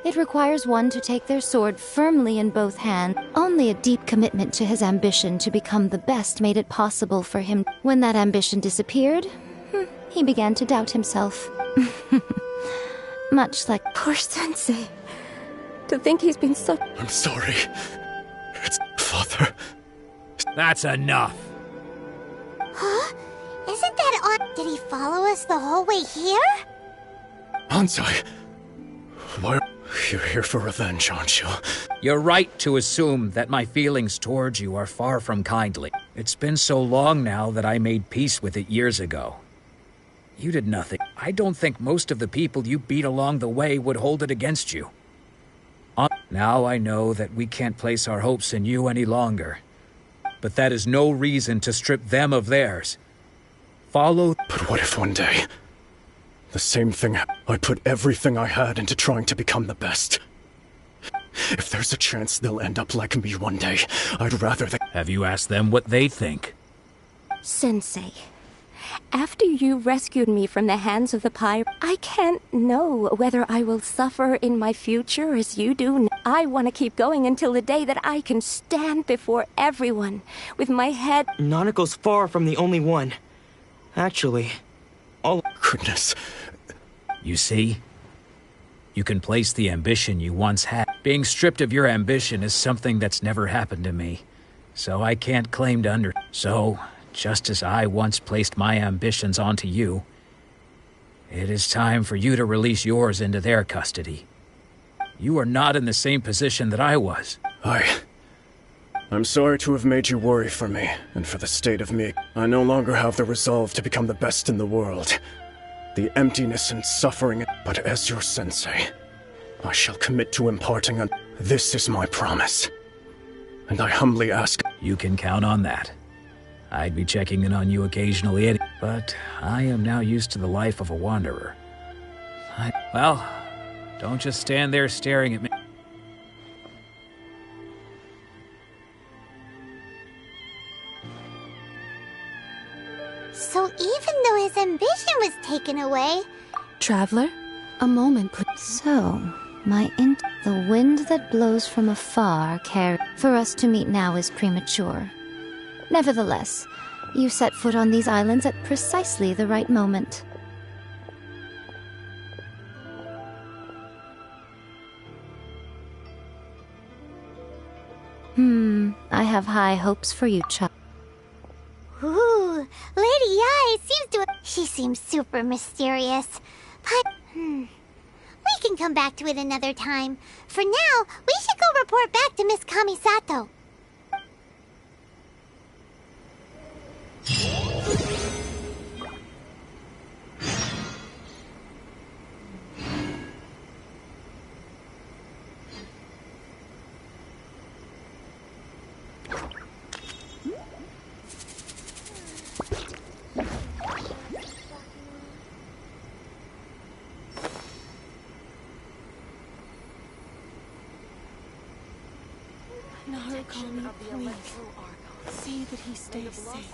It requires one to take their sword firmly in both hands. Only a deep commitment to his ambition to become the best made it possible for him. When that ambition disappeared, he began to doubt himself. Much like... Poor sensei. To think he's been so... I'm sorry. It's... Father. That's enough. Huh? Isn't that on... Did he follow us the whole way here? Ansai. Why... You're here for revenge, aren't you? You're right to assume that my feelings towards you are far from kindly. It's been so long now that I made peace with it years ago. You did nothing. I don't think most of the people you beat along the way would hold it against you. Now I know that we can't place our hopes in you any longer. But that is no reason to strip them of theirs. Follow... But what if one day... The same thing. I put everything I had into trying to become the best. If there's a chance they'll end up like me one day, I'd rather they... Have you asked them what they think? Sensei, after you rescued me from the hands of the pirate, I can't know whether I will suffer in my future as you do. I want to keep going until the day that I can stand before everyone with my head... Nanako's far from the only one. Actually... Oh, goodness. You see? You can place the ambition you once had. Being stripped of your ambition is something that's never happened to me. So I can't claim to So, just as I once placed my ambitions onto you, it is time for you to release yours into their custody. You are not in the same position that I was. I'm sorry to have made you worry for me, and for the state of me. I no longer have the resolve to become the best in the world. The emptiness and suffering, but as your sensei, I shall commit to imparting on... This is my promise. And I humbly ask... You can count on that. I'd be checking in on you occasionally, but I am now used to the life of a wanderer. Well, don't just stand there staring at me. So even though his ambition was taken away... Traveler, a moment, please. So, the wind that blows from afar for us to meet now is premature. Nevertheless, you set foot on these islands at precisely the right moment. have high hopes for you, child. Ooh, Lady Yae seems to... She seems super mysterious. But, we can come back to it another time. For now, we should go report back to Miss Kamisato. Narukami, please. See that he stays safe.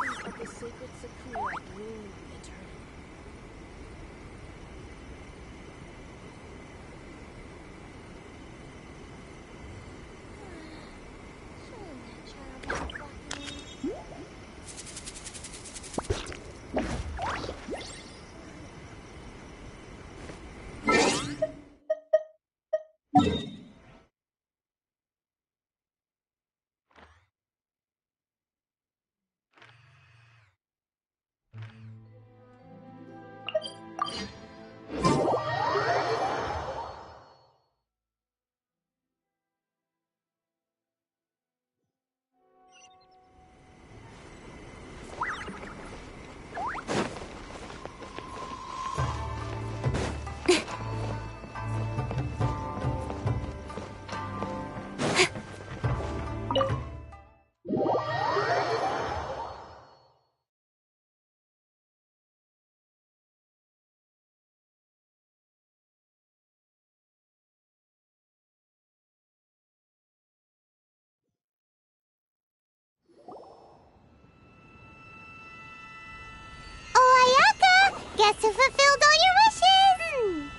Guess who fulfilled all your wishes?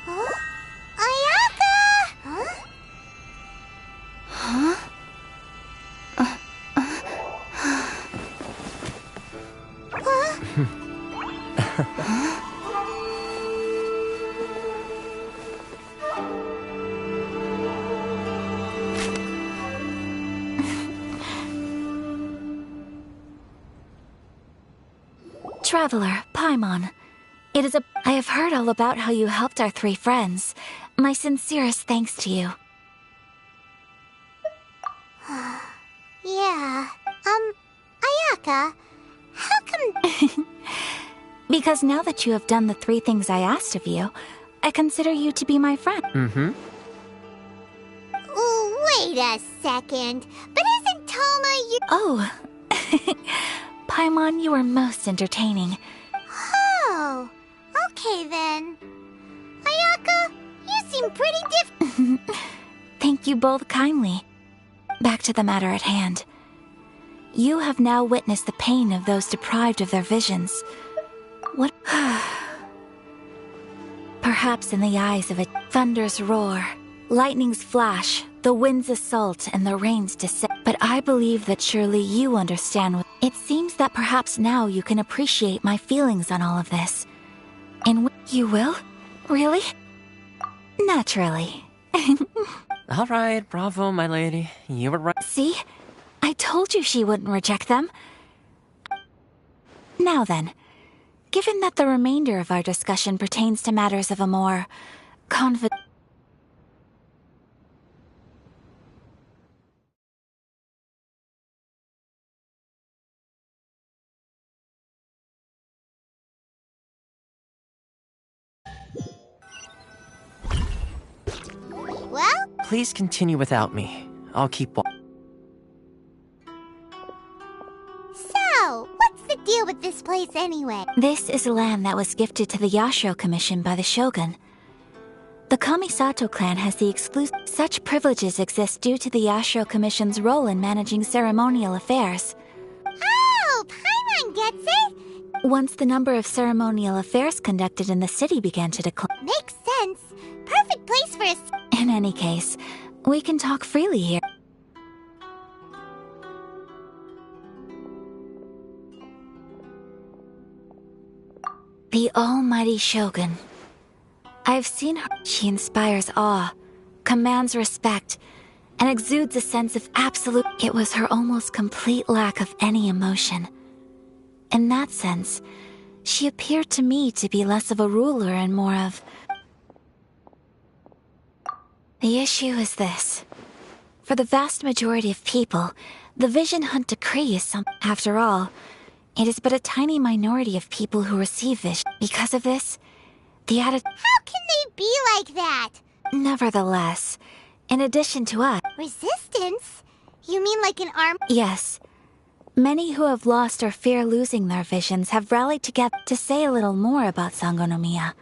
Huh? Ayaka! Huh? Huh? Traveler, Paimon. It is I have heard all about how you helped our three friends. My sincerest thanks to you. Yeah. Ayaka, how come... Because now that you have done the 3 things I asked of you, I consider you to be my friend. Mm-hmm. Wait a second. But isn't Toma you... Oh. Paimon, you are most entertaining. Oh. Okay then. Ayaka, you seem pretty different. Thank you both kindly. Back to the matter at hand. You have now witnessed the pain of those deprived of their visions. What? Perhaps in the eyes of a thunder's roar, lightning's flash, the wind's assault, and the rain's descent. But I believe that surely you understand what... It seems that perhaps now you can appreciate my feelings on all of this. And you will? Really? Naturally. All right, bravo, my lady. You were right. See? I told you she wouldn't reject them. Now then, given that the remainder of our discussion pertains to matters of a more confident... Well? Please continue without me. I'll keep watching. So, what's the deal with this place anyway? This is land that was gifted to the Yashiro Commission by the Shogun. The Kamisato clan has the exclusive... Such privileges exist due to the Yashiro Commission's role in managing ceremonial affairs. Oh, Paimon gets it! Once the number of ceremonial affairs conducted in the city began to decline... Makes sense. Perfect place for a... In any case, we can talk freely here. The almighty Shogun. I've seen her. She inspires awe, commands respect, and exudes a sense of absolute. It was her almost complete lack of any emotion. In that sense, she appeared to me to be less of a ruler and more of... The issue is this. For the vast majority of people, the Vision Hunt decree is something. After all, it is but a tiny minority of people who receive vision. Because of this, the attitude... How can they be like that? Nevertheless, in addition to us... Resistance? You mean like an arm? Yes. Many who have lost or fear losing their visions have rallied together to say a little more about Sangonomiya.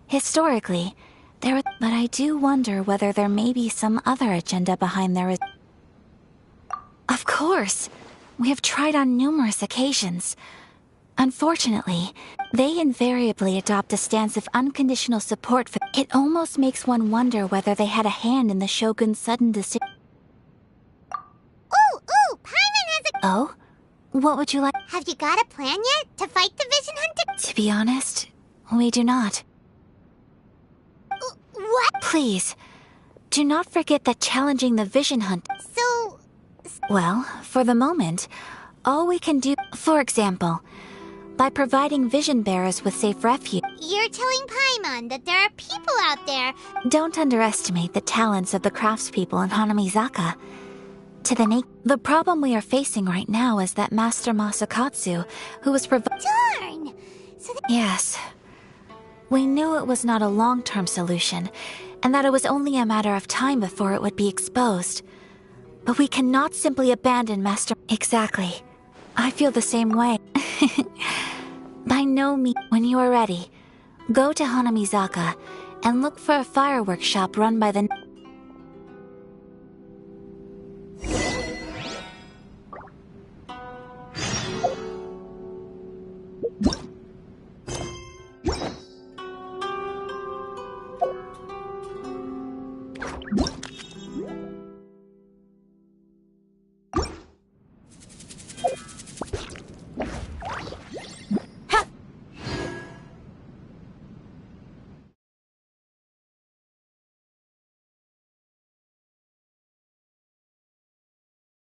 Historically, but I do wonder whether there may be some other agenda behind their... Of course! We have tried on numerous occasions. Unfortunately, they invariably adopt a stance of unconditional support for... It almost makes one wonder whether they had a hand in the Shogun's sudden decision. Ooh! Paimon has a... Oh? What would you like? Have you got a plan yet to fight the Vision Hunter? To be honest, we do not. What? Please, do not forget that challenging the Vision Hunt... So... Well, for the moment, all we can do... For example, by providing vision bearers with safe refuge... You're telling Paimon that there are people out there... Don't underestimate the talents of the craftspeople in Hanamizaka. The problem we are facing right now is that Master Masakatsu, who was Darn! Yes. We knew it was not a long-term solution, and that it was only a matter of time before it would be exposed. But we cannot simply abandon Master... Exactly. I feel the same way. By no means. When you are ready, go to Hanamizaka and look for a fireworks shop run by the...